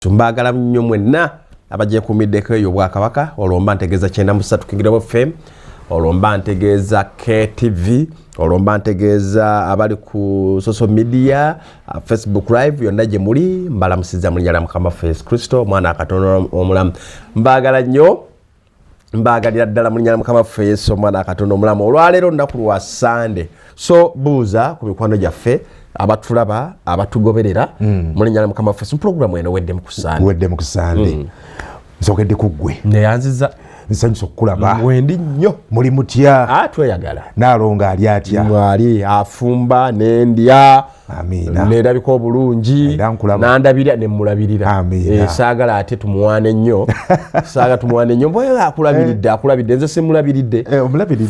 Tumbagala nnyo mwenna abaje kumiddeko eyo Bwakabaka olomba ntegeeza 93 Kingdom FM olomba ntegeeza KTV olomba ntegeeza abali ku social media Facebook live yonna gye muli mbalamusiza mu linnya lya Mukama Yesu Kristo mwana akatono omulamu mbagala nnyo mbagalira ddala mu linnya lya Mukama Yesu mwana akatono omulamu olwaleero nnaku lwa Sunday so buuza ku mikwano gyaffe abatulaba abatugoberera mu linnya lya Mukama Yesu program eno wedde mu kusande nsokedde kuggwe neyanziza nsanyusa okukulaba mwendi nnyo muli mutya tweyagala naalonga ali atya mwali afumba nendya amina nerabika obulungi nandabira nemulabirira saagala ate tumuwane nnyo saaga tumuwane nnyo mboyo akulabiridde nze simulabiridde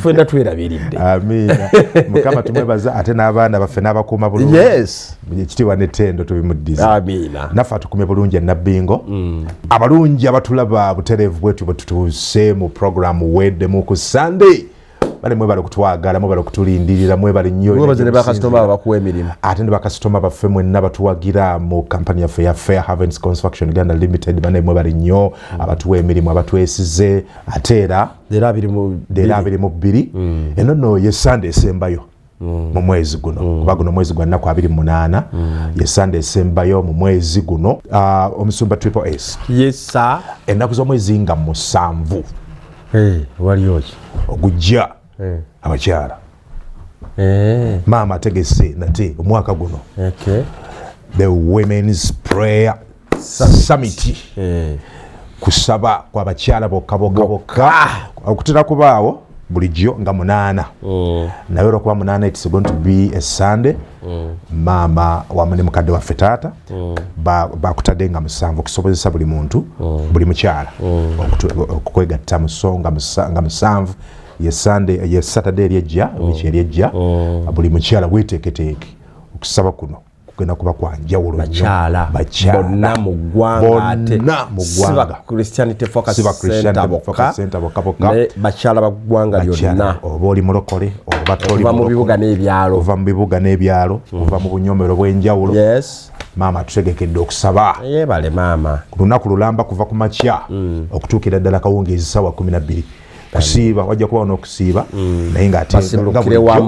fenda twerabiridde amina Mukama tumwebaza ate n'abaana baffe n'abakuuma bulungi ekitiibwa n'ettendo tubimuddiza amina naffe atukumye bulungi enabbingo abalungi abatulaba butereevu bwetu bwe tutuuse mu programu wedde mu ku Sunday bale mwebale kutwagala mwebale kutulindirira mwebale nnyo mwebaze ne bakasitoma bakuwa emirimu ate ne bakasitoma baffe mwenna batuwagira mu kampani yaffe ya Fair Havens Construction Uganda Limited bane mwebale nnyo abatuwa emirimu abatwesize ate era abiri mu bbiri eno no ye Sunday esembayo mu mwezi guno kuba guno mwezi gwa nnaku 28 ye Sunday esembayo mu mwezi guno omusumba Triple S yes sir ennaku z'omwezi nga 7 walioki ogujja abakyala maama ategese nate omwaka guno the Women's Prayer Summit kusaba kwa bakyala bokka okutera kubaawo bulijjo nga 8 naye olwokuba 8 it's going to be a Sunday maama wamu ne mukadde waffe taata bakutadde nga 7 okusobozesa buli muntu buli mukyala okukwegatta mu ssonga nga 7 ye Sunday ye Saturday eryejja wiki eryejja buli mukyala weteeketeeke okusaba kuno kugenda kuba kwa njawulo bakyala bonna mu ggwanga ate siba Christianity Focus Center bokka bakyala baggwanga lyonna oba oli mulokole oba toli mu bibuga n'ebyalo ova mu bibuga n'ebyalo ova mu bunyomero bw'enjawulo maama tutegekedde okusaba yebale maama ku lunaku lulamba kuva ku makya okutuukira ddala kawungeezi ssaawa 12 kusiiba wajja kuba n'okusiiba naye ng'ate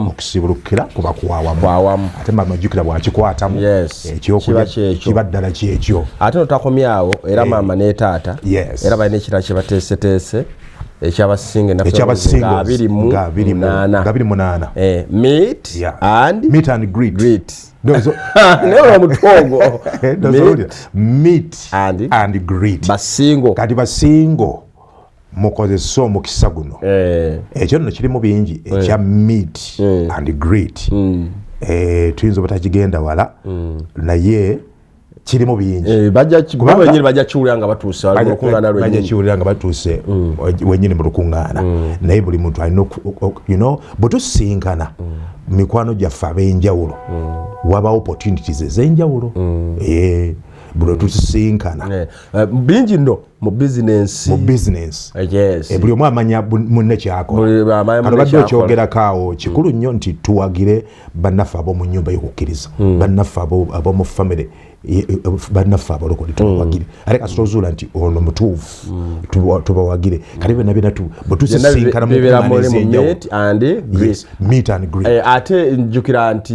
okusiibulukira kuba kwawamu ate mamajjukira bwakikwatamu ekyokulya kiba ddala kyekyo ate notakomyawo era maama ne taata era balina ekirala kye bateeseteese ekyabasinga nga 28 meet and greet neola mutongo meet and greet basingo kati basingo mukozesa omukisa guno ekyo nno kirimu bingi ekya meet and greet tuyinza obutakigenda wala naye kirimu bingi bajja kiwulira nga batuuse wenyini mu lukuŋŋaana naye buli muntu alina bwe tusinkana mu mikwano gyaffe ab'enjawulo wabawo opportunities ez'enjawulo buli tusinkana bingi nno mu business buli omu amanya munne kyakola kano badde okyogerako awo kikulu nnyo nti tuwagire bannaffe ab'omu nnyumba y'okukkiriza bannaffe ab'omu famire bannaffe abalokole tubawagire ate kasita ozuula nti ono mutuufu tubawagire kale byonna byonna bwe tusisinkana mu meet and greet ate njukira nti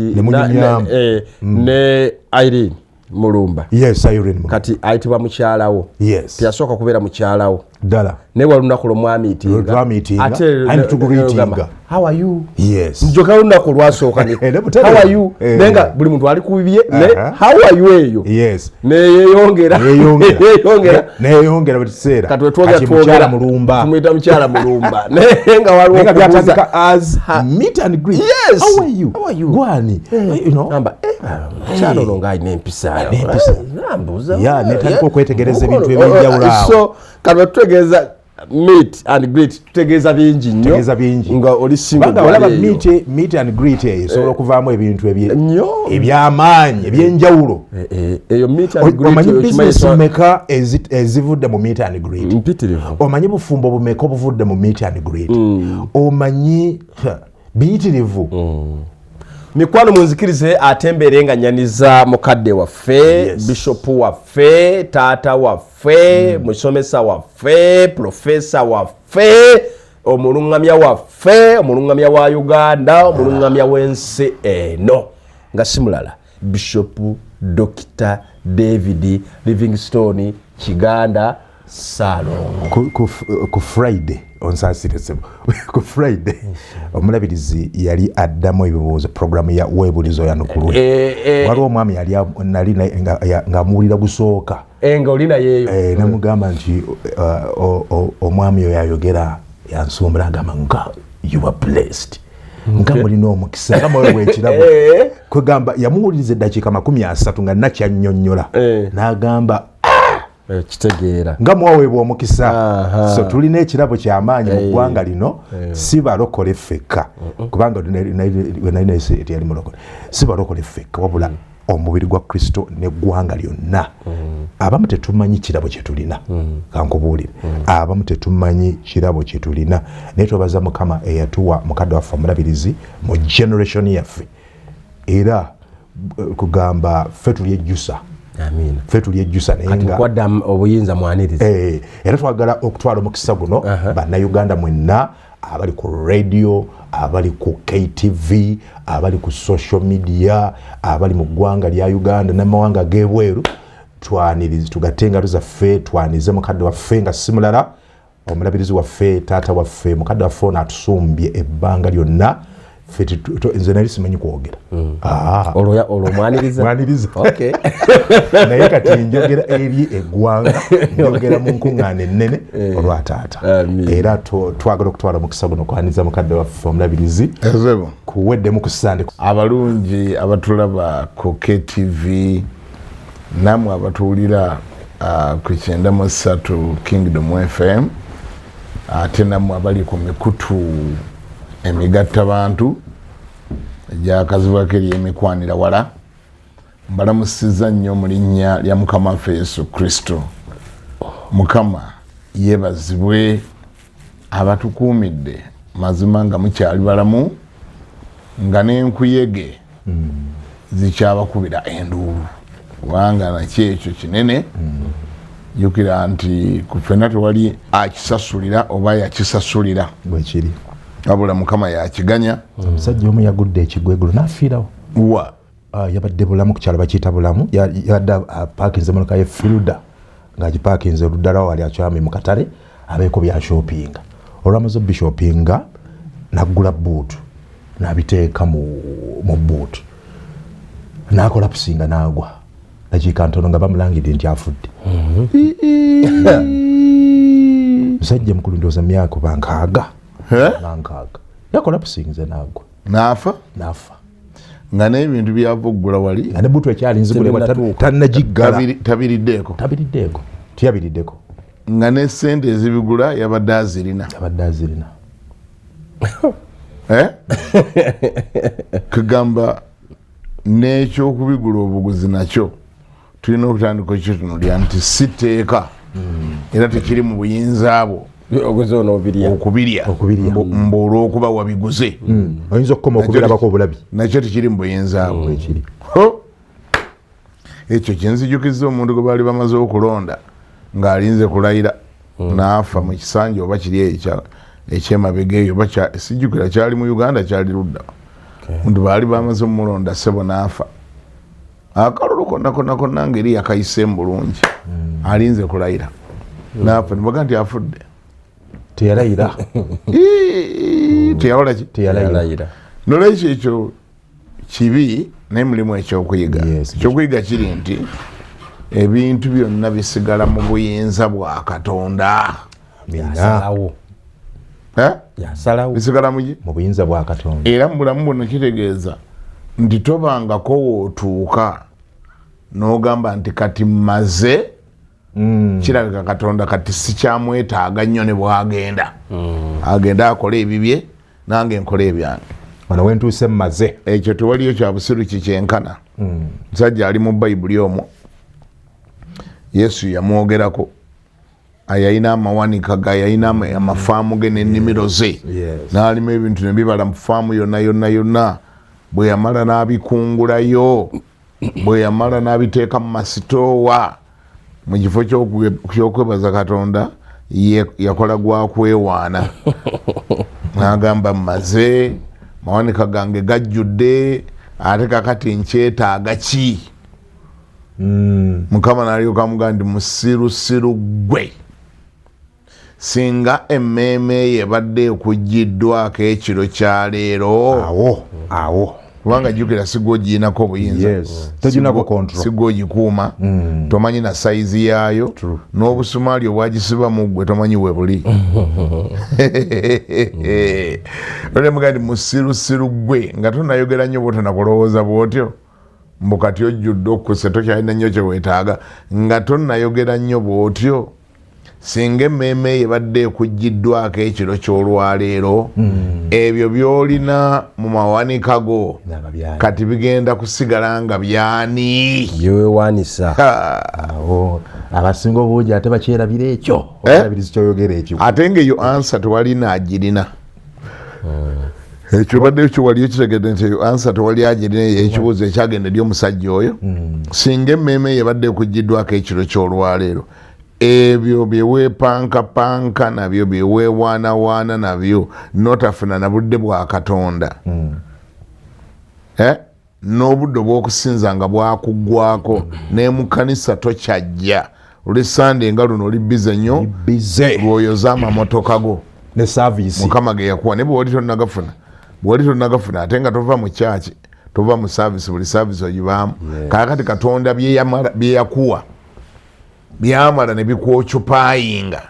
ne Irene Mulumba Irene kati ayitibwa mukyalawo tiyasooka kubeera mukyalawo ddala naye walunaku lwomwamiitinga how are you njoka lunaku lwasooka how are you naye nga buli muntu ali kubibye how are you eyo neyeyongera buli kiseera kati wetwogera tumuyita mukyala Mulumba naye nga waliwo byatandika as meet and greet how are you gwani namba mukyala ono nga alina empisa netandika okwetegereza ebintu ebyenjawulo awo kati tutegeeza meet and greet tutegeeza bingi nnyo nga oli singalaba meet and greet esobola okuvaamu ebintu ebyamaanyi ebyenjawulo eyo meet and greet omanyi business meka ezivudde mu meet and greet omanyi bufumbo bumeka obuvudde mu meet and greet omanyi biyitirivu mikwano munzikirize atembere nga nyaniza mukadde waffe bishop waffe taata waffe musomesa waffe profesa waffe omulungamya waffe omulungamya wa Uganda omulungamya w'ensi eno nga simulala Bishop Dr. David Livingstone Kiganda Salongo ku Friday onsasiresebo ku Friday omulabirizi yali addamu ebibuuzo programu ya webulizo yanukulu waliwo omwami yali nali nga muwulira gusooka nga olina yeeyo namugamba nti omwami oyo ayogera yansumbula agamba nga you are blessed nga mulina omukisa nga mwewe ekirabo kwegamba yamuwuliriza eddakiika 30 nga nakyannyonnyola n'agamba kitegeera nga mwaweebwa omukisa so tulina ekirabo ky'amaanyi mu ggwanga lino si balokole ffekka kubanga nalina yali mulokole si balokole ffekka wabula omubiri gwa Kristo n'eggwanga lyonna abamu tetumanyi kirabo kye tulina kankubuulire abamu tetumanyi kirabo kye tulina naye twebaza Mukama eyatuwa mukadde waffe omulabirizi mu generation yaffe era kugamba ffe tuli ejjusa amina ffe tuli ejjusa naye nga kwadda obuyinza mwaniriza era twagala okutwala omukisa guno bannayuganda mwenna abali ku radio abali ku KTV abali ku social media abali mu ggwanga lya Uganda n'amawanga g'ebweru twanirize tugatenga zaffe twanize mukadde waffe nga simulala omulabirizi waffe taata waffe mukadde waffe n'atusumbye ebbanga lyonna ffe nze nali simanyi kwogera olwo mwaniriza okay naye kati njogera eri eggwanga njogera mu nkuŋŋaana ennene olwa taata era twagala okutwala omukisa guno kwaniza mukadde waffe omulabirizi kuweddemu ku Sunday abalungi abatulaba ku KTV namwe abatuwulira ku 93 Kingdom FM ate namwe abali ku mikutu emigatta bantu egyakazibwako ery'emikwanira wala mbalamusiza nnyo mu linnya lya Mukama waffe Yesu Kristo. Mukama yeebazibwe abatukuumidde mazima nga mukyali balamu nga n'enkuyege zikyabakubira enduulu kubanga nakyo ekyo kinene jjukira nti ku ffenna tewali akisasulira oba yakisasulira bwe kiri wabula Mukama yakiganya. Omusajja omu yagudde ekigwegulu n'afiirawo yabadde bulamu ku kyalo bakiyita bulamu yabadde apaakinze emotoka ye Fielder ng'agipaakinze oluddala wali akyami mu katale abeeko bya shoppinga olwamaze bishopinga n'aggula buutu n'abiteeka mu buutu n'akola pusinga n'agwa dakiika ntono nga bamulangidde nti afudde. Musajja mukulu ndowooza myaka oba nkaaga yakola pusinze n'agwa n'afa nga n'ebintu byava oggula wali nga ne buutu ekyali nzigulebwa tannagiggala tabiriddeko tiyabiriddeko nga ne ssente ezibigula yabadde azirina kugamba n'ekyokubigula obuguzi nakyo tulina okutandika ekyotunulya nti si tteeka era tekiri mu buyinza bwo okubirya olw'okuba wabiguze oyinza okukoma okubirabako obulabi nakyo tekiri mu buyinza bwo ekyo kyenzijukiza omuntu gwe baali bamaze okulonda ng'alinze kulayira n'afa mu kisanja oba kiri ekyemabega eyo sijjukira kyali mu Uganda kyali ludda omuntu baali bamaze omulonda ssebo n'afa akalulu konna ngeri yakayiseemu bulungi alinze kulayira n'afa nibaga nti afudde teyalayira teyawola ki teyalayira nolwekyo ekyo kibi naye mulimu ekyokuyiga ekyokuyiga kiri nti ebintu byonna bisigala mu buyinza bwa Katonda bisigala mu buyinza bwa Katonda era mu bulamu buno kitegeeza nti tobangako wootuuka n'ogamba nti kati mmaze kirabika Katonda kati sikyamwetaaga nnyo ne bwagenda agenda akola ebibye nange nkola ebyange wano wentuuse mmaze ekyo tewaliyo kya busiru kikyenkana musajja ali mu Bayibuli omwo Yesu yamwogerako ayayina amawanika gayayina amafaamu ge n'ennimiro ze n'alimu ebintu ne bibala mu faamu yonna bwe yamala n'abikungulayo bwe yamala n'abiteeka mu masitoowa mu kifo ky'okwebaza Katonda yakola gwa kwewaana n'agamba mmaze mawanika gange gajjudde ate kakati nkyetaaga ki Mukama n'alyoka amugamba nti musirusiru gwe singa emmeeme yebadde ekuggiddwako ekiro kya leero awo kubanga jjukira sigwogiinako obuyinza sigwogikuuma tomanyi na sayizi yaayo n'obusumaali obwagisiba mu ggwe tomanyi we buli olemugamba nti musirusiru gwe nga tonayogera nnyo bwotonakulowooza bwotyo mbu kati ojjudde okusse tokyalina nnyo kyeweetaaga nga tonayogera nnyo bwotyo singa emmeeme yebadde ekuggiddwako ekiro ky'olwaleero ebyo by'olina mu mawanika go kati bigenda kusigala nga byani byeweewaanisa abasinga obungi ate bakyerabira ekyo olabiriza kyoyogera ekyo ate ng'eyo ansa tewali naagirina ekyo badde ekyo wali ekitegedde nti eyo ansa tewali agirina ekibuuzo ekyagenda eri omusajja oyo singa emmeeme yebadde ekuggiddwako ekiro ky'olwaleero ebyo byeweepankapanka nabyo byeweewaanawaana nabyo notafuna na budde bwa Katonda n'obudde bw'okusinza nga bwakuggwako ne mu kanisa tokyajja oli Sande nga luno oli bize nnyo lwoyoza amamotoka go ne service Mukama ge yakuwa ne bw'oli tonnagafuna ate nga tova mu kyaki tova mu service buli service ogibaamu kaakati Katonda bye yakuwa byamala ne bikwocupaayinga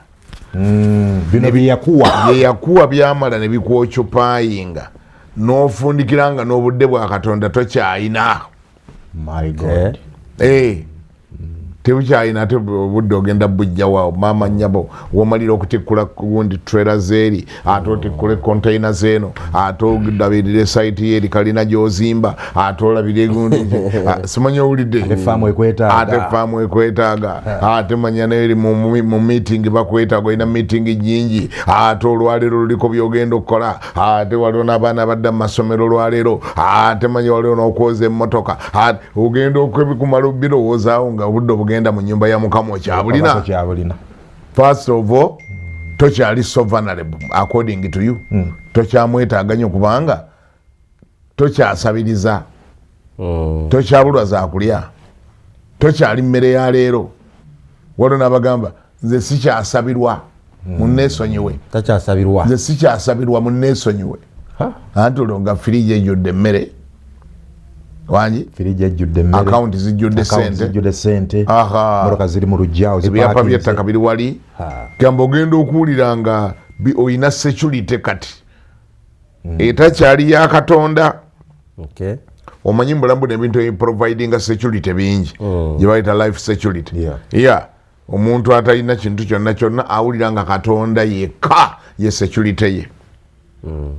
bino byeyakuwa byamala ne bikwocupaayinga n'ofundikiranga n'obudde bwa Katonda tokyayina tebukyayina ate obudde ogenda bujjawa mama nnyabo womalira okutikkula gundi trailer zeeri ate otikkule container zeeno ate olabirire site yeeri kalina gy'ozimba ate olabire gundi simanyi owulidde ate faamu ekwetaaga ate manya neeri mu meeting bakwetaaga olina meeting nyingi ate olwaleero luliko byogenda okukola ate waliwo n'abaana badda mu masomero olwaleero ate manya waliwo n'okwoza emmotoka ogenda okwebikumala birowoozaawo nga obudde obugenda mu nyumba ya Mukama okyabulina first of all tokyali so vulnerable according to you tokyamwetaaga nnyo kubanga tokyasabiriza tokyabulwa zakulya tokyali mmere ya leero waliwo n'abagamba nze sikyasabirwa munneesonyiwe nze sikyasabirwa munneesonyiwe anti olwo nga firiji ejjudde emmere wanji account zijjudde sente motoka ziri mu lujjaawo ebyapa by'ettaka biri wali gamba ogenda okuwulira nga olina security kati etakyali ya Katonda omanyi mbulamu nebintu providinga security bingi gye bayita life security omuntu atalina kintu kyonna awulira nga Katonda yekka ye security ye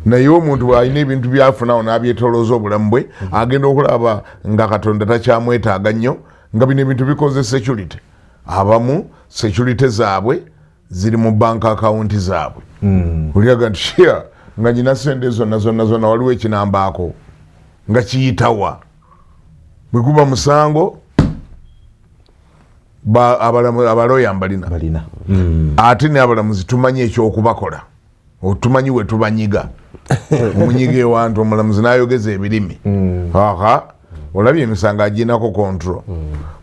naye omuntu alina ebintu byafunawo n'abyetolooza obulamu bwe agenda okulaba nga Katonda takyamwetaaga nnyo nga bino ebintu bikoze security abamu security zaabwe ziri mu bank account zaabwe oliaga nti shia nga nyina sente zonna waliwo ekinambaako nga kiyitawa bwe guba musango abaloya mbalina ate ne abalamuzi tumanyi ekyokubakola otumanyi we tubanyiga omunyiga ewantu omulamuzi n'ayogeza ebirimi olabye emisango aginako control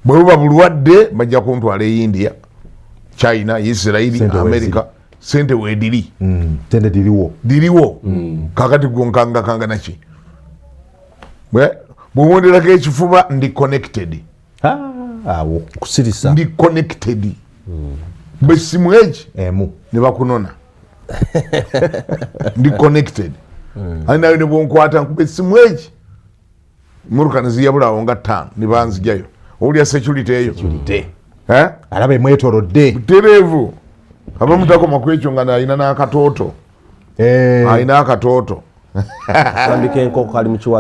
bwe buba bulwadde bajja kuntwala e India China Israeli America sente weediri diriwo kakati gonkangakanga naki bwewonderako ekifuba ndi connected kusirisa ndi connected besimu egi ne bakunona ndi connected ali nayo ne bwonkwata nkuba essimu egi muruka neziyabulawo nga 5 ne banzijayo owulya security eyo alaba emwetorodde butereevu abamutakoma ku ekyo nga nalina n'akatooto alina akatooto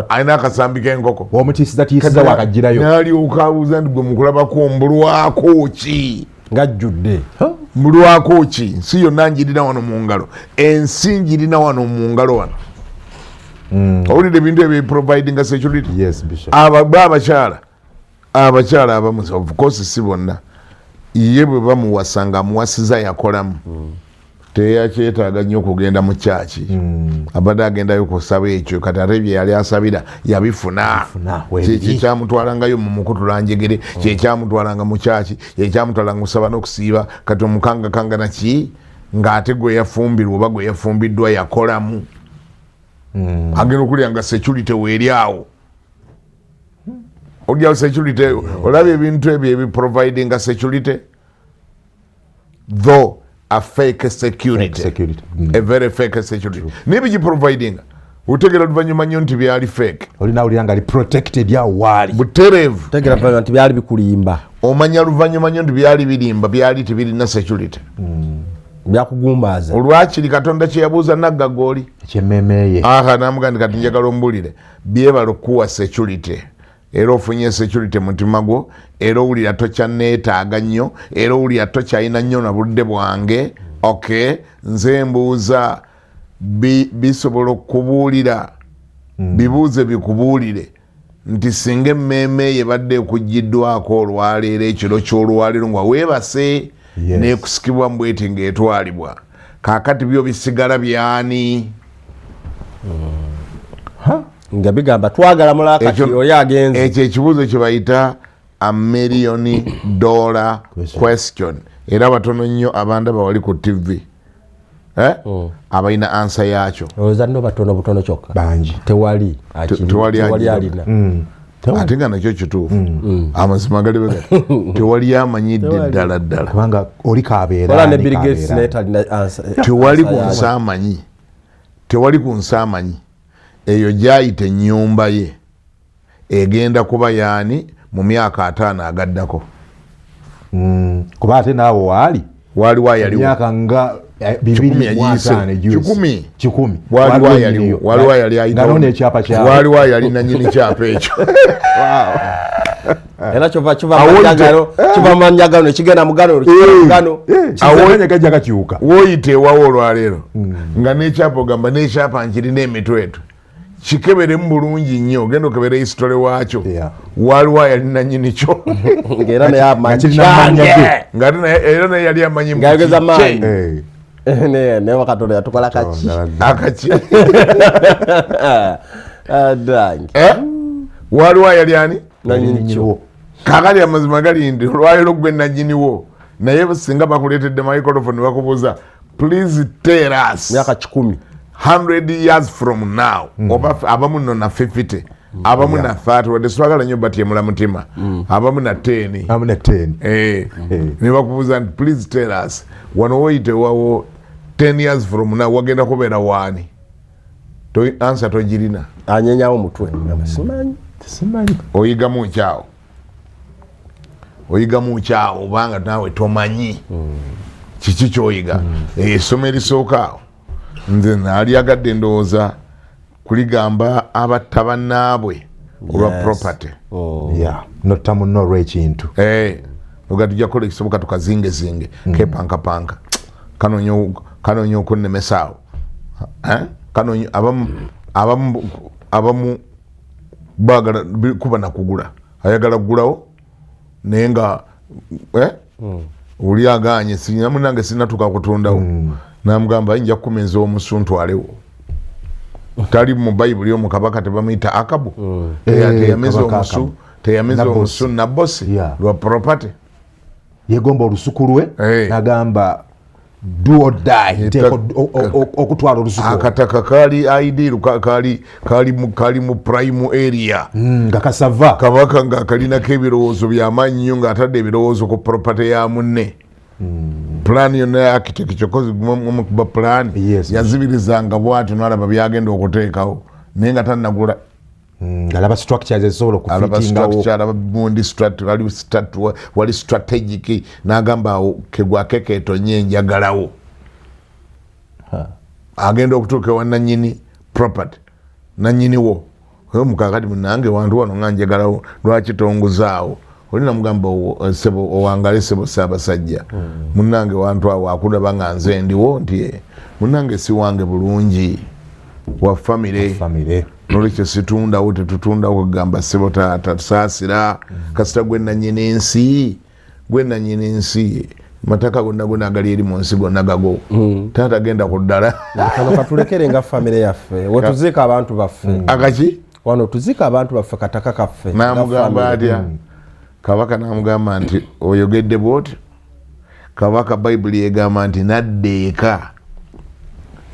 alina akasambi k'enkoko omutiisizatiisiza wakagirayo nalyoka abuuza nti gwe mukulabako mbulwako ki ngajjudde mbulwako ki nsi yonna njirina wano mu ngalo ensi njirina wano mu ngalo wano owulidde ebintu ebyo providing security. Yes, Bishop. abakyala abamu of course si bonna ye bwe bamuwasanga amuwasiza yakolamu teyakyetaaga nnyo okugenda mu kyaki abadde agendayo kusaba ekyo kati ate bye yali asabira yabifuna kyekyamutwalangayo mu mukutulanjegere kyekyamutwalanga mu kyaki kyekyamutwalanga kusaba n'okusiiba kati omukangakanga naki ng'ate gwe yafumbirwa oba gwe yafumbiddwa yakolamu agenda okulya nga security weeri awo olyawo security olaba ebintu ebyo ebiprovidinga security though a fake security. A very fake security nibi giprovidinga utegera luvanyuma nnyo nti byali fake olina uli nga li protected ya wali buterevu tegera nti byali bikulimba omanya luvanyuma nnyo nti byali birimba byali tibirina security byakugumbaza olwakiri katonda kye yabuuza naggagoli ekyemmemeye namugandi kati njagala ombulire byebala okuwa security era ofunye security mutima gwo era owulira tokyanneetaaga nnyo era owulira tokyalina nnyo na budde bwange nze mbuuza bisobola okubuulira bibuuze bikubuulire nti singa emmeeme yebadde ekuggiddwako olwaleero ekiro ky'olwaleero nga weebase n'ekusikibwa mbweti ng'etwalibwa kaakati byo bisigala byani nga bigamba twagala mulakati oyo agenze ekyo ekibuuzo kye bayita $1 million question era batono nnyo abandaba wali ku TV abalina ansa yakyo olowooza nno batono butono kyokka bangi tewali alina ate nga nakyo kituufu amazima gali bega tewali amanyidde ddala ddala kubanga oli kabeera tewali ku nsi amanyi eyo gyayita ennyumba ye egenda kuba yaani mu myaka 5 agaddako kuba ate naawe waali wayaliwo myaka nga 2 wali wayali nanyini kyapa ekyo era kiva manjagano nekigenda mugano gajja gakyuka woyita ewawo olwaleero nga nekyapa ogamba nekyapa nkirina emitweto kikeberemu bulungi nnyo ogenda okebera hisitole waakyo waliwo yali nanyini kyo era naye yali amanyi ngayogeza maanyi naye wakatonda yatukola akaki waliwo yali ani nanyini kakali amazima gali ndi olwaleero gwe nanyiniwo naye singa bakuleetedde microphone bakubuuza please tell us myaka 10 100 years from now oba abamu nno na 50 abamu na 30 wadde swagala nnyo batyemula mutima abamu na 10 ne bakubuuza nti please tell us wano woyite wawo 10 years from now wagenda kubeera waani ansa togirina anyenyawo mutwe simanyi oyigamu nkyawo obanga naawe tomanyi kiki kyoyiga essomo erisooka awo nze naalyagadde ndowooza kuligamba abatta bannaabwe olwa property nottamu nolwa ekintu oga tujja kukola ekisoboka tukazingezinge kepankapanka kanoonya okunnemesaawo abamu baagala kuba nakugula ayagala kugulawo naye nga oli aganye munange sinatuka kutundawo namugamba nja kukumenza omusu ntwalewo tali mu bayibuli omu kabaka tebamuyita Akabu teyameza omusu nabbosi lwa property yegomba olusuku lwe nagamba do or die okutwala olusuku akataka kali ideal kali mu prime area nga kasava kabaka nga kalinako ebirowoozo by'amaanyi nnyo ng'atadde ebirowoozo ku property ya munne plan yonna ya architect kyokozi mukuba plan yazibirizanga bwati nalaba byagenda okuteekawo naye nga tannagula alaba structures ezisobola okufitingawo wali strategic n'agamba kegwake ketonye njagalawo agenda okutuuka ewa nanyini property nanyiniwo mukakati munange wantu wano nga njagalawo lwaki tonguzaawo olina mugamba sebo owangale sebo Ssaabasajja munange wantu awo akulaba nga nze ndiwo nti munange si wange bulungi wa family nolekyo situndawo tetutundawo kugamba ssebo tasaasira kasita gwe nannyini ensi mataka gonna agali eri mu nsi gonna gago taata genda ku ddala kano katulekere nga famire yaffe wetuziika abantu baffe akaki wano tuziika abantu baffe kataka kaffe namugamba atya kabaka namugamba nti oyogedde bwoti kabaka bayibuli egamba nti nadda eka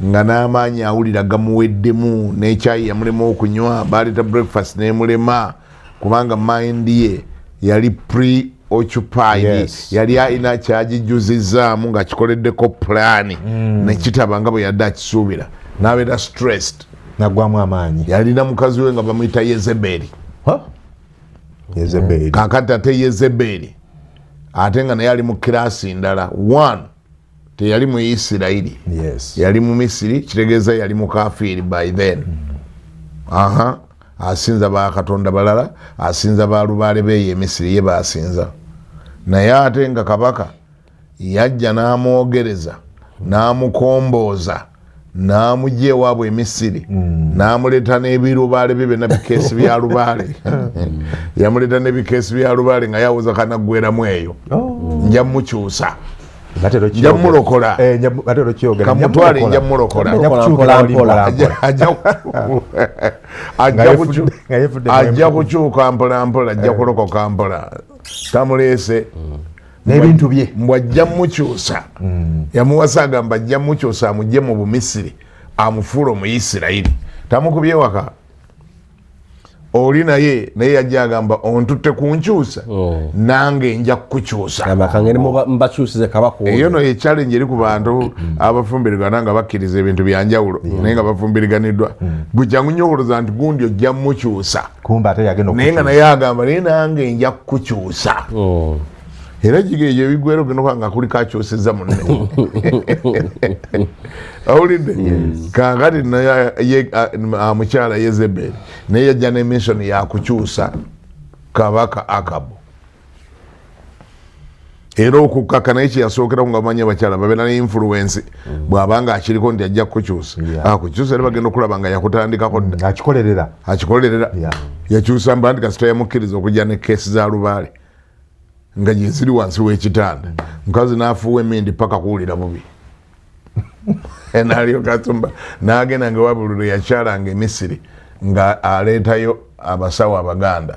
nga n'amaanyi awulira gamuweddemu n'ekyayi yamulema okunywa baleeta breakfast n'emulema kubanga mind ye yali pre-occupied yali alina kyagijjuzizaamu ng'akikoleddeko pulaani nekitaba nga bwe yadde akisuubira n'abeera stressed nagwamu amaanyi yalina mukazi we nga bamuyita Yezeberi kakati ate Yezeberi ate nga naye ali mu kiraasi ndala teyali mu Isirayiri yali mu Misiri kitegeeza yali mu kafiiri by then asinza bakatonda balala asinza balubaale beeyo Emisiri ye basinza naye ate nga kabaka yajja n'amwogereza n'amukombooza n'amugya ewaabwe Emisiri n'amuleeta n'ebirubaale bye byonna bikeesi bya lubaale yamuleeta n'ebikeesi bya lubaale nga yawuza kanaggweramu eyo nja mukyusa nja mulokola kamutwale nja mulokola ajja kukyuka mpolampola ajja kulokoka mpola tamuleese n'ebintu bye mbwajja mukyusa yamuwasa agamba ajja mukyusa amugye mu Bumisiri amufuula Omuyisirayiri tamukubye waka oli naye yajja agamba ontutte kunkyusa nange nja kukukyusa eyo no ye challenge eri ku bantu abafumbiriganwa nga bakkiriza ebintu byanjawulo naye nga bafumbiriganiddwa gwe kyangu nnyo okuloza nti gundi ojja mukyusa naye nga naye agamba naye nange nja kukukyusa era jigeejo ebigwero gino nga kuli kakyusizza munne awulidde kakati mukyala Yezeberi naye yajja n'emission yakukyusa kabaka Akabu era okukkaka naye kyeyasookeraku nga bamanyi abakyala babeera ne influence bw'abanga akiriko nti ajja kukukyusa akukyusa era bagenda okulaba nga yakutandikako dda akikolerera yakyusa mba nti kasita yamukkiriza okujja ne keesi za lubaale nga gyeziri wansi w'ekitanda mukazi n'afuuwa emindi paka kuwulira bubi nalyokatumba n'agenda nga wabululu yakyalanga Emisiri nga aleetayo abasawo Abaganda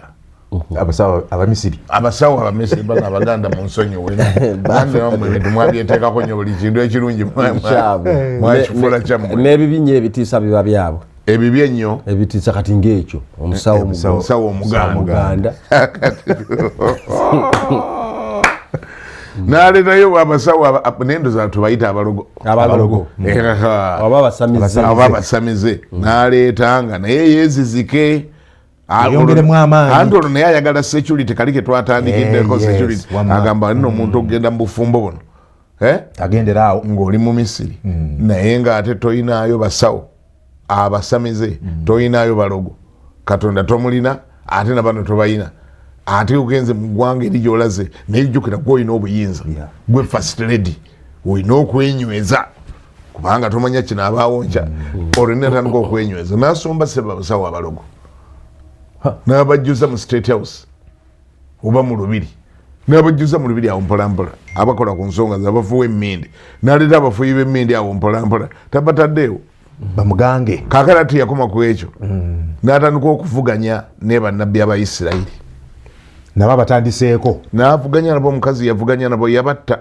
abasawo Abamisiri bana Abaganda mu nsonyiwe bandemwe ebintu mwabyeteekako nnyo buli kintu ekirungi mwakifuula kyammwe n'ebibinnya ebitiisa biba byabwe ebibi ennyo ebitiisa kati ng'ekyo omusawo Omuganda n'aleetayo abasawo n'endoza tubayita abalogo oba abasamize n'aleeta nga naye yeezizike anti olwo naye ayagala security kali ke twatandikiddeko security agamba nno omuntu okugenda mu bufumbo buno agenderaawo ng'oli mu Misiri naye ng'ate toyinaayo basawo abasamize toyinaayo balogo Katonda tomulina ate nabano tobayina ate ogenze mu ggwanga eri gy'olaze naye jjukira gwe olina obuyinza gwe first lady olina okwenyweza kubanga tomanya kino abaawo nkya olina tandika okwenyweza n'asomba basawo abalogo n'abajjuza mu State House oba mu Lubiri n'abajjuza mu Lubiri awo mpolampola abakola ku nsonga zabafuwa emmindi n'aleeta abafuyi b'emmindi awo mpolampola tabataddeewo bamugange kaakati teyakoma ku ekyo n'atandika okuvuganya ne bannabbi Abayisirayiri nabo abatandiseeko n'avuganya nabo omukazi yavuganya nabo yabatta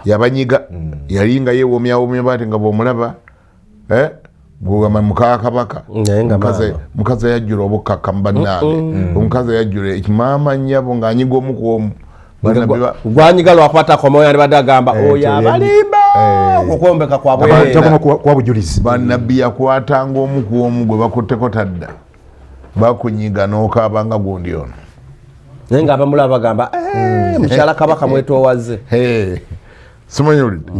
yabanyiga yalinga yeewomyawoomya baati nga bw'omulaba gugamba mukaa kabaka mukazi ayajjula obukkakka mu bannange omukazi ayajjula maama nnyabo ng'anyiga omu ku omu gwanyiga lwakwata komoyo ali badde agamba oyo abalimba okwombeka kwa bujulizi bannabbi yakwatanga omu ku omu gwe bakutteko tadda bakunyiga n'okaaba nga gundi ono naye nga abamulaba bagamba mukyala kabaka mwetoowaze simanyulidde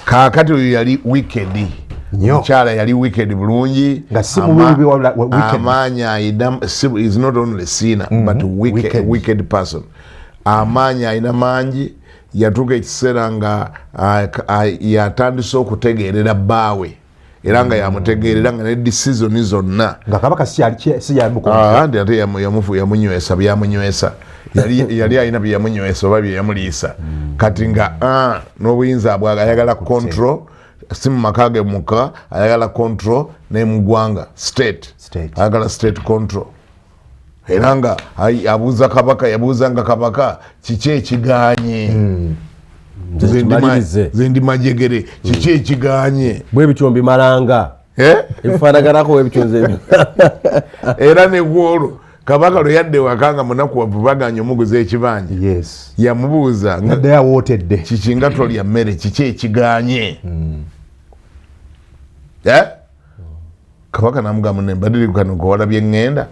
kaakati oyo yali wikedi mukyala yali wicked bulungi amaanyi ayina is not only sinner but wicked person amaanyi ayina mangi yatuuka ekiseera nga yatandise okutegeerera bbaawe era nga yamutegeerera nga ne decision zonna nga kabaka si andi ate yamunywesa byamunywesa yali alina byeyamunywesa oba byeyamuliisa kati nga n'obuyinza bwaga ayagala control si mu maka ge muka ayagala control ne mu ggwanga state ayagala state control era nga abuuza kabaka yabuuzanga kabaka kiki ekiganye zendi majegere kiki ekiganye bwe bityo mbimalanga ebifaanaganako bwe bityo nze era ne gwolwo kabaka lwe yadde wakanga munaku wavubaganya omuguza ekibanja yamubuuza nadde yawootedde kiki nga tolya mmere kiki ekiganye kabaka namugamba nembadiri kano kowalabye ngenda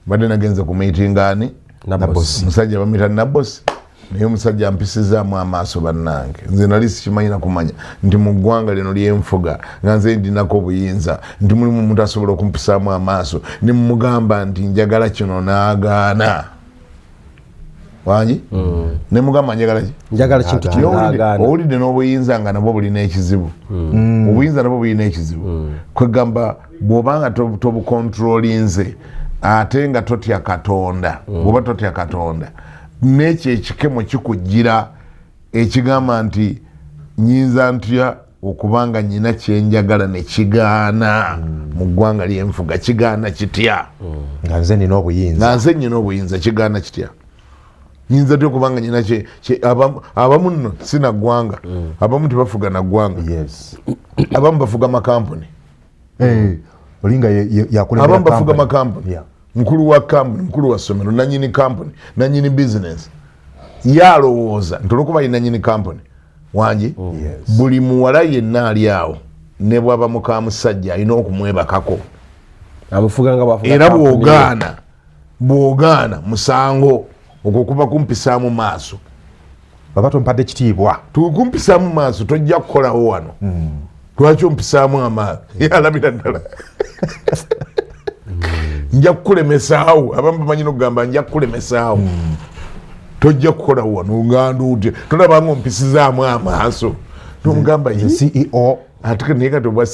badde nagenze ku miitingani omusajja bamuyita nabbosi naye omusajja ampisizaamu amaaso bannange nze nali sikimanyina kumanya nti mu ggwanga lino lyenfuga nga nze ndinako obuyinza nti mulimu omuntu asobola okumpisaamu amaaso ne mumugamba nti njagala kino n'agaana wangi ne mugamba njagala kintu kinagaana owulidde n'obuyinza nga nabwo bulina ekizibu obuyinza nabwo bulina ekizibu kwegamba bw'obanga tobukontrolinze ate nga totya katonda bw'oba totya katonda n'ekyo ekikemo kikujjira ekigamba nti nyinza ntya okubanga nyina kyenjagala ne kigaana mu ggwanga ly'enfuga kigaana kitya nga nze nina obuyinza kigaana kitya nyinza ty okubanga nyina abamu nno sina ggwanga abamu tebafuga na ggwanga abamu bafuga makampuni abamu bafuga makampuni mukulu wa kampuni mukulu wa ssomero nanyini kampuni nanyini business yalowooza nti olwokuba ye nanyini kampuni wangi buli muwala yenna ali awo ne bwaba muka musajja alina okumwebakako era bw'ogaana musango okwo kuba kumpisaamu maaso baba tompadde kitiibwa tukumpisaamu maaso tojja kukolawo wano lwaki ompisaamu amaaso yalabira ddala nja kukulemesaawo abamu bamanyi nokugamba nja kukulemesaawo tojja kukolawo wano nganduutye tolabanga ompisizaamu amaaso nomugamba CEO ate naye kati obwa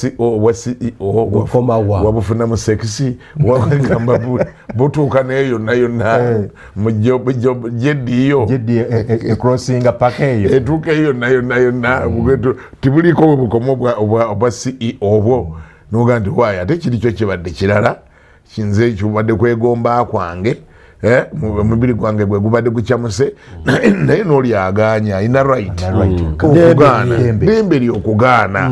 CEO wabufunamu sekisi wagamba butuuka naye yonna yonna jediyo ecrossinga paka eyo etuuka eyo yonna yonna yonna tibuliko bwe bukomo obwa CEO bwo noga nti waayo ate kiri kyo kibadde kirala kinze kibadde kwegomba kwange omubiri gwange bwe gubadde gukyamuse naye n'olyagaanya alina right okugaana ddembe ly'okugaana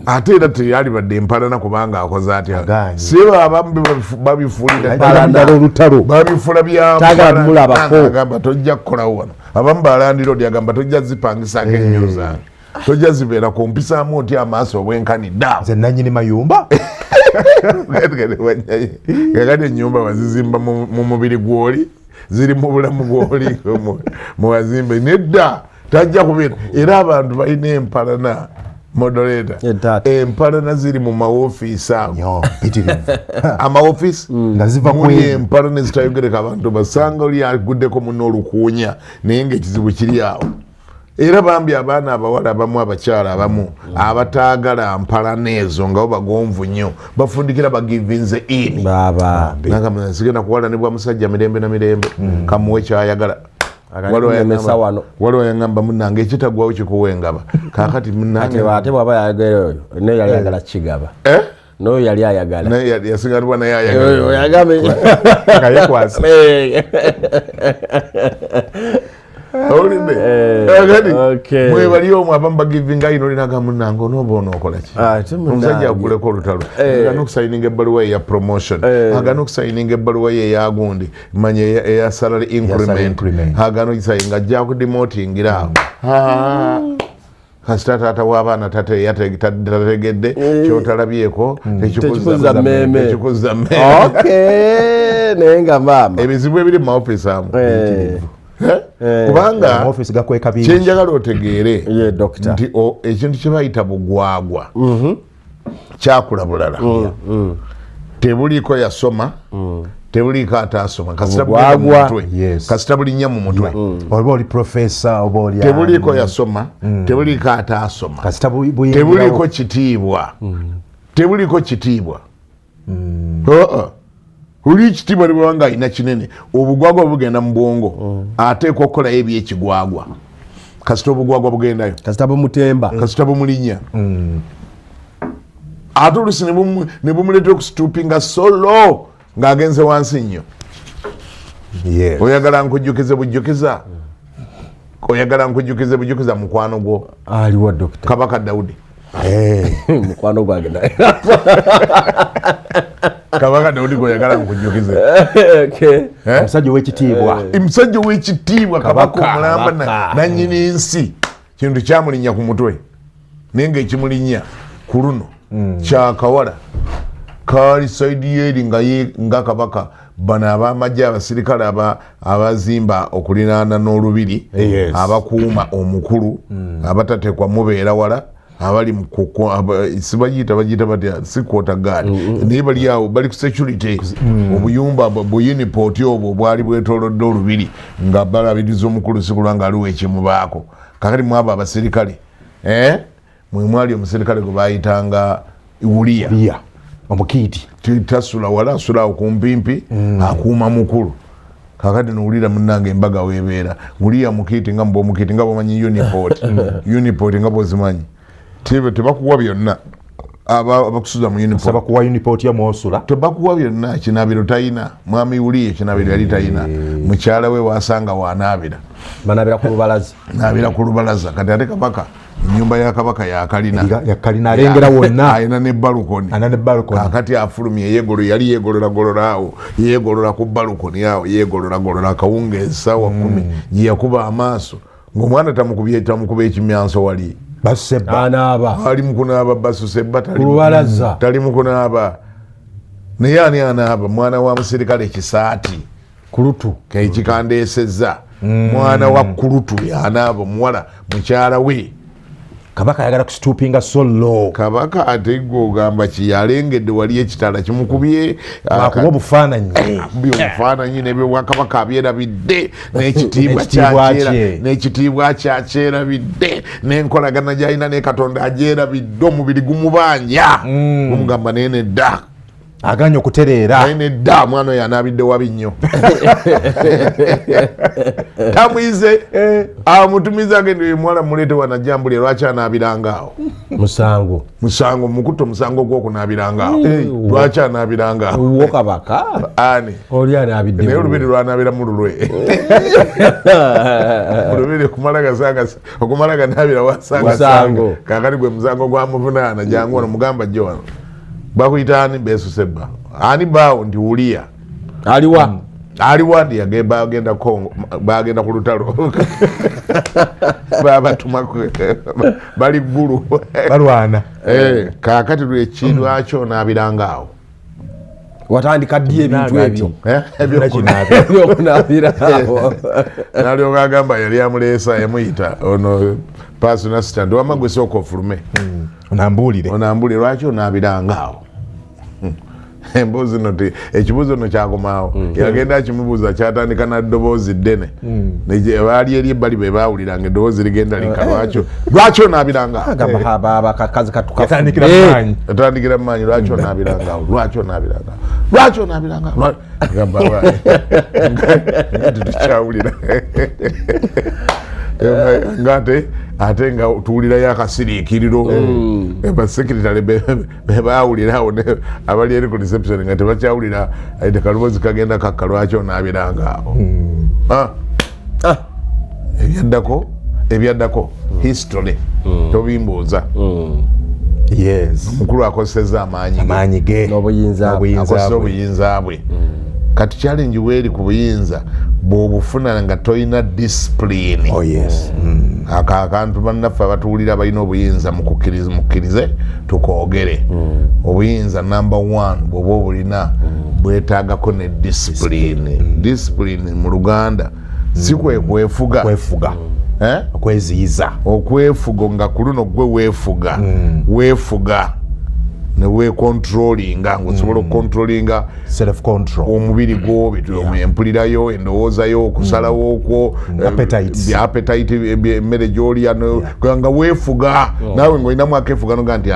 ate era teyalibadde empalana kubanga akoze atya si abamu babifula byagamba tojja kukolawo wano abamu balandira olyagamba tojja zipangisako ennyo zange tojja zibeera kumpisaamu otya amaaso obwenkanidda nze nanyini mayumba kakati ennyumba wazizimba mu mubiri gwoli ziri mu bulamu bwoli muwazimbe nedda tajja kubeera era abantu balina empalana modoleta empalana ziri mu mawofiisi ago amawofiisi muli empalana ezitayogereka abantu basanga oli aguddeko muno olukuunya naye ngaekizibu kiri awo era bambi abaana abawala abamu abakyala abamu abataagala mpalana ezo nga bo bagonvu nnyo bafundikira bagivinze in sigenda kuwalanibwa musajja mirembe na mirembe kamuwe kyayagala waliwo yangamba munange ekitagwawo kikuwengaba kakati ate bwaba yagala naye yali ayagala kigaba no yali ayagala yasigalibwa naye ayagala mwebali omwo abamu bagivinga ino olinaga munange onooba onookolaki omusajja aguleko olutalo agana okusayininga ebbaluwa ye ya promotion agana okusayininga ebbaluwa ye eyagundi manya eya salary increment agana okusayinga ajja kudemotingira awo kasita taata w'abaana tategedde kyotalabyeko tekikuza mmeme naye nga maama ebizibu ebiri mu maofiisi amu kubanga kyenjagala otegeere nti ekintu kyebayita bugwagwa kyakula bulala tebuliiko yasoma tebuliiko ataasoma kasita bulinnya mu mutwe tebuliiko yasoma tebuliiko ataasoma tebuliiko kitiibwa tebuliko kitiibwa. Uli ekitiibwa ne bwanga alina kinene obugwagwa bugenda mu bwongo ateekwa okukolayo ebyekigwagwa kasita obugwagwa bugendayo kasita bumutemba kasita bumulinya ate olusi ne bumuleeta okusitupinga solo ng'agenze wansi nnyo. Oyagala nkujjukize bujjukiza mukwano gwo aliwa Dokita Kabaka Daudi mukwano gwange Kabaka Daudi goyagala nkujjukize omusajja w'ekitiibwa kabaka omulamba nannyini nsi kintu kyamulinnya ku mutwe naye ng'ekimulinnya ku luno kyakawala kaali saidi yeeri nga kabaka bano ab'amagye abasirikale abazimba okuliraana n'olubiri abakuuma omukulu abatateekwa mubeera wala abali sibagiyita batya si kwota gaadi naye bali awo bali ku security obuyumba buyinipoti obwo bwali bwetoolodde olubiri nga balabiriza omukulu sikulwa nga aliwo ekimubaako kakati mwabo abasirikale mwe mwali omusirikale gwe bayitanga Uliya omukiiti tasula wala asula awo kumpimpi akuuma mukulu kakati nowulira munnange embaga weebeera Uliya mukiiti nga mba omukiiti nga bwomanyi uniport nga bwozimanyi tebakuwa byonna abakusuza mu uniport yamwosula tebakuwa byonna kinabiro talina mwami Uliya kinabiro yali talina mukyala we wasanga wanaabira banabira ku lubalaza kati ate kabaka ennyumba ya kabaka yakalina alengera wonna alina ne balukoni kakati afulumye yali yegolora awo yegolola ku balukoni awo yegolola akawungeezi ssaawa 10 gyeyakuba amaaso ng'omwana tamukuba ekimyanso wali ali mukunaaba basusebba tali mukunaaba naye ani anaaba mwana wa musirikale kisaati kulutu kekikandeesezza mwana wa kulutu yanaaba omuwala mukyala we kabaka ayagala kusitupinga solo kabaka ate gwe ogamba kiyalengedde wali ekitala kimukubye akuba obufaananyi nebyobwakabaka abyerabidde n'ekitiibwa kyakyerabidde n'enkolagana gyalina ne Katonda agyerabidde omubiri gumubanja gumugamba naye nedda aganya okutereera naye nedda mwana oyo anaabidde wabi nnyo tamwize amutumiza agende mwala muleete wanajambulye lwaki anaabiranga awo musango mukuto musango gwokunaabiranga awo lwaki anaabiranga awo kabaka ani oli anaabidde naye olubiri lwanaabira mu lulwe olubiri okumala ganaabira wasangasango kakati gwe musango gwamuvunaana jangu wano mugamba jjo wano bakuyita ani besusebba ani baawo ndi Uliya aliwa ndi bagenda Kongo bagenda ku lutalo babatuma bali ggulu balwana kakati lwekirwakyo naabiranga awo watandika ddi ebintu nalyoka agamba yali amuleesa yamuyita ono personal assistant wamagwe sooka ofulume onambulire lwaki onaabiranga awo emboozi no ekibuuzo no kyakomaawo yagenda akimubuuza kyatandika naddoboozi ddene baali eri ebbali be baawuliranga eddoboozi ligenda lika lwaki onaabiranga atandikira mumaanyi lwaki onaabiranga tukyawulira ate nga tuwulirayo akasiriikiriro basekiritale bebaawulirawo abali eri ku reception nga tebakyawulira kaluboozi kagenda kakka lwaki onaabiranga awo ebyaddako history tobimbuuza omukulu akozeseza amaanyi ge akozesa obuyinza bwe kati challenge weeri ku buyinza bw'obufuna nga toyina discipline akantu bannaffe abatuwulira balina obuyinza mukkirize tukoogere obuyinza number 1 bw'oba obulina bwetaagako ne discipline discipline mu Luganda si kwefuga okweziyiza okwefuga nga ku luno gwe weefuga newe controllinga ngosobola controllinga self control omubiri gwo bitu empulirayo endowoozayo okusalawo okwo appetite emmere gyolya nga weefuga naawe ng'olinamu akeefuga noga nti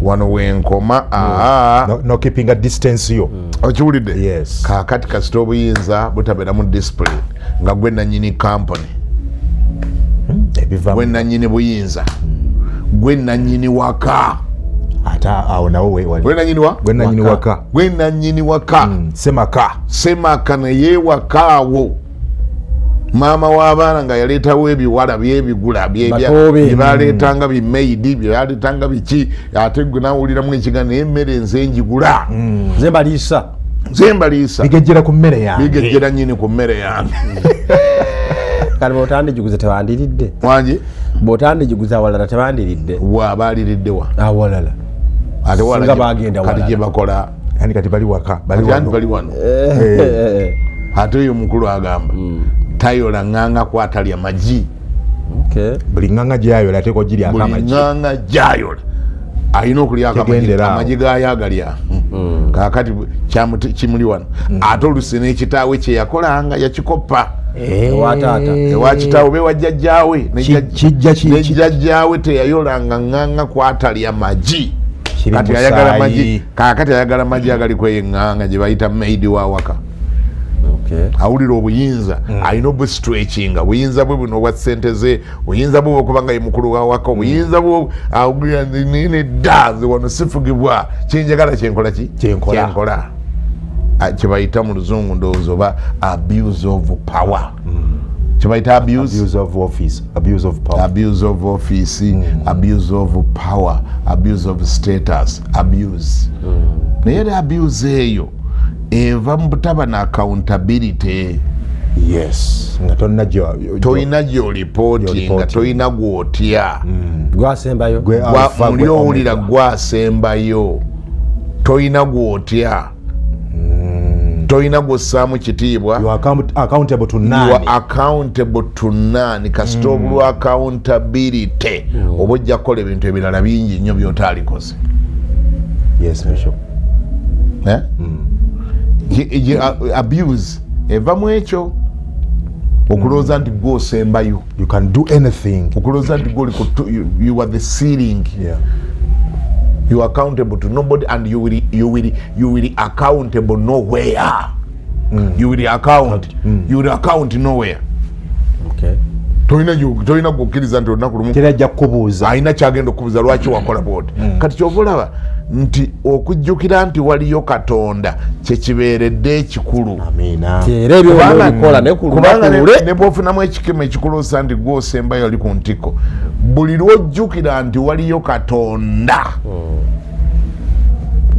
wano wenkoma no keeping a distance yo okiwulidde kaakati kasita obuyinza butabeeramu discipline nga gwe nannyini company gwe nannyini buyinza gwe nannyini waka ata awo nawo gwe nannyini waka semaka neyeewakaawo maama w'abaana nga yaleetawo ebiwala byebigula byebaleetanga bimeidi byebaleetanga biki ate gwe nawuliramu ekigambo n'emmere nze njigula nze mbaliisa bigejjera ku mmere yange bigejjera nnyini ku mmere yange kale bw'otandijiguza tewandiridde wangi bw'otandijiguza awalala tebandiridde waabaliridde wa awalala ate singa bagenda kati gye bakola yani kati bali waka bali wano ate oyo omukulu agamba tayola nganga kwatalya magi buli nganga gyayola ateeko giryako amagi buli nganga gyayola alina okulyako amagi gayo agalya kakati kimuli wano ate olusi n'ekitaawe kyeyakolanga yakikopa ewa kitaawe be wajjajjaawe nejjajjaawe teyayolanga nganga kwatalya magi kati ayagala magi kakati ayagala magi agaliko enganga gye bayita maidi wa waka awulira obuyinza alina obustretchinga obuyinza bwe buno obwa ssente ze obuyinza bwe okuba nga ye mukulu wa waka obuyinza bwe nini dda nze wano sifugibwa kyenjagala kyenkola kyenkola kyebayita mu luzungu ndowooza oba abuse of power kyebayita abuse of office abuse of power abuse of status abuse naye era abuse eyo eva mu butaba na accountability nga tolina gyolipooti nga tolina gwotya gwasembayo muli owulira gwasembayo tolina gwotya tolina gwossaamu kitiibwa accountable to none kasita obulwa accountability oba ojja kukola ebintu ebirala bingi nnyo byotaalikoze abuse eva mu ekyo okulowooza nti gwosembayo okulowooza nti you are the ceiling you are accountable to nobody and you will accountable nowhere you will account nowhere tolina kukkiriza nti olunaku lumu terajja kukubuuza alina kyagenda okubuuza lwaki wakola bwoti kati kyova olaba nti okujjukira nti waliyo Katonda kyekibeeredde ekikulu kubanga ne bwofunamu ekikemo ekikuloosa nti gwosembayo ali ku ntiko buli lwojjukira nti waliyo Katonda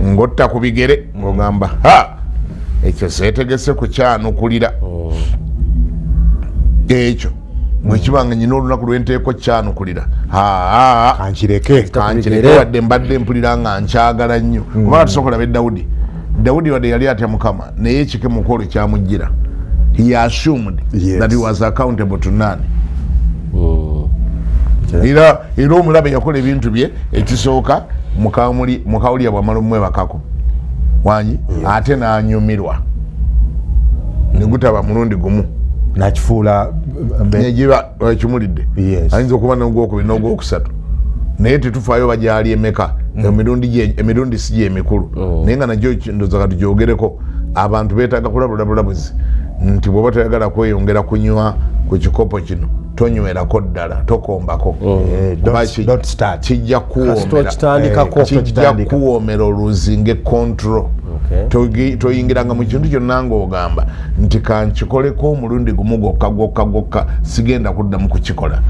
ng'otta ku bigere ng'ogamba ekyo seetegese kukyanukulira ekyo mwekibanga nyina olunaku lwenteeko kyanukulira kankireke wadde mbadde mpulira nga nkyagala nnyo kubanga tusobola be Dawudi wadde yali atya Mukama naye ekikemo kwolwo kyamujjira he assumed that he was accountable to none era omulabe yakola ebintu bye ekisooka mukawulya bwamala omwebakako wangi ate n'anyumirwa negutaba mulundi gumu nakifuula negiba ekimulidde ayinza okuba n'ogwokubiri n'ogwokusatu naye tetufaayo bagyali emeka emirundi si gyemikulu naye nga nagyo ndoza katugyogereko abantu beetaaga kulabula bulabuzi nti bw'oba toyagala kweyongera kunywa ku kikopo kino tonywerako ddala tokombako kijja kuwoomera oluzinge control toyingiranga mu kintu kyonna ng'ogamba nti kankikoleko omulundi gumu gwokka sigenda kuddamu kukikola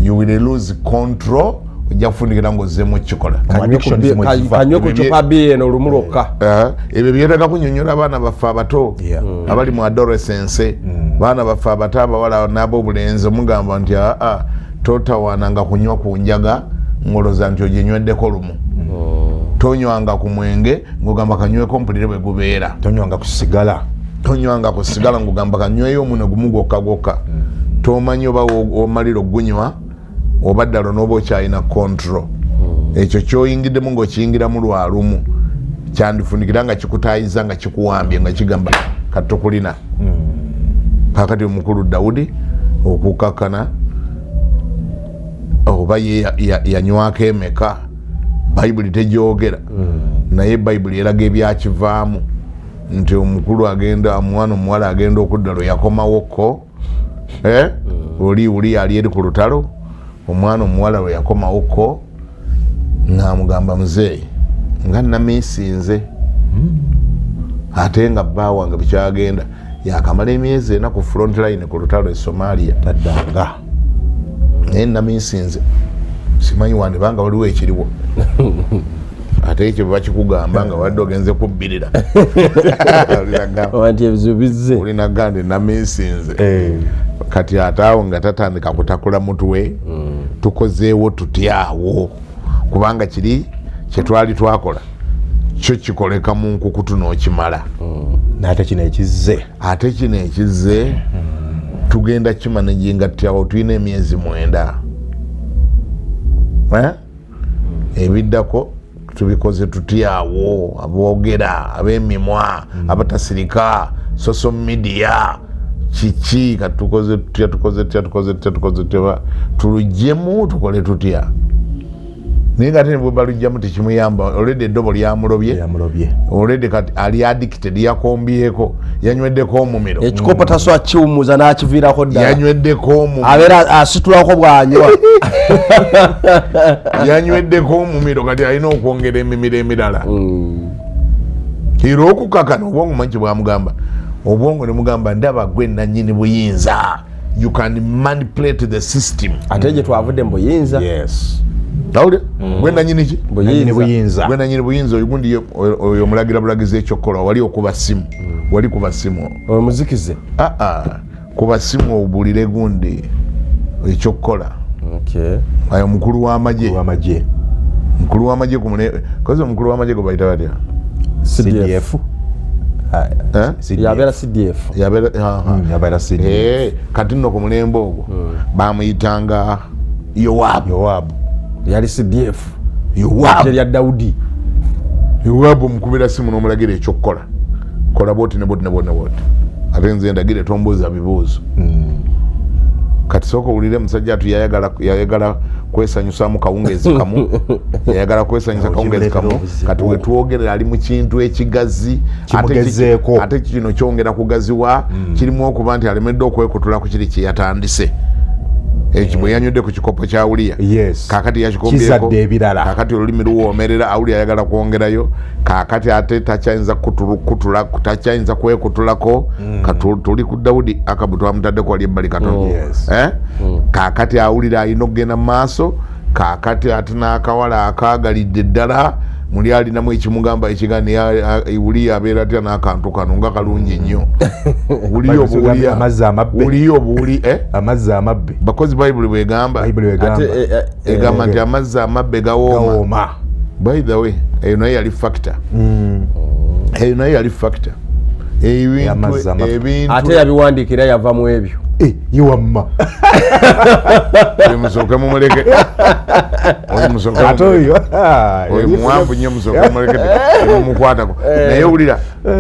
you will lose control ojja kufundikira ng'ozzeemu okukikola kanywe ku cupa bbiri olumu lwokka ebyo byetaaga kunyonyola abaana baffe abato abali mu adolescence baana baffe abato abawala n'ab'obulenzi omugamba nti totawaananga kunywa ku njaga ng'olowooza nti oginyweddeko lumu tonywanga ku mwenge ng'ogamba kanyweko mpulire bwe gubeera tonywanga ku sigala ng'ogamba kanyweyo omuno gumu gwokka tomanyi oba omalira ogunywa oba ddala n'oba okyalina control ekyo kyoyingiddemu ng'okiyingiramu lwalumu kyandifunikira nga kikutayiza nga kikuwambye nga kigamba katokulina kakati omukulu Dawudi okukakana oba yanywako emeka bayibuli tegyogera naye bayibuli eraga ebyakivaamu nti omukulu agenda omwana omuwala agenda okudda lwe yakomawoko oli yali eri ku lutalo omwana omuwala lwe yakomawoko ng'amugamba muzeeyi nga namiisinze ate nga bba wange bikyagenda yakamala emyezi ena ku front line ku lutalo e Somalia taddanga naye namiisinze simanyi wandibanga waliwo ekiriwo ate ekyo bakikugamba nga wadde ogenze kubbirira olina gandi namiisinze kati ate awo nga tatandika kutakula mutwe tukozeewo tutyawo kubanga kiri kyetwali twakola kyo kikoleka mu nkukutu n'okimala ate kino ekizze tugenda kimanaginga tutyawo tulina emyezi 9 ebiddako tubikoze tutyawo aboogera ab'emimwa abatasirika social media kiki katukoze tutya tulujjemu tukole tutya naye nga tene bwebalujjamu tekimuyamba olwedde eddobo lyamulobye olwedde kati ali addicted yakombyeko yanyweddeko omumiro ekikopo taso akiwumuza n'akiviirako ddala yanyweddeko omumiro abeera asitulako bwanywa yanyweddeko omumiro kati alina okwongera emimiro emirala era okukakana obwongo manyi bwamugamba obwongo ne mugamba ndaba gwe nanyini buyinza you can manipulate the system ate gye twavudde mu buyinza nawulya gwe nanyini ki buyinza gwe nanyini buyinza oyo gundi oyo omulagira bulagizi ekyokukola wali okuba simu wali kuba simu oyo muzikize kuba simu obulire gundi ekyokukola ayo mukulu w'amagye koze omukulu w'amagye gwe bayita batya CDF yabeera CDF kati nno ku mulembe ogwo bamuyitanga Yowabu yali CDF ya Dawudi Yowabu omukubira simu n'omulagira ekyokukola kola boti ne boti ate nze ndagire tombuuza bibuuzo kati sooka owulire musajja atu yayagala kwesanyusamu kawungezi kamu yayagala kwesanyusa kawungezi kamu kati wetwogerera ali mu kintu ekigazi ate kino kyongera kugaziwa kirimu okuba nti alemedde okwekutula ku kiri kyeyatandise ekyo bwe yanywedde ku kikopo kya Uliya kakati yakikombyeko kakati olulimi luwoomerera Uliya ayagala kwongerayo kakati ate takyayinza kutula takyayinza kwekutulako tuli ku Dawudi Akabu twamutaddeko wali ebbali katono kakati awulira alina okugenda mu maaso kakati ate n'akawala akaagalidde ddala muli alinamu ekimugamba ekigani Uliya abeera atya n'akantu kano nga kalungi nnyo Uliya obuwuli amazzi amabbe bakozi bayibuli bwegamba egamba nti amazzi amabbe gawooma by the way eyo naye yali factor ebintu ate yabiwandiikira yava mu ebyo yiwamma musooke mumuleke oyo muwanvu nnyo musooke mumuleke mumukwatako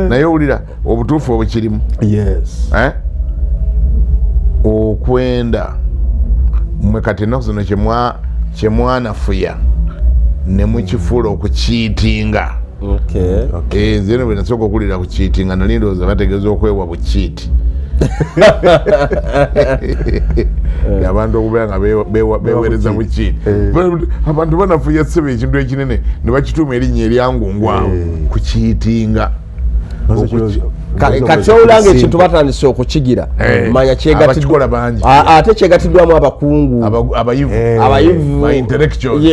naye owulira obutuufu obukirimu okwenda mmwe kati ennaku zino kyemwanafuya ne mukifuula okukiitinga nze no bwe nasooka okuwulira kukiitinga nali ndowooza bategeeza okwewa bukiiti abantu okubeera nga beweereza bukiiti abantu banafuya ssebe ekintu ekinene ne bakituuma erinnya eryangungwawo kukiitinga kati owulanga ekintu batandise okukigira manya abakikola bangi ate kyegatiddwamu abakungu abayivu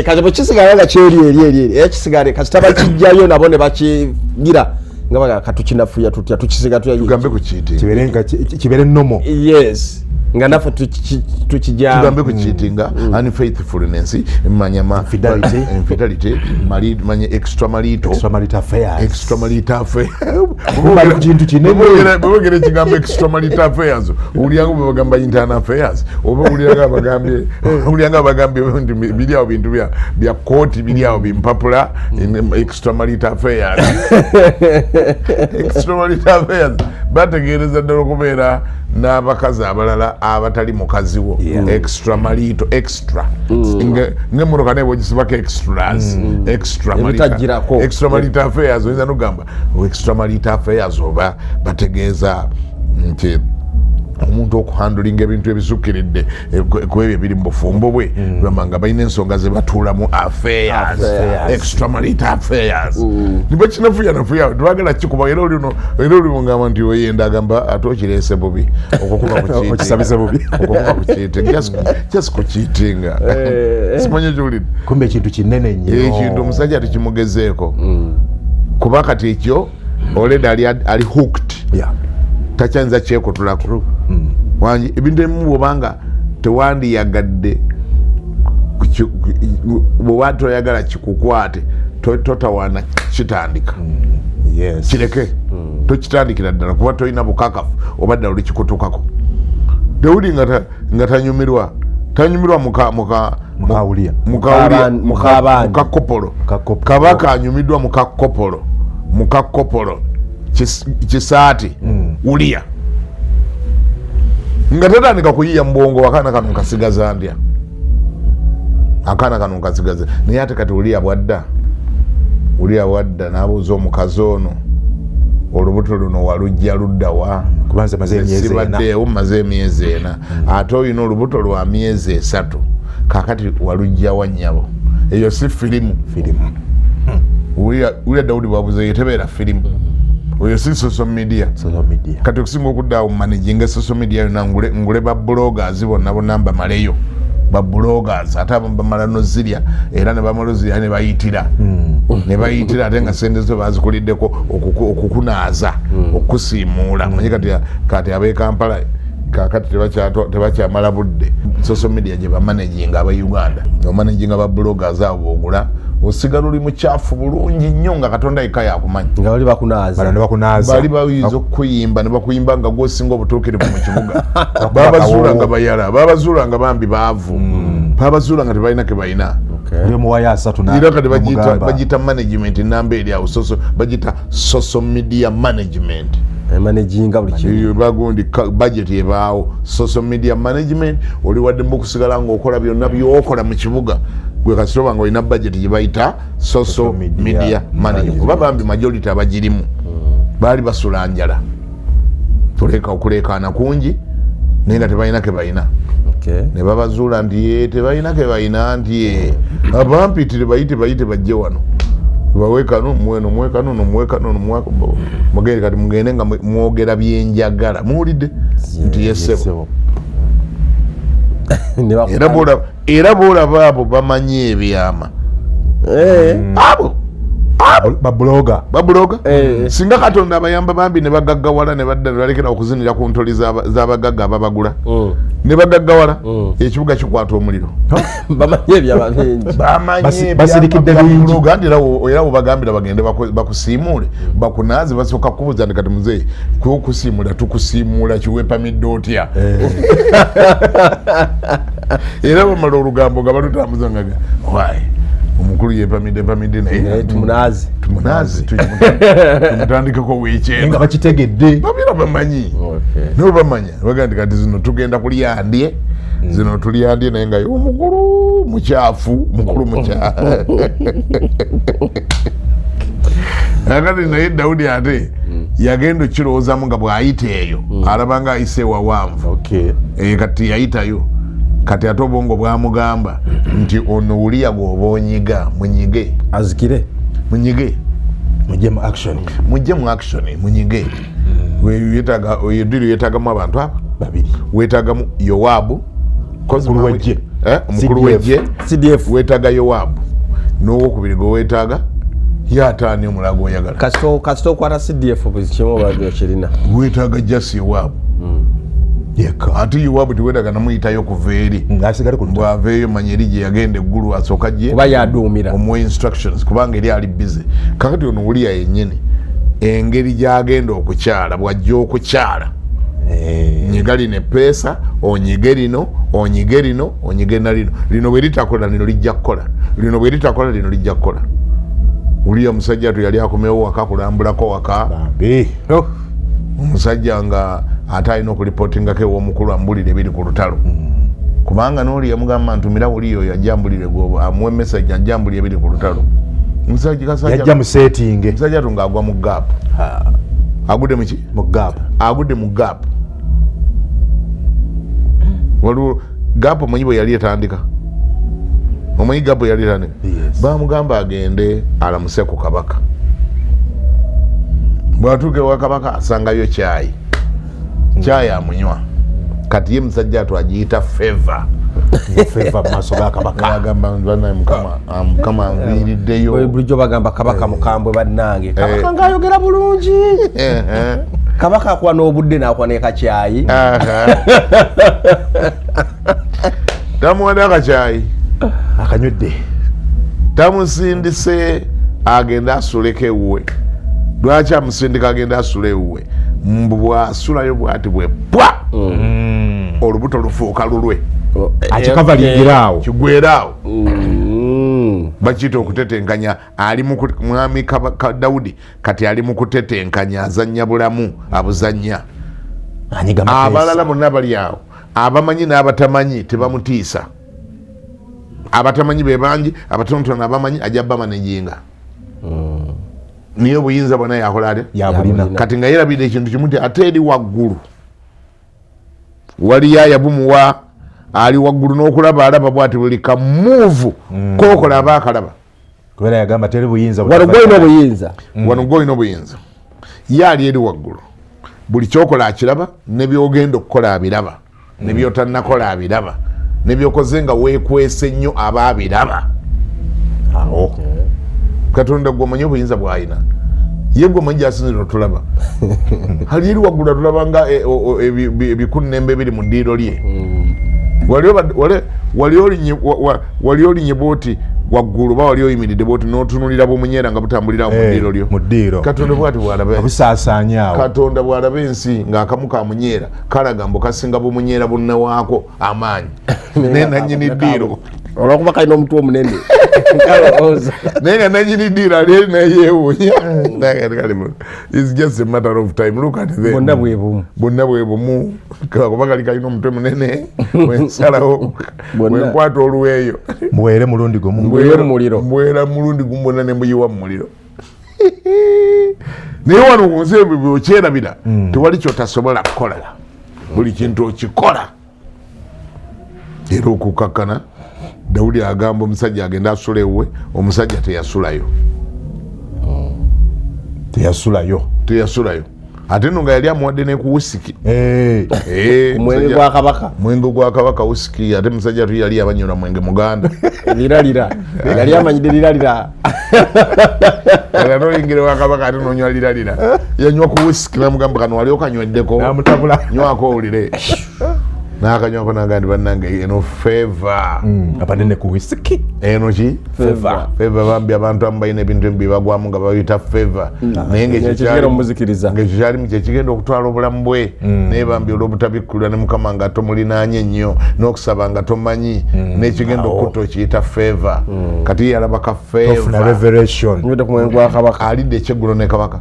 kati bwekisigala nga kyeri ekisigale kati tabakijjayo nabo ne bakigira nga baga katukinafuya tutya tukisiga tugambe ku kiiti kibere nomo nga nafe tukijjamu tugambe ku cheatinga unfaithfulness manyama infidelity manye extramarital affairs bali ku kintu kinene bwogera ekigambo extramarital affairs ulianga bagamba internal affairs oba ulianga bagambye nti biri awo bintu bya kooti biri awo bimpapula extramarital affairs bategeereza ddala okubeera n'abakazi abalala abatali mukazi wo extramarital extra ng'emmotoka naye bwegisibako extramarital affairs oyinza nogamba extramarital affairs oba bategeeza nti omuntu okuhandulinga ebintu ebisukkiridde kwebyo ebiri mu bufumbo bwe bamanga balina ensonga ze batuulamu affairs extramarital affairs niba kinafuya tebagala kikuba era oli ngamba nti oyenda agamba ate okireese bubi okisabize bubi okukuba ku cheating just ku cheating simanyi kyolidde kumbe ekintu kinene nnyo ekintu omusajja tekimugezeeko kuba kati ekyo already ali hooked takyayinza kyekotulako wangi ebintu ebimu bwobanga tewandiyagadde bwoba toyagala kikukwate totawaana kitandika kireke tokitandikira ddala kuba tolina bukakafu oba ddala olikikutukako Daudi nga tanyumirwa mukakopolo kabaka anyumiddwa mukakopolo kisaati Uliya nga tatandika kuyiya mbwongo akaana kano nkasigaza ndya naye ate kati Uliya bwadda n'abuuza omukazi ono olubuto luno walujja luddawa sibaddeewo mumaze emyezi 4 ate olina olubuto lwa myezi 3 kakati walujja wa nnyabo eyo si firimu Uliya Daudi bwabuze yetebeera firimu oyo si social media kati okusinga okuddaawo mumanaginga social media yona ngule bablogers bonna mbamaleyo bablogers ate bamala nozirya era nebamala ozirya nebayitira ate nga sente zo bazikuliddeko okukunaaza okukusiimuula manyi kati ab'Ekampala kakati tebakyamala budde social media gye bamanaginga aba-Uganda omanaginga bablogers abo boogula osigala oli mukyafu bulungi nnyo nga Katonda yekka yakumanyi nga bali bakunaaza bali bayinza okukuyimba ne bakuyimba nga gwosinga obutuukirivu mu kibuga babazuula nga bayala babazuula nga bambi baavu babazuula nga tebalina ke balina era kati bagita management namba eri awo bagita social media management managinga buli kimu bagundi budget ebaawo social media management oli wadde okusigala ng'okola byonna byokola mu kibuga gwe kasitoba nga olina budget gye bayita social media management kuba bambi majority abagirimu baali basula njala tuleka okuleekaana kungi naye nga tebalina ke balina ne babazuula nti tebalina ke balina nti abampitire bayite bajje wano bawekano mwekano mugende kati mugende nga mwogera byenjagala muwulidde nti yesebo era boolaba abo bamanyi ebyama abo babuloga singa Katonda abayamba bambi ne bagaggawala ne badda ne balekera okuzinira ku ntoli z'abagagga ababagula ne bagaggawala ekibuga kikwata omuliro bamanyi ebyama bingi basirikidde bingi era obagambira bagende bakusiimuule bakunaaze basooka kubuuza nti kati muzeeyi kukusiimuula tukusiimuula kiwepamidde otya era bamala olugambo nga balutambuza nga wayi omukulu yepamidde naye tumunazi tumutandikeko weekend nga bakitegedde babira bamanyi nibo bamanya baga nti kati zino tugenda kulyandye zino tulyandye naye nga omukulu mukyafu akati naye Daudi ate yagenda okirowoozamu nga bw'ayita eyo alaba nga ayise wawanvu kati yayitayo kati ate obwongo bwamugamba nti ono Uliya gwoba onyiga munyige azikire munyige mujje mu action munyige yetagamu abantu abo babiri wetagamu Yowabu omukulu w'eggye CDF wetaga Yowabu n'owokubiri gwe wetaaga yataani omulago oyagala kasito okwata CDF buli kimu kirina wetaaga just Yowabu ate Yowabu tiweddaga namuyitayo kuva eri bw'aveeyo manya eri gye yagenda eggulu asooka gye omuwa instructions kubanga eri ali busy. Kakati ono Uliya yennyini engeri gy'agenda okukyala bw'ajja okukyala nyiga lino eppeesa onyige lino onyige lino onyige na lino bwe litakola lino lijja kukola lino bwe litakola lino lijja kukola. Uliya omusajja tu yali akomewo waka kulambulako waka omusajja nga ate alina okulipotingako ew'omukulu ambulire ebiri ku lutalo kubanga n'oli yamugamba ntumira Uliya oyo ajjambulire amuwa emesagi ajjambulire ebiri ku lutalo. Yajja mu setting omusajja tu ng'agwa mu gaapu agudde muki agudde mu gaapu waliwo gaapu omanyi bwe yali etandika omanyi gaapu yali etandika bamugamba agende alamuse ku kabaka bwatuuka ewa kabaka asangayo caayi amunywa kati ye musajja atu agiyita feva maaso ga kabaka agamba banaye mukama anviiriddeyo bulijjo bagamba kabaka mukambwe bannange kabaka ng'ayogera bulungi kabaka akuwa n'obudde n'akuwa n'ekacyayi tamuwadde akacyayi akanywedde tamusindise agenda asuleko ewuwe. Lwaki amusindika agenda asula ewuwe? Mbu bw'asulayo bw'ati bwe pwa olubuto lufuuka lulwe akikavalingiraawo kigweraawo. Bakiyita okutetenkanya. Ali mwami Dawudi kati ali mu kutetenkanya azannya bulamu abuzannya. Abalala bonna bali awo abamanyi n'abatamanyi tebamutiisa. Abatamanyi be bangi abatonotono abamanyi ajja bamanejinga. Niyo buyinza bwana yakola ate yabulina kati nga yerabidde ekintu kimu nti ate eri waggulu wali yayabumuwa ali waggulu n'okulaba alaba bwati buli kamuuvu kokola aba akalaba kubera yagamba teri buyinza wano gwolina obuyinza ye ali eri waggulu buli kyokola akiraba ne byogenda okukola abiraba ne byotannakola abiraba ne byokoze nga weekwese nnyo aba abiraba. Awo Katonda gwomanyi obuyinza bw'alina ye gwomanyi gy'asinzira otulaba hali eri waggulu atulaba nga ebikunnembe biri mu ddiiro lye. Wali olinye booti waggulu ba wali oyimiridde booti n'otunulira bumunyera nga butambulira mu ddiiro. Katonda bw'ati bw'alaba busaasaanyaawo. Katonda bw'alaba ensi ng'akamu ka munyeera kalaga mbu kasinga bumunyera bunnawaako amaanyi naye nannyini ddiiro olwokuba kalina omutwe omunene naye nga nannyini ddiiro ali eri nayeewuunya. It's just a matter of time. Look at them. Bonna bwe bumu kuba kali kalina omutwe munene wensalawo wenkwata olweyo mbwere mulundi gumu mbwera mulundi gumu bonna ne mbuyiwa mu muliro. Naye wano ku nsi byokyerabira tewali kyotasobola kukola buli kintu okikola. Era okukakkana Dawudi agamba omusajja agenda asula ewuwe omusajja teyasulayo ate no nga yali amuwadde ne ku wusiki mwenge gwa kabaka wusiki ate musajja tu yali abanyola mwenge muganda liralira yali amanyidde liralira era noyingira wa kabaka ate nonywa liralira yanywa ku wusiki namugamba kano wali okanyweddeko nywako owulire n'akanywako nagandi bannange eno feva abanene ku whisky eno ki feva bambi abantu amu balina ebintu ebi bagwamu nga babiyita feva naye ng'ekyo kyalimu kyekigenda okutwala obulamu bwe naye bambi olw'obutabikkulira ne mukama nga tomulinaanye nnyo n'okusaba nga tomanyi n'ekigenda okutta okiyita feva kati yalaba ka feva alidde ekyeggulo ne kabaka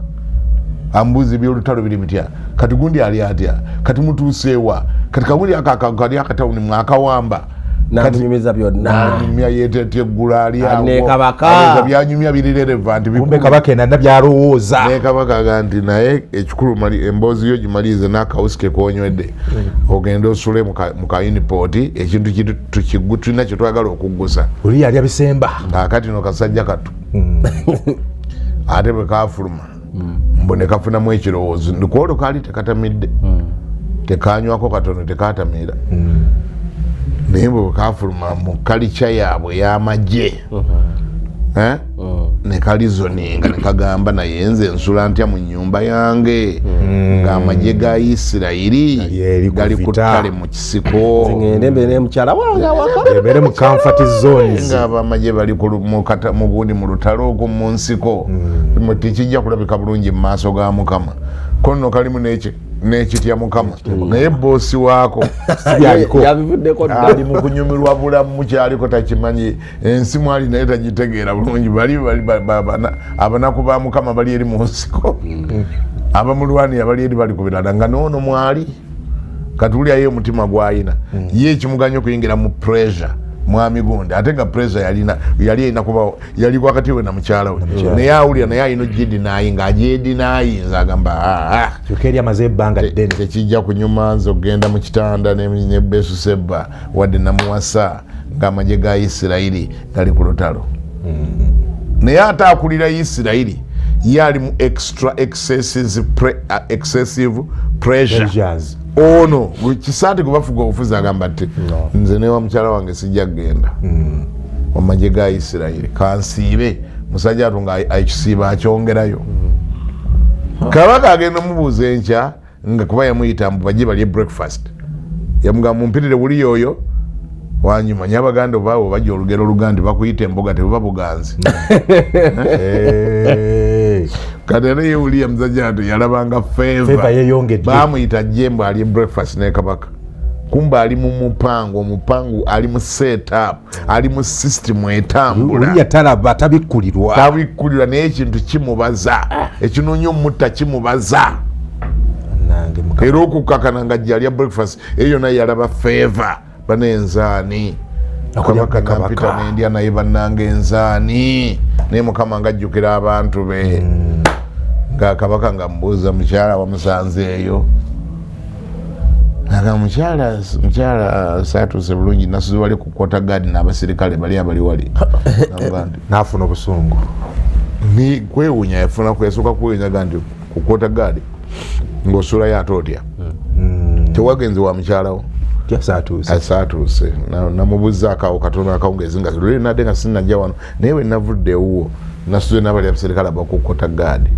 ambuzi byolutalo biri bitya kati gundi ali atya kati mutuuseewa kati kaguli akakali akatawuni mwakawamba n'anyumiza byonna anyumya yeeteetye eggulu ali awo ne kabaka byanyumya biri relevant kumbe kabaka enanda byalowooza ne kabaka aganti naye ekikulu emboozi yo gimalize n'akawusike konywedde ogenda osule mu kayinipot ekintu tulina kyetwagala okuggusa oli yali abisemba akati no kasajja katu ate bwe kafuluma mbone kafunamu ekirowoozo ndikwolo kaali tekatamidde tekanywako katono tekatamira naye bwe kafuluma mu kalica yaabwe y'amagye ne kalizoninga ne kagamba naye nze nsula ntya mu nnyumba yange ng'amagye ga Isirayiri gali ku ttale mu kisiko ngende mbere mukyala wange awaka mbere mu comfort zones ng'abamagye bali mu bundi mu lutalo okwo mu nsiko tekijja kulabika bulungi mu maaso ga Mukama ko nno kalimu n'ekitya Mukama naye boosi waako yabivuddeko ali mu kunyumirwa bulamu mukyaliko takimanyi ensi mwali naye tagitegeera bulungi bali abanaku ba Mukama bali eri mu nsiko abamulwanira bali eri bali ku birala nga noono mwali katulyayo omutima gwayina ye ekimuganya okuyingira mu pressure mwami gundi ate nga pressure yali erina kuba yali wakati we na mukyala we naye awulira naye alina ogidinayi ng'agyedinayinza agamba kyokeri amaze ebbanga ddene tekijja kunyuma nze okgenda mu kitanda ne Besuseba wadde namuwasa ng'amagye ga Isirayiri gali ku lutalo naye ate akulira Isirayiri ye ali mu excessive pressures ono kisaati kubafuga obufuzi agamba ati nze newa mukyala wange sijja kgenda amagye ga Isirayiri kansiibe musajja atunga ekisiiba akyongerayo kabaka agenda mubuuza enkya nga kuba yamuyita mbu bajje balye breakfast yamugamba mumpitire wuli yoyo wanyuma nyabaganda obaawo bajja olugero olugandi bakuyita emboga tebuba buganzi kati ate yewuliya muzajja ati yalabanga feva yeyongedde bamuyita jembo ali breakfast ne kabaka kumba ali mu mupango ali mu setup ali mu system etambula uliya talaba tabikkulirwa naye ekintu kimubaza ekinonyo mutta kimubaza era okukakana nga jjalya breakfast eyo naye yalaba feva banenzaani kabaka nampita nendya naye bannanga enzaani naye Mukama ngajjukira abantu be nga kabaka nga mbuuza mukyala wamusanzeeyo aga mukyala saatuuse bulungi nasuze wali ku kwota gaadi n'abasirikale bali abali wali n'afuna obusungu ni kwewunya yafuna kwesooka kwewunyaga nti ku kwota gaadi ng'osulayo ate otya tewagenze wa mukyalawo saatuuse namubuzaako awo katono akawungezi nga luli nadde nga sinajja wano naye we navudde ewuwo nasuze n'abali abasirikale abakukkota gaadi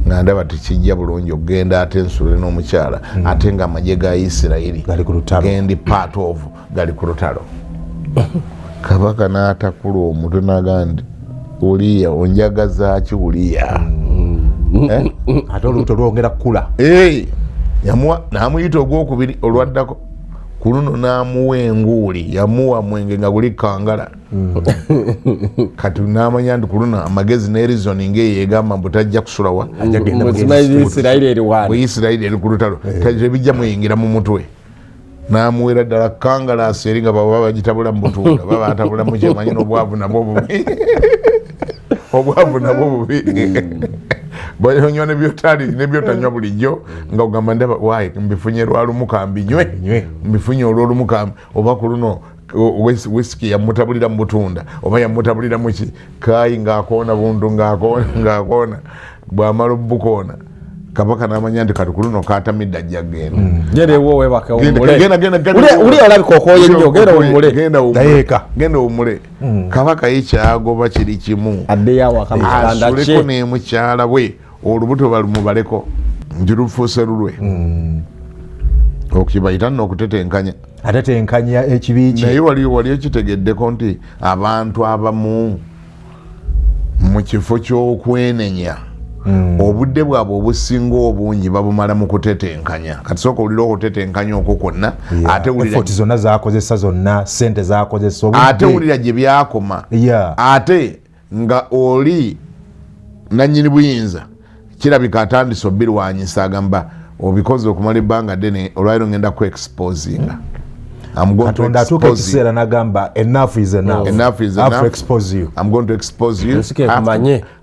nga ndaba tekijja bulungi okgenda ate ensule n'omukyala ate nga amagye ga Isirayiri gendi part of gali ku lutalo kabaka n'atakula omutwe naga nti Uliya onjagazaaki Uliya ate olubuto lwongera kukula namuyita ogwokubiri olwaddako ku luno n'amuwa enguuli yamuwa mwenge nga guli kangala kati n'amanya nti ku luno amagezi ne reasoning eyo egamba mbu tajja kusulawa Isirayiri eri ku lutalo tebijja muyingira mu mutwe n'amuwera ddala kangalaasi eri nga baba bagitabula mu butunda baba atabula mu kyemanyi n'obwavu nabwo bubi bonywa nebyotanywa bulijjo nga ogamba ndaba wayi mbifunye lwalumu kambinywe mbifunye olwolumu oba ku luno whisky yamutabulira mu butunda oba yamutabulira muki kayi ng'akoona buntu ng'akoona bw'amala obukoona kabaka n'amanya nti kati ku luno katamidde ajja genda olabika okoye nnyo genda owumule kabaka ye kyagoba kiri kimu asuleko n'emukyala we olubuto balumubaleko nti lufuuse lulwe okibayita nno okutetenkanya atetenkanya ekibi ki naye wali ekitegeddeko nti abantu abamu mu kifo ky'okwenenya obudde bwabwe obusinga obungi babumala mu kutetenkanya kati sooka olira okutetenkanya okwo kwonna ate zonna zakozesa zonna sente zakozesa ate wulira gye byakoma ate nga oli nannyini buyinza kirabika atandise obirwanyisa agamba obikoze okumala ebbanga ddene olwaliro ngenda ku exposinga Katonda atuuka ekiseera n'agamba enough is enough. Enough is enough. I have to expose you. I'm going to expose you.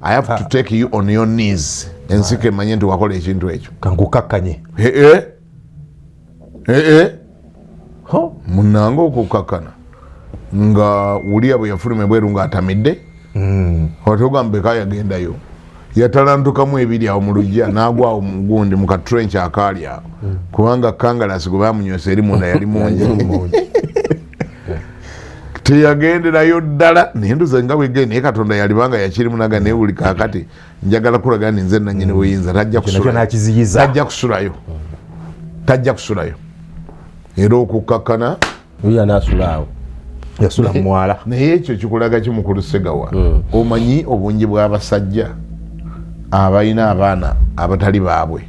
I have to take you on your knees. Ensike manye nti wakola ekintu ekyo. Kankukakkanye. Munango okukakkana. Nga Uliya bwe yafuluma ebweru ng'atamidde. Otogamba eka yagendayo. Yatalantukamu ebiri awo mu lujja n'agwa awo mu gundi mu katrench akaali awo. Kubanga kangalasi gwe baamunywesa eri munda yali mungi. teyagenderayo ddala nenduza nga bwegende naye Katonda yalibanga yakirimu naga naye buli kakati njagala kulaga nze nannyini buyinza tajja kusulayo era okukkakkana yasula mwala naye ekyo kikulaga kimukulu Segawa omanyi obungi bw'abasajja abalina abaana abatali baabwe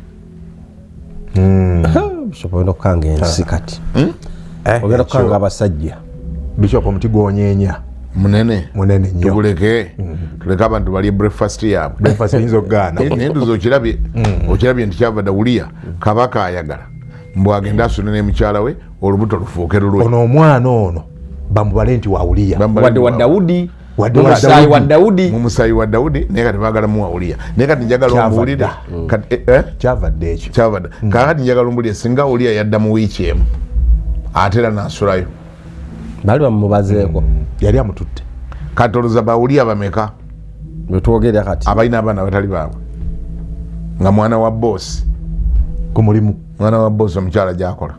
ogenda kukanga ensi kati ogenda kukanga abasajja Bishop omuti gwonyeenya munene nnyo tuguleke tuleke abantu balye breakfast yaabwe breakfast yinza okugaana nenduza okirabye nti kyava Dawuliya kabaka ayagala mbwagenda asune mukyala we olubuto lufuuke lulwe ono omwana ono bamubale nti wa Uliya wadde wa Dawudi mumusaayi wa Dawudi naye kati baagala muwa Uliya naye kati njagala omuwulire kyavadde ekyo kakati njagala omuwulire singa Uliya yadda mu wiiki emu ate era n'asulayo bali bamubazeeko yali amututte katoloza ba Uliya bameka betwogerera kati abalina abaana batali baabwe nga mwana wa bosi ku mulimu mwana wa bosi omukyala gyakola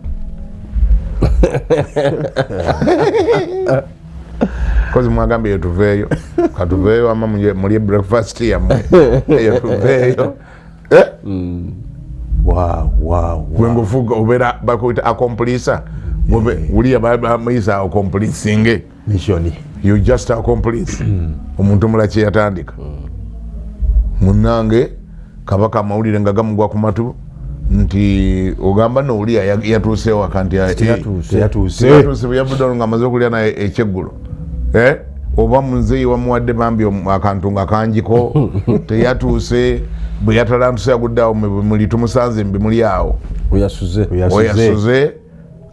kozi mwagambye yetuveeyo katuveeyo ama mulye breakfast yammwe eyo tuveeyo wengufuga obeera bakuyita accomplisa Uliya bamayisa accomplisinge mission you just accomplice omuntu mula kye yatandika munnange kabaka amawulire nga gamugwa ku matu nti ogamba no Uliya yatuuseewo waka nti yatuuse bwe yavudde nga amaze okulya naye ekyeggulo oba munzeeyi wamuwadde bambi akantu nga kangiko teyatuuse bwe yatalantuse yagudde awo muli tumusanze mbimuli awo oyasuze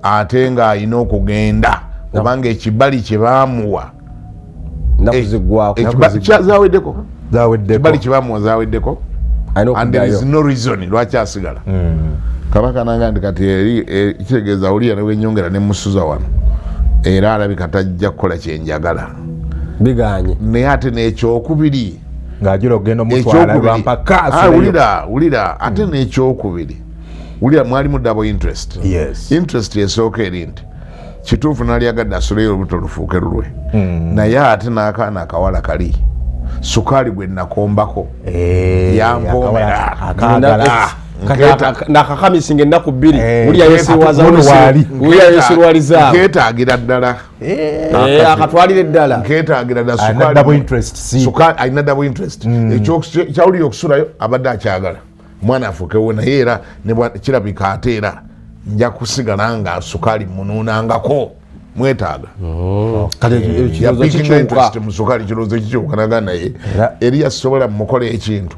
ate ng'alina okugenda kubanga ekibali kye baamuwa zaweddeko ekibali kye baamuwa zaweddeko and there is no reason lwaki asigala kabaka nanga nti kati kitegeeza Uliya ne wenyongera ne musuza wano era alabika tajja kukola kyenjagala biganye naye ate n'ekyokubiri ng'ajula okugenda omutwala lwampaka wulira ate n'ekyokubiri Uliya mwalimu double interest interest esooka eri nti kituufu naalyagadde asuleyo olubuto lufuuke lulwe naye ate n'akaana akawala kali sukaali gwe nakombako yankoomera nakakamisinga ennaku bbiri Uliya yesirwaliza nketaagira ddala akatwalire ddala nketaagira ddala alina double interest kyawulira okusulayo abadde akyagala omwana afuukewo naye era kirabika ate era nja kusigala nga sukaali munuunangako mwetaaga yapikinga interest mu sukaali kirowoozo kikyukanaga naye eri yasobola mukola ekintu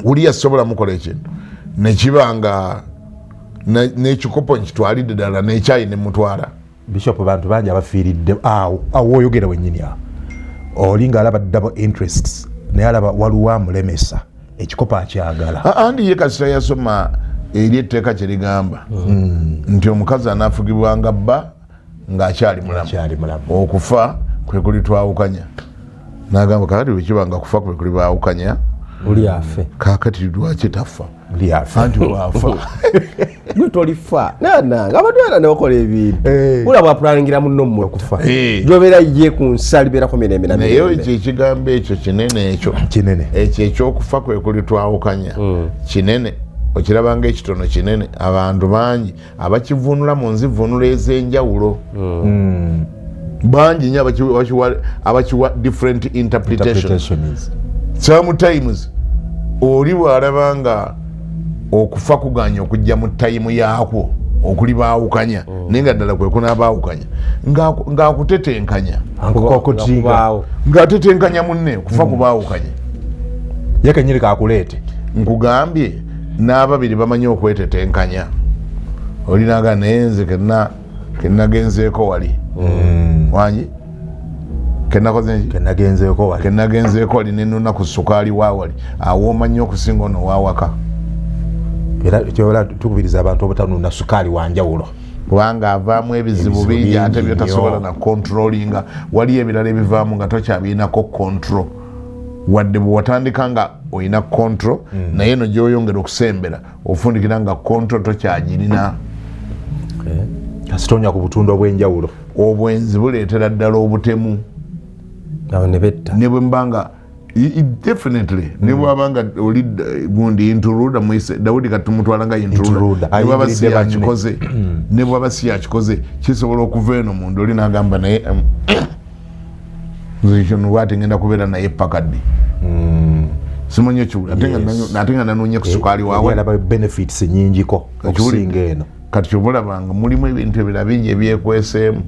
Uliya asobola mukola ekintu nekibanga n'ekikopo nkitwalidde ddala n'ekyayi nemutwala Bishop bantu bangi abafiiridde awo oyogera wennyini awo oli ng'alaba double interests naye alaba waliwo amulemesa ekikopo akyagala andi ye kasita yasoma eri etteeka kye ligamba nti omukazi anaafugibwanga bba ng'akyali mulamu okufa kwe kulitwawukanya n'agamba kakati bwekibanga kufa kwe kulibawukanya Uliya afe kakati lwaki tafa anti waafa gwe tolifa nananga abantu bana nebakola ebintu ula bwapulaningira munno mmwe okufa gyobeera ye ku nsi libeerako mirembe naye ekyo ekigambo ekyo kinene ekyo ekyokufa kwe kulitwawukanya kinene okirabanga ekitono kinene abantu bangi abakivunula mu nzivunula ez'enjawulo bangi nyo abakiwa different interpretations sometimes oli bw'alaba nga okufa kuganya okujja mu tayimu yaakwo okulibawukanya naye nga ddala kwe kunaabawukanya ng'akutetenkanya ng'atetenkanya munne okufa kubawukanya ye kenyini kakuleete nkugambye n'ababiri bamanyi okwetetenkanya olinaga naye nze kenagenzeeko wali wanyi kenagenzeeko wali nenona ku sukaali waawali awo omanyi okusinga ono waawaka era kyobola tukubiriza abantu obutanuna sukaali wanjawulo kubanga avaamu ebizibu bingi ate byotasobola na controllinga waliyo ebirala ebivaamu nga tokyabiinako control wadde bwe watandika nga olina control naye eno gyoyongera okusembera ofundikira nga control tokyagirina kasitonya ku butundu obw'enjawulo obwenzi buleetera ddala obutemu ne bwe mbanga definitely ne bwabanga oli gundi intruder mwise Daudi katumutwala nga intruder ne bwaba si yakikoze ne bwaba si yakikoze kisobola okuva eno mundu oli n'agamba naye nzikyo nwate ngenda kubeera naye pakadde simanyi kiwula ate nga nanoonya ku sukaali waawe benefits nyingiko okusinga eno kati kyobulabanga mulimu ebintu ebirala bingi ebyekweseemu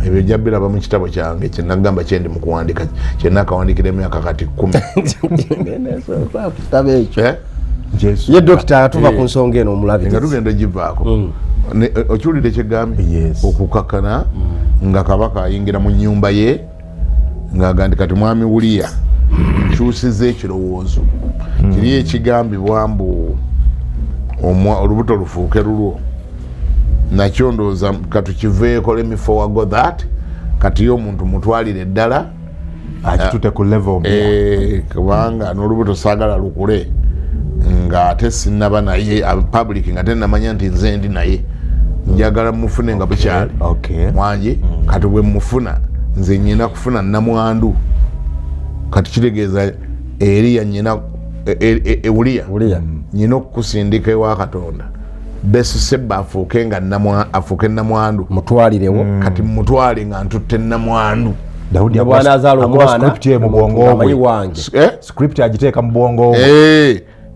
ebyo jjabiraba mu kitabo kyange kyenagamba kyendi mu kuwandika kyenakawandikira emyaka kati 10 ye dokita atuva ku nsonga eno omulabi nga tugenda givaako okiwulire kyegambye okukakana nga kabaka ayingira mu nnyumba ye ng'agandi kati mwami Uliya nkyusiza ekirowoozo kiri ekigambibwa mbu olubuto lufuuke lulwo nakyo ndowooza katukiveeko let me forgo that kati yo omuntu mutwalire eddala akitute ku level kubanga n'olubuto saagala lukule nga ate sinnaba naye public nga tennamanya nti nze ndi naye njagala mufune nga bukyali mwangi kati bwe mufuna nze nyina kufuna namwandu kati kitegeeza Eriya nyina Uliya nyina okukusindika ewa Katonda Besiseba afuuke nga afuuke namwandu mutwalirewo kati mutwale nga ntutte namwandu Daudi bwana azaala omwana script ye mu bwongo bwe script agiteeka mu bwongo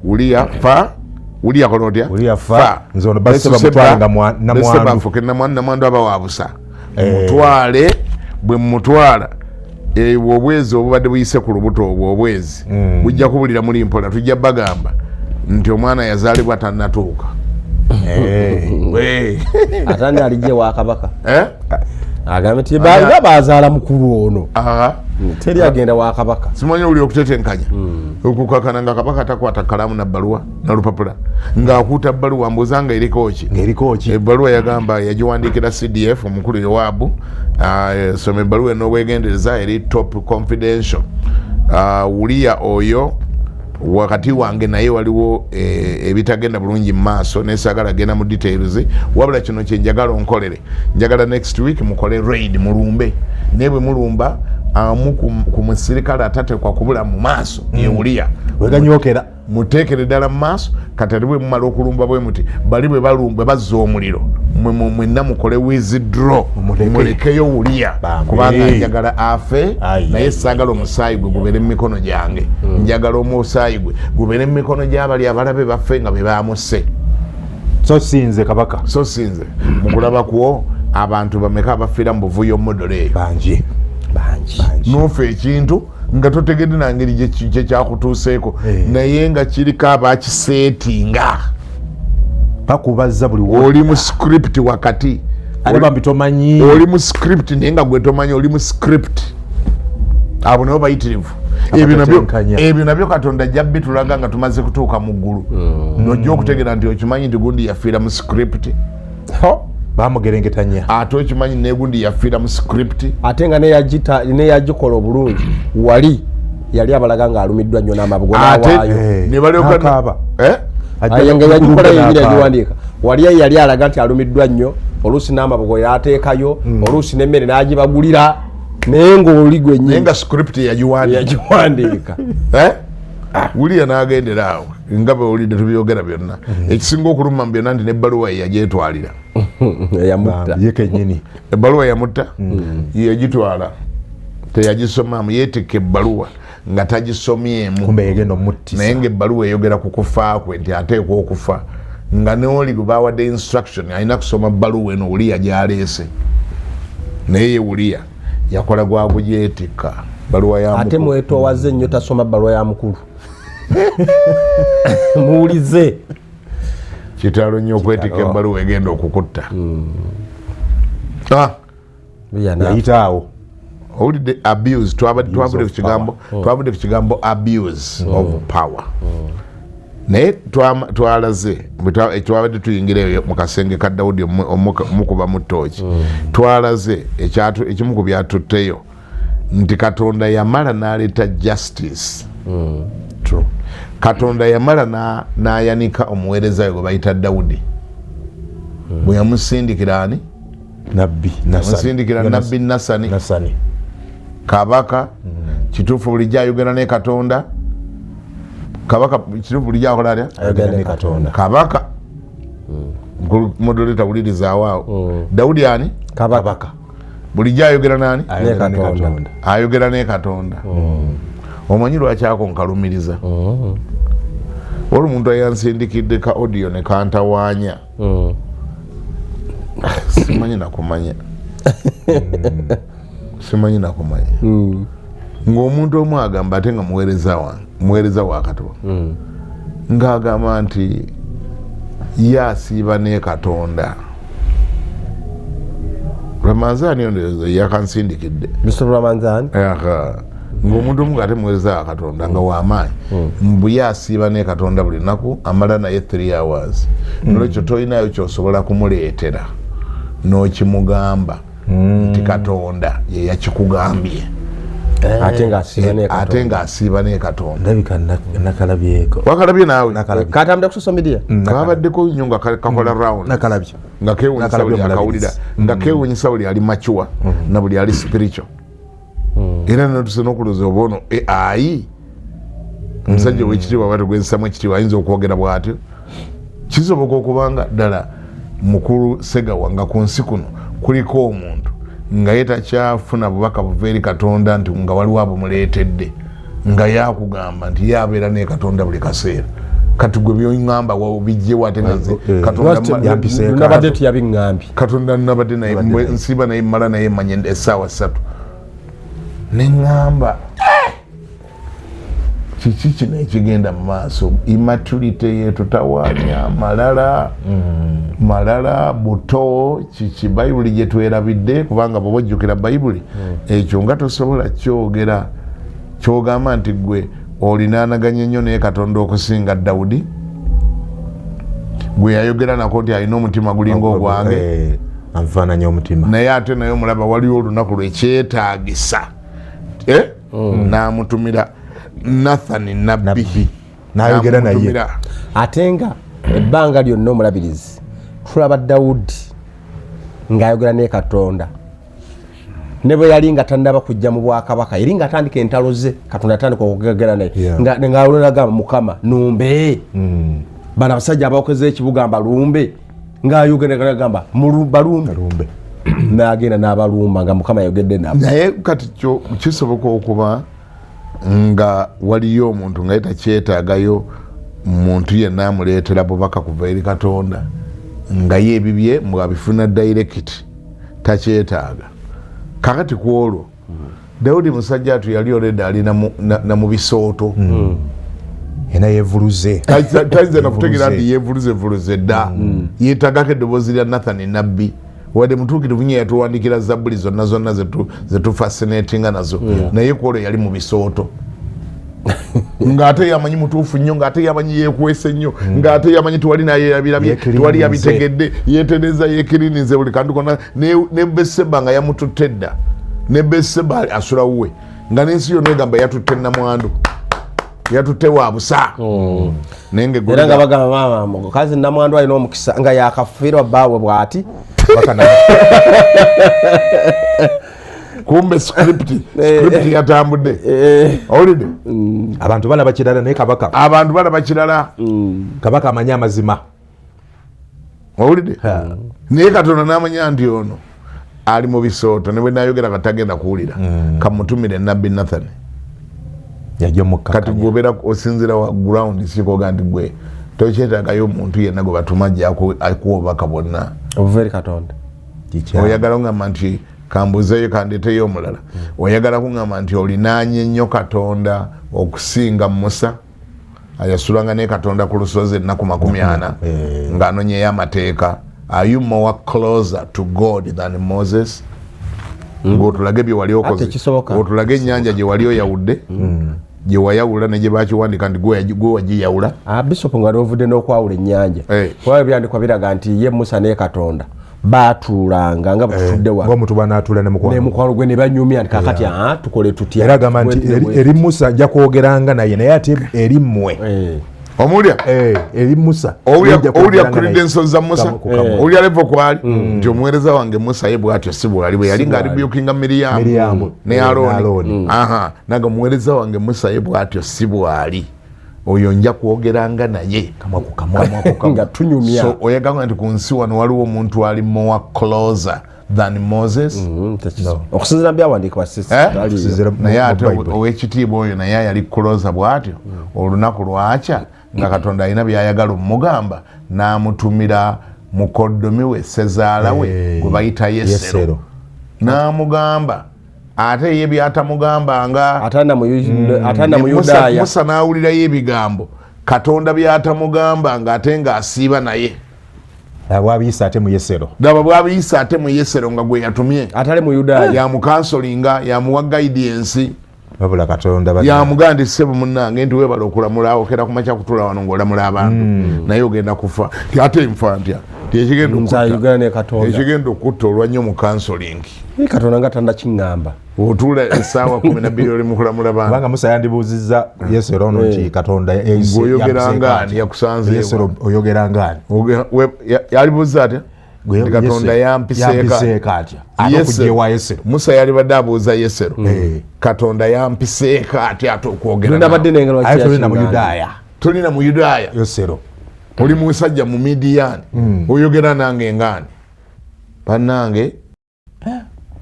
Uliya fa Uliya kolotya Uliya fa nzono Besiseba mutwale nga namwandu Besiseba afuuke namwandu aba wabusa mutwale bwe mutwala obwezi obubadde buyise ku lubuto obwezi bujja kubulira muli mpola tujja bagamba nti omwana yazaalibwa tannatuuka atani alijje wa kabaka agamba nti banga bazaala mukulu ono teri agenda wa kabaka simanyi oli okutetenkanya okukakana nga kabaka takwata kalamu na bbaluwa na lupapula ng'akuuta bbaluwa mbuzanga erikoki ebbaluwa yagamba yagiwandiikira CDF omukulu Yowabu soma ebbaluwa n'obwegendereza eri top confidential Uliya oyo wakati wange naye waliwo ebitagenda bulungi mu maaso nesaagala genda mu details wabula kino kyenjagala onkolere njagala next week mukole raid mulumbe ne bwe mulumba ku musirikale atatekwa kubula mu maaso ye Uliya weganyokera muteekere ddala mu maaso kati ate bwe mumala okulumba bwe muti bali bwe bazza omuliro mwenna mukole withdraw mulekeyo Uliya kubanga njagala afe naye saagala omusaayi gwe gubeere mu mikono gyange njagala omusaayi gwe gubeere mu mikono gy'abali abalabe baffe nga be baamusse so sinze kabaka so sinze mukulaba kwo abantu bameka abafiira mu buvuyo modolo eyo bangi nofa ekintu nga totegedde nangeri kyekyakutuuseeko naye nga kiriko abakiseetinga bakubaza buli oli mu script wakati tomanyi oli mu script naye nga gwe tomanyi oli mu script abo nabo bayitirivu ebyo nabyo Katonda jjabbi tulaga nga tumaze kutuuka mu ggulu nojja okutegera nti okimanyi nti gundi yafiira mu script bamugerengetanya ate okimanyi negundi yafiira mu script ate nga neyagikola obulungi wali yali abalaga nga alumiddwa nnyo n'amabugo n'awaayo ne balyoka nga yagikola yenyini yagiwandiika wali yali alaga nti alumiddwa nnyo oluusi n'amabugo yateekayo oluusi n'emmere n'agibagulira naye ng'oli gwennyini naye nga script yagiwandiika Uliya n'agendera awo nga bwe olidde tubyogera byonna ekisinga okuluma mu byonna nti n'ebbaluwa ye yagyetwalira ye kennyini ebbaluwa yamutta yagitwala teyagisomamu yeetikka ebbaluwa nga tagisomyemu naye ng'ebbaluwa eyogera ku kufa kwe nti ateekwa okufa nga n'oli gwe baawadde instruction alina kusoma bbaluwa eno Uliya gy'aleese naye ye Uliya yakola gwagugyetikka bbaluwa ya ate mwetoowaze nnyo tasoma bbaluwa ya mukulu muwulize kitalo nnyo okwetikka ebbaluwa egenda okukutta yayitaawo owulidde abuse twabudde ku kigambo abuse of power naye twalaze twabadde tuyingira eyo mu kasenge ka Dawudi omukuba mu ttooki twalaze ekimu ku byatutteyo nti Katonda yamala n'aleeta justice Katonda yamala n'ayanika omuweereza we gwe bayita Dawudi bwe yamusindikira ani nabbi musindikira nabbi Nasani kabaka kituufu bulijjo ayogera ne Katonda kabaka kituufu bulijjo akola atya ne Katonda kabaka modoleta wuliriza waawo Daudi ani kabaka bulijjo ayogera nani ayogera ne Katonda omanyi lwaki ako nkalumiriza wali omuntu ayansindikidde ka audio ne kantawaanya simanyi nakumanya ng'omuntu omu agamba ate nga muweereza wa Katonda ng'agamba nti ye asiiba ne Katonda. Ramanzani ono yakansindikidde Mr. Ramanzani ng'omuntu omu ate muweereza wa Katonda nga w'amaanyi mbu ye asiiba ne Katonda buli nnaku amala naye 3 hours nolwekyo tolinayo kyosobola kumuleetera n'okimugamba nti Katonda ye yakikugambye ate ng'asiiba ne Katonda. Ndabika nakalabyeko. Wakalabye naawe? Katambula ku social media? Kabaddeko nnyo nga kakola round. Nakalabye. Nga keewuunyisa buli akawulira. Nga keewuunyisa buli ali mature na buli ali spiritual. Era netuse n'okulooza oba ono ayi omusajja ow'ekitiibwa bw'atyo gwensamu ekitiibwa ayinza okwogera bw'atyo. Kisoboka okubanga ddala mukulu Segawa nga ku nsi kuno kuliko omuntu nga ye takyafuna bubaka buva eri Katonda nti nga waliwo abumuleetedde nga yakugamba nti ye abeera ne Katonda buli kaseera. Kati gwe by'oŋŋamba bijjewo ate naze Katonda tuyabiŋŋambye Katonda nabadde naye nsiiba naye mmala naye mmanye essaawa 3 ne ŋŋamba kiki kino ekigenda mu maaso immaturity yetutawaanya malala buto kiki bayibuli gye twerabidde kubanga bw'oba ojjukira bayibuli ekyo nga tosobola kyogera kyogamba nti gwe olinaanaganya ennyo naye Katonda okusinga Dawudi gwe yayogera nako nti alina omutima gulinga ogwange anfaananya omutima naye ate naye omulaba waliwo olunaku lwekyetaagisa n'amutumira Nathani nabbi n'ayogera naye ate nga ebbanga lyonna omulabirizi tulaba Dawudi ng'ayogera ne Katonda ne bwe yali nga tannaba kujja mu bwakabaka eri nga atandika entalo ze Katonda atandika okugegera naye ng'alonagamba Mukama numbe bano abasajja abawokezza ekibuga mbalumbe ng'ayogera gamba balumbe n'agenda n'abalumba nga Mukama yayogedde nabo. Naye kati kyo kisoboka okuba nga waliyo omuntu nga takyetaagayo muntu yenna amuleetera bubaka kuva eri Katonda nga ye ebibye mbwabifuna direct takyetaaga. Kakati ku olwo Dawudi musajja atu yali oleda alina na mu bisooto ena yevuluze tayinza nakutegeera nti yevuluze dda yeetagako eddoboozi lya Nathani nabbi wadde mutuukirivu nnyo yatuwandikira Zabbuli zonna zetufascinatinga nazo naye ku olwo yali mu bisooto ng'ate yamanyi mutuufu nnyo ng'ate yamanyi yeekwese nnyo ng'ate yamanyi tewali nayeyabirabye tewali yabitegedde yeetereza yeekirinize buli kantu konna ne Beseba nga yamututte dda ne Beseba asula wuwe nga n'ensi yonna egamba yatutte namwandu yatutte wa busa era nga bagamba maama mukazi namwandu alina omukisa nga yakafiirwa bbaawe bw'ati kumbe script yatambudde owulidde abantu balaba kirala naye kabaka amanyi amazima owulidde naye Katonda n'amanya nti ono ali mu bisooto ne bwe nayogera katagenda kuwulira kamutumire nabbi Nathani kati gwobeera osinzira wa ground sikoga nti gwe tokyetaagayo omuntu yenna gwe batumajja akuwa obubaka bwonna obuva eri Katonda. Oyagala kuŋŋamba nti kambuzeeyo kandeeteyo omulala oyagala kuŋŋamba nti olinaanye nnyo Katonda okusinga Musa ayasulanga ne Katonda ku lusozi ennaku 40 ng'anonyeyo amateeka. Are you more closer to God than Moses? Ng'otulage bye wali okoze otulage ennyanja gye wali oyawudde gye wayawula ne gye bakiwandika nti gwe wagiyawula. Bishop nga ovudde n'okwawula ennyanja kuba ebyandikwa biraga nti ye Musa ne Katonda baatuulanga nga batutudde wa ng'omuntu bw'anaatuula ne mukwano gwe ne banyumya nti kakati tukole tutya era gamba nti eri Musa ajja kwogeranga naye ate eri mmwe omulya eri Musa owulya credentials za Musa owulya level kwali nti omuweereza wange Musa ye bwatyo si bwali bwe yali nga alibukinga Miriyamu ne Alooni nange omuweereza wange Musa ye bwatyo si bwali oyo nja kwogeranga naye kamwa ku kamwa nga tunyumya so oyagamba nti ku nsi wano waliwo omuntu ali more closer than Moses okusinziira byawandiikibwa naye ate ow'ekitiibwa oyo naye yali closer bw'atyo olunaku lwakya nga Katonda alina byayagala omugamba n'amutumira mukoddomi we ssezaala we gwe bayita Yesero n'amugamba ate ye byatamugambanga atana mu Yudaaya Musa n'awulirayo ebigambo Katonda byatamugambanga ate ng'asiiba naye bwabiyisa ate mu Yesero daba bwabiyisa ate mu Yesero nga gwe yatumye atali mu Yudaaya yamukansolinga yamuwa guidance babula Katonda yamugamba nti ssebo munnange nti weebala okulamula okera ku makya kutula wano ng'olamula abantu naye ogenda kufa ate nfa ntya ekigenda okutta olwannyo mu counseling Katonda nga tannakiŋŋamba otuula essaawa 12 oli mu kulamula bantu kubanga Musa yandibuuzizza Yesero ono nti Katonda oyogerangani yakusanze Yesero oyogerangani yalibuuza atya Katonda yampiseeka atya Musa yali badde abuuza Yesero Katonda yampiseeka atya ate okwogera tulina mu Yudaaya Yesero oli musajja mu Midiyaani oyogera nange ngani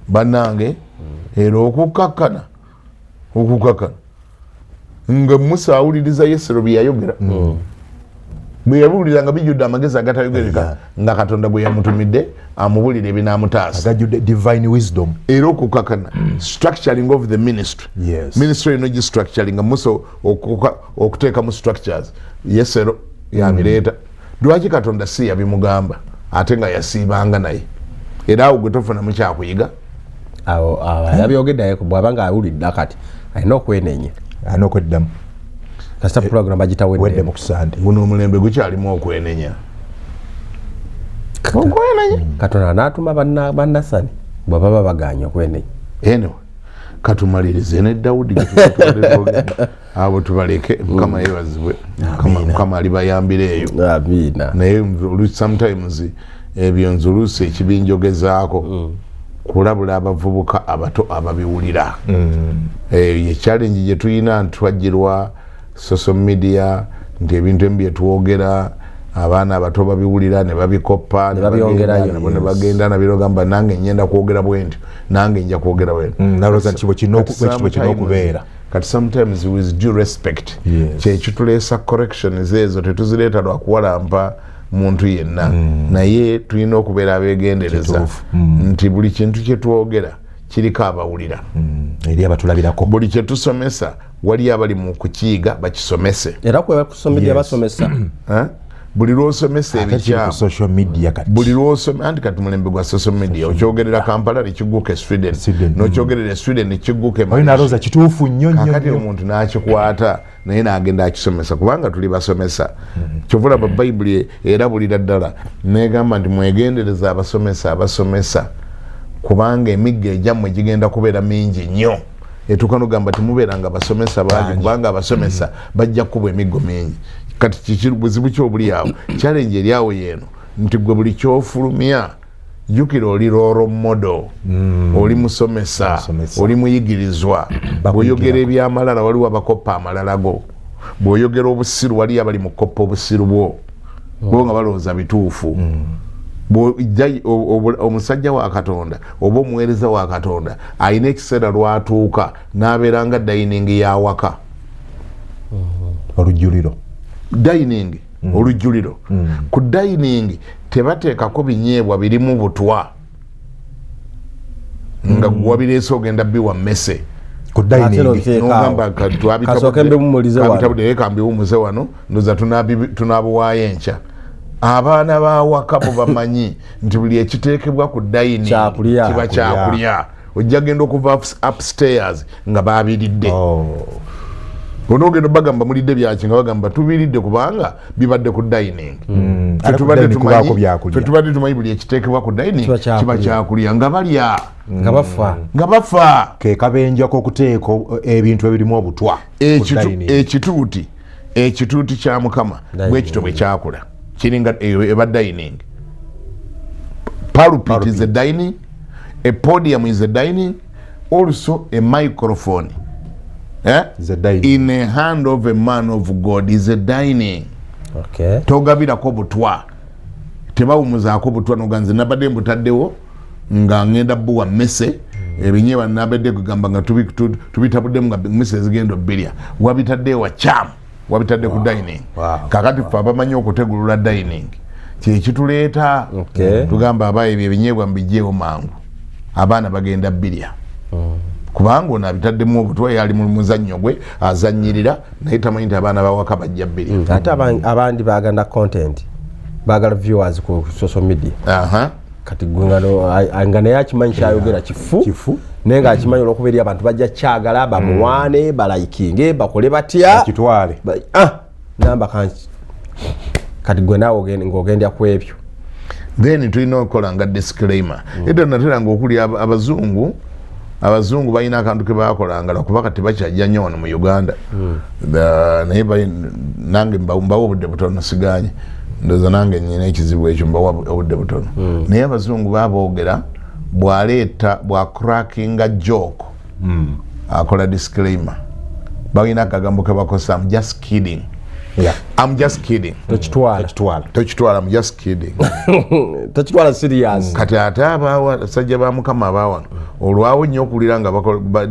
bannange era okukakkana nga Musa awuliriza Yesero bye yayogera bwe yabuulira nga bijjudde amagezi agatayogereka nga Katonda gwe yamutumidde amubulira ebinaamutaasa divine wisdom era okukakkana structuring of the ministry eno gistructuring Musa okuteekamu structures Yesero yabireeta lwaki Katonda si yabimugamba ate nga yasiibanga naye era awo gwe tofunamu kyakuyiga awo yabyogedde bw'aba nga awulidde kati alina okwenenya alina okweddamu kasita program agitawedde mu kusande guno omulembe gukyalimu okwenenya Katonda anaatuma bannasani bw'aba babaganya okwenenya eno katumalirize ne Dawudi abo tubaleke Mukama yeebazibwe Mukama alibayambireeyo naye sometimes ebyo nzulusi ekibinjogezaako kulabula abavubuka abato ababiwulira ye challenge gye tulina ntwajjirwa social media nti ebintu ebi bye twogera abaana abato babiwulira ne babikoppa ne bagenda nabirogamba nange nyenda kwogera bwentyo nange nja kwogera bwentyo naloza nti kino okubeera kati sometimes with due respect kyekituleesa corrections ezo tetuzireeta lwakuwalampa muntu yenna naye tulina okubeera abeegendereza nti buli kintu kyetwogera kiriko abawulira eri abatulabirako buli kyetusomesa wali abali mu kukiyiga bakisomese era kwe bakusomedde basomesa buli lwosomesa ebikyamu buli lwosomesa anti kati mulembe gwa social media okyogerera Kampala nekigguka e Sweden nokyogerera e Sweden nekigguka naloza kituufu nnyo kakati omuntu n'akikwata naye n'agenda akisomesa kubanga tuli basomesa kyovula ba Bayibuli erabulira ddala negamba nti mwegendereza abasomesa kubanga emigga egyammwe gigenda kubeera mingi nnyo etukanogamba timubeeranga basomesa bangi kubanga abasomesa bajja kuba emiggo mingi kati kikiri buzibu kyobuli awo challenge eri awo yeeno nti gwe buli kyofulumya jjukira oli role model oli musomesa oli muyigirizwa bw'oyogera ebyamalala waliwo abakoppa amalala go bw'oyogera obusiru waliyo abali mu koppa obusiru bwo bo nga balowooza bituufu omusajja wa Katonda oba omuweereza wa Katonda alina ekiseera lwatuuka n'abeera nga dining yawaka olujjuliro olujjuliro ku dining tebateekako binyeebwa birimu butwa nga wabireese ogenda biwa mmese nogamba twabitabudeekambiwumuze wano ndoza tunabuwaayo enkya abaana bawaka bo bamanyi nti buli ekiteekebwa ku dining kiba kyakulya ojja genda okuva upstairs nga babiridde onogenda bagamba mulidde byaki nga bagamba tubiridde kubanga bibadde ku dining fetubadde tumanyi buli ekiteekebwa ku dining kiba kyakulya nga balya nga bafa kekabenjako okuteeka ebintu ebirimu obutwa ekituuti ekituuti kya mukama bwekito bwe kyakula kiringa eba dining. Pulpit is a dining, a podium is a dining, also a microphone is a dining. In a hand of a man of God is a dining. Okay. Togabirako butwa tebawumuzaako butwa noganze nabadde mbutaddewo nga ngenda buwa mese ebinyeebwa nabadde kugamba nga tubitabuddemu nga mese zigenda obbirya wabitaddewo wakyamu wabitadde ku dining. Kakati ffe abamanyi okutegulula dining kyekituleeta tugamba abaye ebyo ebinyeebwa mbijjeewo mangu abaana bagenda bbirya kubanga ono abitaddemu obutwa yali mu muzannyo gwe azannyirira naye tamanyi nti abaana bawaka bajja bbirya. Ate abandi baganda content bagala viewers ku social media. Kati nga naye akimanyi kyayogera kifu naye nga akimanyi olwokuba eri abantu bajja kyagala bamuwaane balayikinge bakole batya kitwale namba kanki kati gwe naawe ng'ogendya ku ebyo. Then tulina okukola nga disclaimer edda natera nga okuli abazungu balina akantu ke bakolanga lwakuba kati bakyajja nnyo wano mu Uganda naye nange mbawa obudde butono siganye ndoza nange nyina ekizibu ekyo mbawa obudde butono naye abazungu baboogera bwaleeta bwacrackinga joke akola disclaimer balina akagambo ke bakosa I'm just kidding. I'm just kidding. Tochitwala I'm just kidding. Tochitwala serious. Kati ate abawa sajja ba mukama abawa olwawo nnyo okulira nga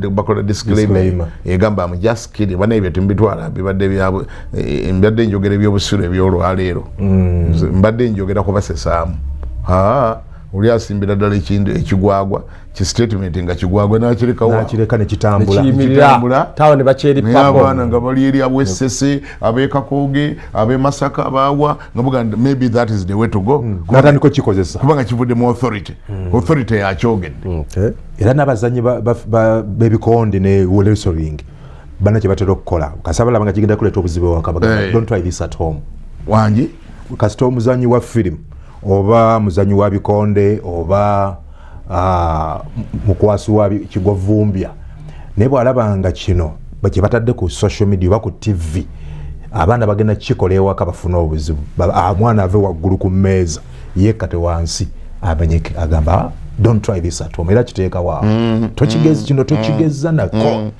bakola disclaimer egamba I'm just kidding bana ebyo timbitwala bibadde byabwe mbadde njogera ebyobusiro ebyolwaleero mbadde njogera kubasesaamu oli asimbira ddala ekigwagwa ki statement nga kigwagwa nakireka nekitambula tawo ne bakyeri papo abaana nga bali eri abwesese ab'Kakoge ab'Masaka abawa nga buganda maybe that is the way to go natandika kikozesa kubanga kivudde mu authority yakyogedde era n'abazanyi b'ebikonde ne wrestling bana kye batera okukola kasabala nga kigenda kuleeta obuzibu wakaba don't try this at home wangi kasita omuzanyi wa film oba muzanyi wa bikonde oba mukwasi wa kigwavumbya naye bw'alabanga kino bakye batadde ku social media oba ku TV abaana bagenda kikola ewaka bafuna obuzibu mwana ave waggulu ku mmeeza yekkate wansi amenyeke agamba don't try this at home era kiteeka waawo tokigezi kino tokigeza nako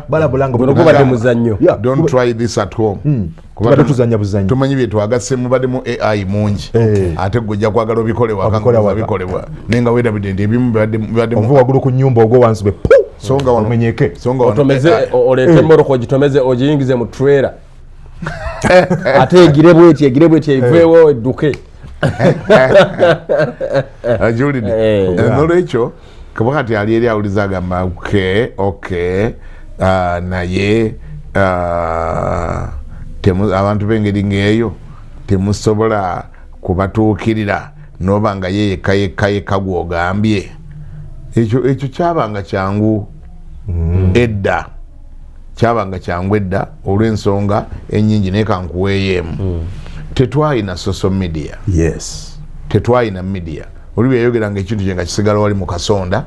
balabula nga gubadde muzannyo don't try this at home kubadde tuzanya buzanyi tumanyi bye twagasse mubaddemu AI mungi ate gojja kwagala obikolebwa bikolebwa naye nga weerabidde nti ebimu bibaddemu omuva waggulu ku nnyumba ogwo wansi be songa wano omenyeke otomeze oleete moroko ogitomeeze ogiyingize mu trailer ate egire bweti eveewo edduke ajulidde nolwekyo kabakati ali eri awuliza agamba okay naye abantu b'engeri ng'eyo temusobola kubatuukirira noba nga ye yekka gw'ogambye ekyo kyabanga kyangu edda olw'ensonga ennyingi naye kankuweeyeemu tetwalina social media tetwalina media oli byeyogeranga ekintu kye nga kisigala wali mu kasonda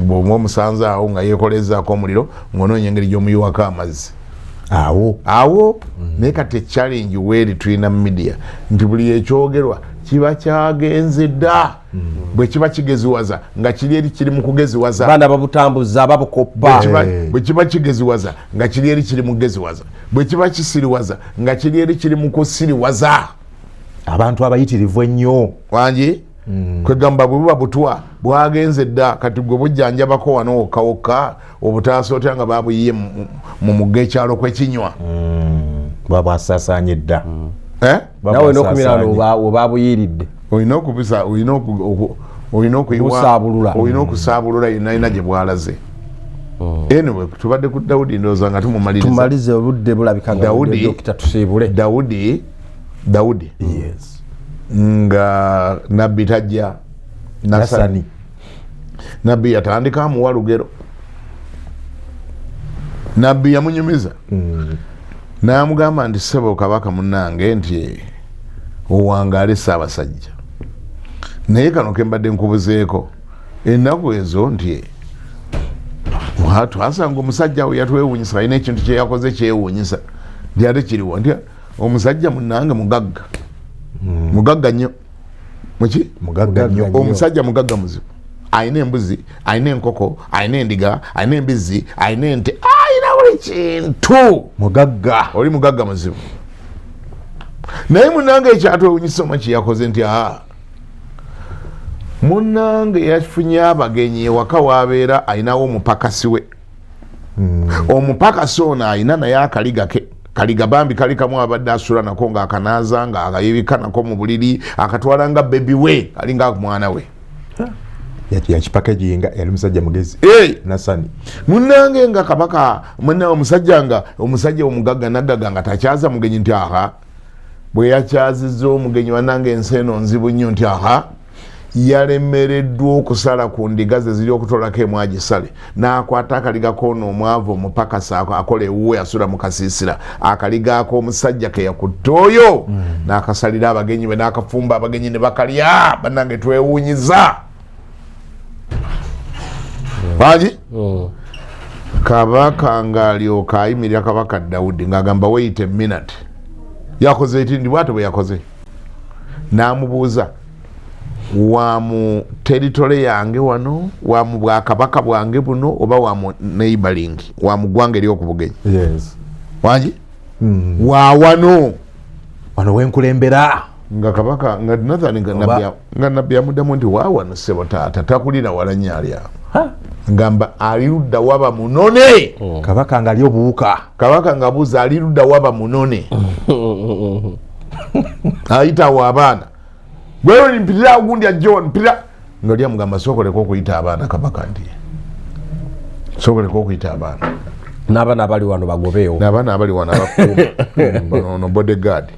bw'oba omusanze awo nga yeekolezaako omuliro ng'onoonya engeri gy'omuyiwako amazzi awo naye kati challenge weeri tulina media nti buli ekyogerwa kiba kyagenze dda bwe kiba kigeziwaza nga kiri eri kiri mu kugeziwaza baana babutambuza babukopa bwe kiba kigeziwaza nga kiri eri kiri mu kugeziwaza bwe kiba kisiriwaza nga kiri eri kiri mu kusiriwaza abantu abayitirivu ennyo wangi kwegamba bwe buba butwa bwagenze dda kati gwe bujjanjabako wano wokkawokka obutaasa otya nga babuyiye mu mugga ekyalo kw'ekinywa bwabwasaasanye dda nawe n'okumirano webabuyiiridde olina okusaabulula yenalina gye bwalaze anyway tubadde ku Dawudi ndowooza nga tumalize obudde bulabika nga dokita tusiibule Dawudi nga nabbi tajja Nasani nabbi yatandika amuwa lugero nabbi yamunyumiza n'amugamba nti ssebo kabaka munnange nti owangaale Ssaabasajja naye kano ke mbadde nkubuzeeko ennaku ezo nti twasanga omusajja we yatwewuunyisa alina ekintu kye yakoze kyewuunyisa Ndiate kiriwo nti omusajja munnange mugagga. Mugagga nnyo. Muki? Mugagga nnyo. Omusajja mugagga muzibu. Ayina embuzi, ayina enkoko, ayina endiga, ayina embizzi, ayina ente, ayina buli kintu. Mugagga. Oli mugagga muzibu. Naye munnange ekyatwewuunyisa kye yakoze nti munnange yafunye abagenyi ewaka wabeera ayinawo omupakasi we. Omupakasi ono ayina naye akaliga ke. Kaliga bambi kali kamu abadde asula nako ng'akanaaza ng'akayibika nako mu buliri akatwala nga bebi we alinga mwana we. Yakipakejinga yali musajja mugezi. Nasani. Munnange nga kabaka omusajja omugagga naggaga nga takyaza mugenyi nti bwe yakyazizza omugenyi wanange ensi eno nzibu nnyo nti yalemereddwa okusala ku ndiga ze ziri okutolako emwagisale n'akwata akaliga k'ono omwavu omupakasa akola ewuwe asula mu kasiisira akaliga ak'omusajja ke yakutte oyo n'akasalira abagenyi be n'akafumba abagenyi ne bakalya bannange twewuunyiza. Bangi? Kabaka ng'alyoka ayimirira kabaka Dawudi ng'agamba wait a minute. Yakoze eti ndi bw'atyo bwe yakoze. N'amubuuza wa mu territory yange wano, wa mu bwakabaka bwange buno oba wa mu neighboring, wa mu ggwanga ery'okubugenyi. Yes. Wangi? Wa wano wenkulembera. Nga kabaka nga Nathan nga nabbi amuddamu nti wa wano ssebo taata takulira wala nnyali awo. Ngamba ali ludda waba munone. Kabaka nga ali obuwuka. Kabaka nga buuza ali ludda waba munone. Ayitawo abaana. Gwewe mpirira ogundi ajjo mpirira. Ng'oli amugamba sookoleko okuyita abaana kabaka ndi. Sookoleko okuyita abaana. N'abaana abali wano bagobeewo. N'abaana abali wano abakuuma. Ono bodyguard.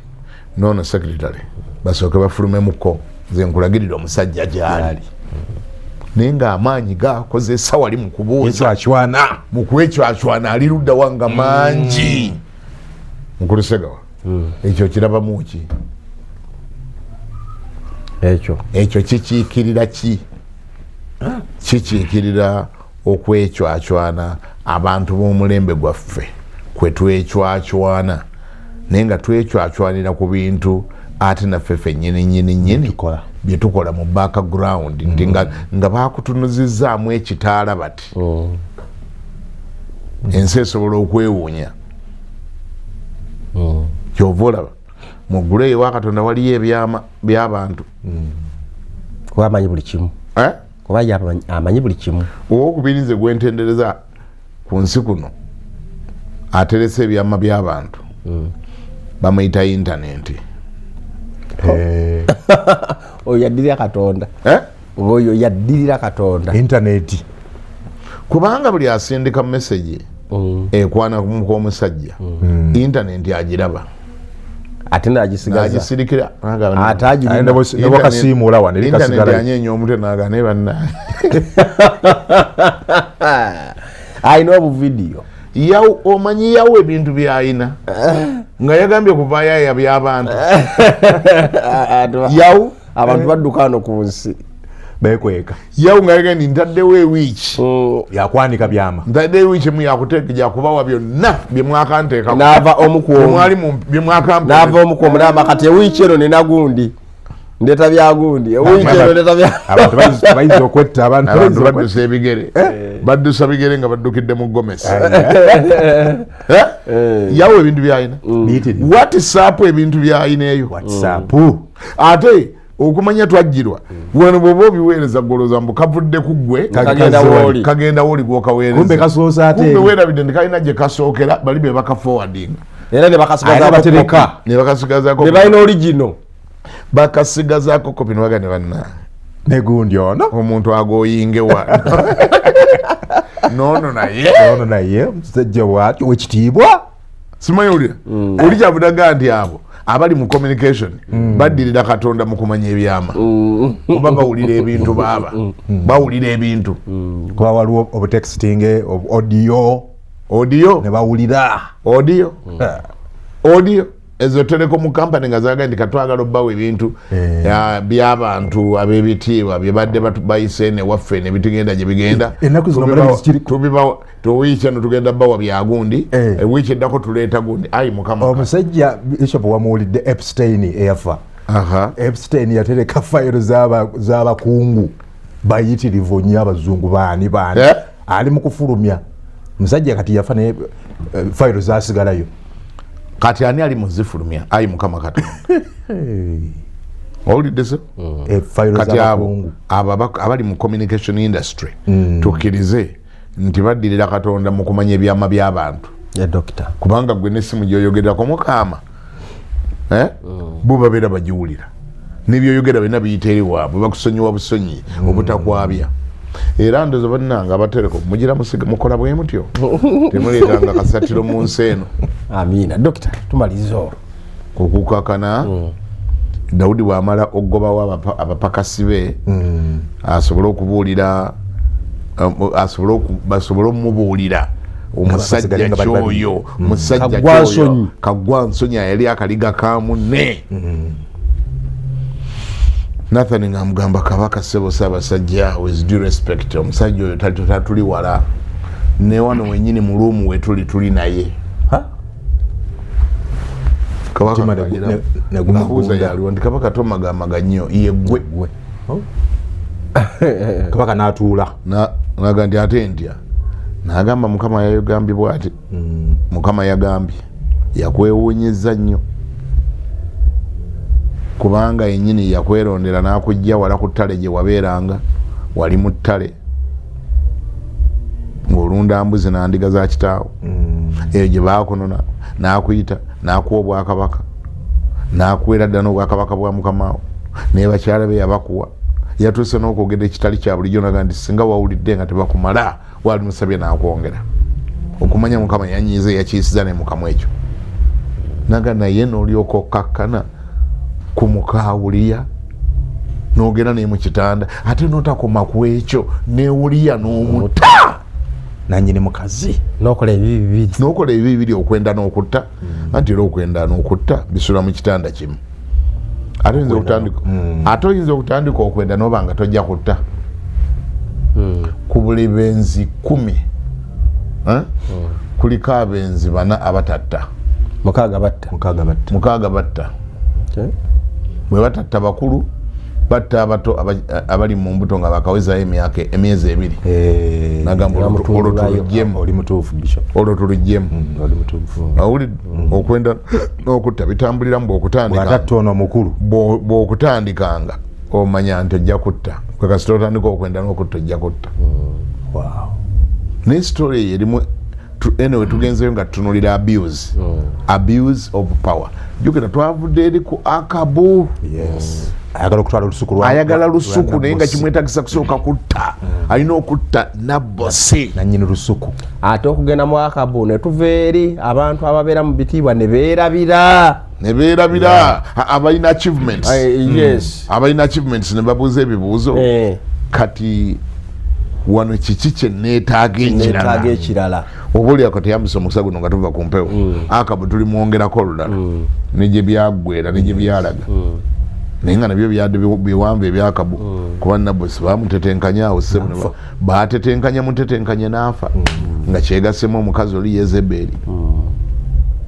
N'ono secretary. Basooke bafulumemuko. Nze nkulagirira omusajja gy'ali. Naye ng'amaanyi gakozesa wali mu kubuuza. Mu kwecwacwana ali ludda wanga mangi. Mukulu Segawa. Ekyo kirabamu ki? Ekyo kikiikirira ki? Kikiikirira okwecwacwana abantu b'omulembe gwaffe kwe twecwacwana naye nga twecwacwanira ku bintu ate naffe ffennyini bye tukola mu background nti nga baakutunuzizaamu ekitaala bati ensi esobola okwewuunya. Kyova olaba mu ggulu eyo wa Katonda waliyo ebyama by'abantu kuba amanyi buli kimu. Kuba amanyi buli kimu. Owokubiri nze gwentendereza ku nsi kuno ateresa ebyama by'abantu bamuyita intaneti. Oyo yaddirira Katonda. Oyo yaddirira Katonda. Intaneti. Kubanga buli asindika message ekwana ku omusajja intaneti agiraba. Ate n'agisigaza. N'agisirikira. Atagirina. Ne bakasiimula wano eri kasigala. Intaneti anyeenya omutwe n'agaana ne banna. Ayina obuvidiyo. Omanyi yawo ebintu by'ayina nga yagambye kuvaayo aya by'abantu. Yawo abantu badduka wano ku nsi bekweka. Yawo nga yagambye ntaddewo ewiiki yakwanika byama. Ntaddewo ewiiki emu yakuteeka gyakubawa byonna bye mwakanteekako. N'ava omu ku omu. Bye mwakampa. N'ava omu ku omu n'agamba kati ewiiki eno nina gundi. Ndeta bya gundi. Ewiiki eno ndeta bya. Abantu bayinza okwetta abantu baddusa ebigere. Baddusa bigere nga baddukidde mu Gomesi. Yawo ebintu by'ayina. WhatsApp ebintu by'ayina eyo. WhatsApp. Ate okumanya twajjirwa wano bw'oba obiweereza goloza mbu kavudde ku ggwe kagenda woli gw'okaweereza. Kumbe kasoosa ate. Kumbe weerabidde nti kalina gye kasookera bali be bakaforwardinga. Era ne bakasigazaako. Ne balina original. Bakasigazaako kopi ne bagane banna. Ne gundi ono. Omuntu agoyinge wano. Nono naye musajja bw'atyo w'ekitiibwa. Simayulira. Oli kyabudaga nti abo abali mu communication baddirira Katonda mu kumanya ebyama. Kuba bawulira ebintu baaba. Bawulira ebintu. Kuba waliwo obutexting, audio ne bawulira. Audio. ezo telecom company nga zaga ndi katwagala obbawe ebintu by'abantu ab'ebitiibwa bye badde bayise ne waffe ne bitigenda gye bigenda tuwiiki no tugenda bbawa byagundi wiiki eddako tuleeta gundi ayi mukama omusajja Bishop wamuwulidde Epstein eyafa Epstein yatereka fayiro z'abakungu bayitirivu nnyo abazungu baani ali mu kufulumya musajja kati yafa ne fayiro zasigalayo kati ani ali muzifulumya ayi mukama Katonda owulidde so kati abali mu communication industry tukkirize nti baddirira Katonda mu kumanya ebyama by'abantu kubanga gwe n'essimu gy'oyogerako mukama bo babeera bagiwulira n'ebyoyogera byonna biyita eri waabwe bakusonyiwa busonyi obutakwabya era ndozo bannanga abatereko mugira mukola bwe mutyo temuleetanga kasatiro mu nsi eno. Amina. Dokita tumaliza olwo okukakana Daudi bw'amala okugobawo abapakasi be asobole okubuulira basobole okumubuulira omusajja kyoyo kagwansonya yali akaliga ka munne Nathan ngamugamba kabaka sebo Ssaabasajja with due respect omusajja oyo tatuli wala ne wano wenyini mu luumu we tuli naye kabaka nagumakuuza yaliwo ndi kabaka tomagamaga nnyo ye gwe kabaka n'atuula naga ndi ate ntya n'agamba Mukama yayogambye bw'ati Mukama yagambye yakwewuunyizza nnyo kubanga yennyini yakwerondera n'akujja wala ku ttale gye wabeeranga wali mu ttale ng'olunda mbuzi n'andiga za kitaawo eyo gye baakonona n'akuyita n'akuwa obwakabaka n'akuweera ddala n'obwakabaka bwa Mukama wo naye bakyala be yabakuwa yatuuse n'okwogera ekitali kya bulijjo naga nti singa wawulidde nga tebakumala wali musabye n'akwongera okumanya Mukama yanyiize yakiisiza ne mukamu ekyo naga naye n'olyoka okkakkana kumukawuliya n'ogenda ne mu kitanda ate n'otakoma ku ekyo neewuliya n'omutta nannyini mukazi n'okola ebibi bibiri okwenda n'okutta anti era okwenda n'okutta bisula mu kitanda kimu ate oyinza okutandika okwenda n'oba nga tojja kutta ku buli benzi 10 kuliko abenzi 4 abatatta mukaaga batta bwe batatta bakulu batta abato abali mu mbuto nga bakawezayo emyezi 2 nagamba olwo tulugyemu awulidde okwenda n'okutta bitambuliramu bw'okutandikanga omanya nti ojja kutta kwekasita otandika okwenda n'okutta ojja kutta naye story eyo erimu anyway tugenzeyo nga tutunulira abuse of power jukira twavudde eri ku Akabu ayagala lusuku naye nga kimwetagisa kusooka kutta alina okutta Nabosi nannyini lusuku ate okugenda mu Akabu ne tuva eri abantu ababeera mu bitiibwa ne beerabira abalina achievements ne babuuza ebibuuzo kati wano kiki kye neetaaga ekirala oba oliako teyambisa omukisa guno nga tuva ku mpewo Akabu tulimwongerako olulala negye byaggwera negye byalaga naye nga nabyo byadde biwanvu ebyakabu kuba Nabosi bamutetenkanya awo batetenkanya mutetenkanye n'afa nga kyegasemu omukazi oli Yezeberi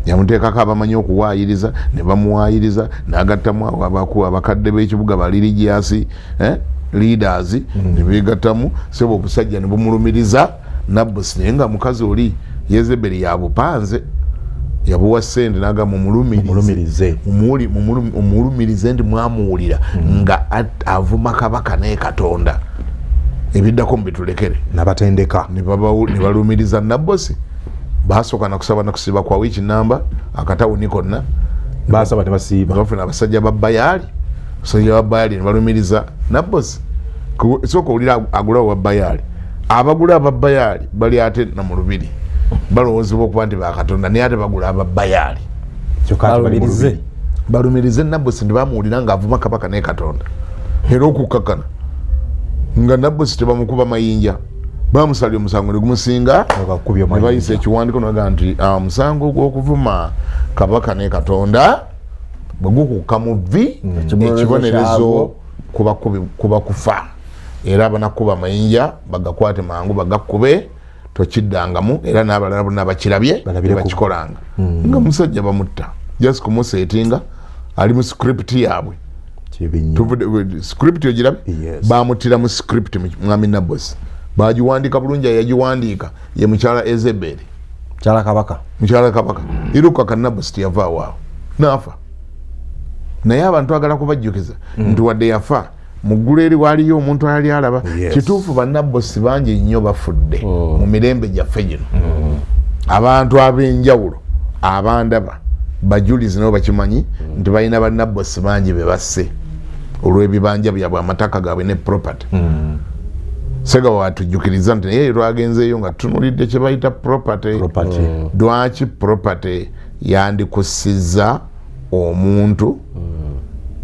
yamuteekako abamanyi okuwaayiriza ne bamuwaayiriza n'agattamu abakadde b'ekibuga balirigiasi leaders ne beegattamu sebo obusajja ne bumulumiriza Nabosi naye nga mukazi oli Yezeberi yabupanze yabuwa sente nagamba omulumirize ndi mwamuwulira nga avuma kabaka naye Katonda ebiddako mubitulekere nabatendeka ne balumiriza Nabosi basooka nakusaba nakusiba kwa wiiki namba akatawuni konna basaba tebasiiba bafuna abasajja babbayali ne balumiriza Nabosi sooka owulira agulawo babbayali abagula ababbayali bali ate na mu lubiri balowoozebwa okuba nti bakatonda naye ate bagula ababbayali balumirize Nabosi tebamuwulira ng'avuma kabaka naye Katonda era okukkakkana nga Nabosi tebamukuba mayinja bamusalya omusango ne gumusinga ne bayisa ekiwandiiko naga nti omusango gw'okuvuma kabaka ne katonda bwe gukuka mu vvi ekibonerezo kuba kufa era abanakuba amayinja bagakwate mangu bagakube tokiddangamu era n'abalala bonna bakirabye bakikolanga nga musajja bamutta just kumuseetinga ali mu script yaabwe script ogirabe bamuttira mu script mwami Nabosi bagiwandiika bulungi yagiwandiika ye mukyala Ezeberi mukyala kabaka iruka ka Nabosi tiyavaawo awo naafa naye abantu agala kubajjukiza nti wadde yafa muggulu eri waaliyo omuntu ayali alaba kituufu bannabosi bangi nnyo bafudde mu mirembe gyaffe gino abantu ab'enjawulo abandaba bajulizi nabo bakimanyi nti balina bannabosi bangi be basse olw'ebibanja byabwe amataka gaabwe ne property Segawa watujjukiriza nti naye lwagenzeeyo nga tutunulidde kye bayita property lwaki property yandikusizza omuntu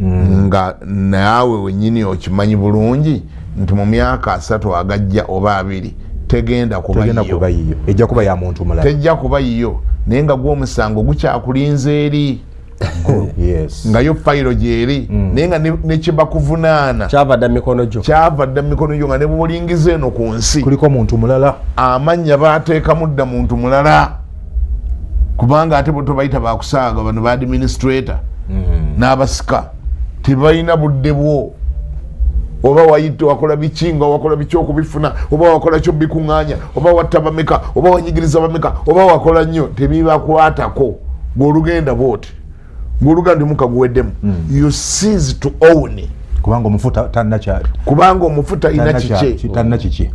nga naawe wenyini okimanyi bulungi nti mu myaka 3 agajja oba 2 tegenda kuba yiyo ejja kuba ya muntu mulala tejja kuba yiyo naye nga gw'omusango gukyakulinze eri nga yo fayiro gyeri naye nga ne kyebakuvunaana kyavadda mikono gyo nga ne bulingiza eno ku nsi kuliko muntu mulala amannya baateekamu dda muntu mulala kubanga ate bo tobayita bakusaaga bano ba administrator n'abasika tebalina budde bwo oba wayite wakola biki nga wakola biki okubifuna oba wakola kyo bikuŋŋaanya oba watta bameka oba wanyigiriza bameka oba wakola nnyo tebibakwatako ng'olugenda bwoti ng'oluga ndi mukaguweddemu you cease to own kubanga omufuta tannakyali kubanga omufuta ina kiki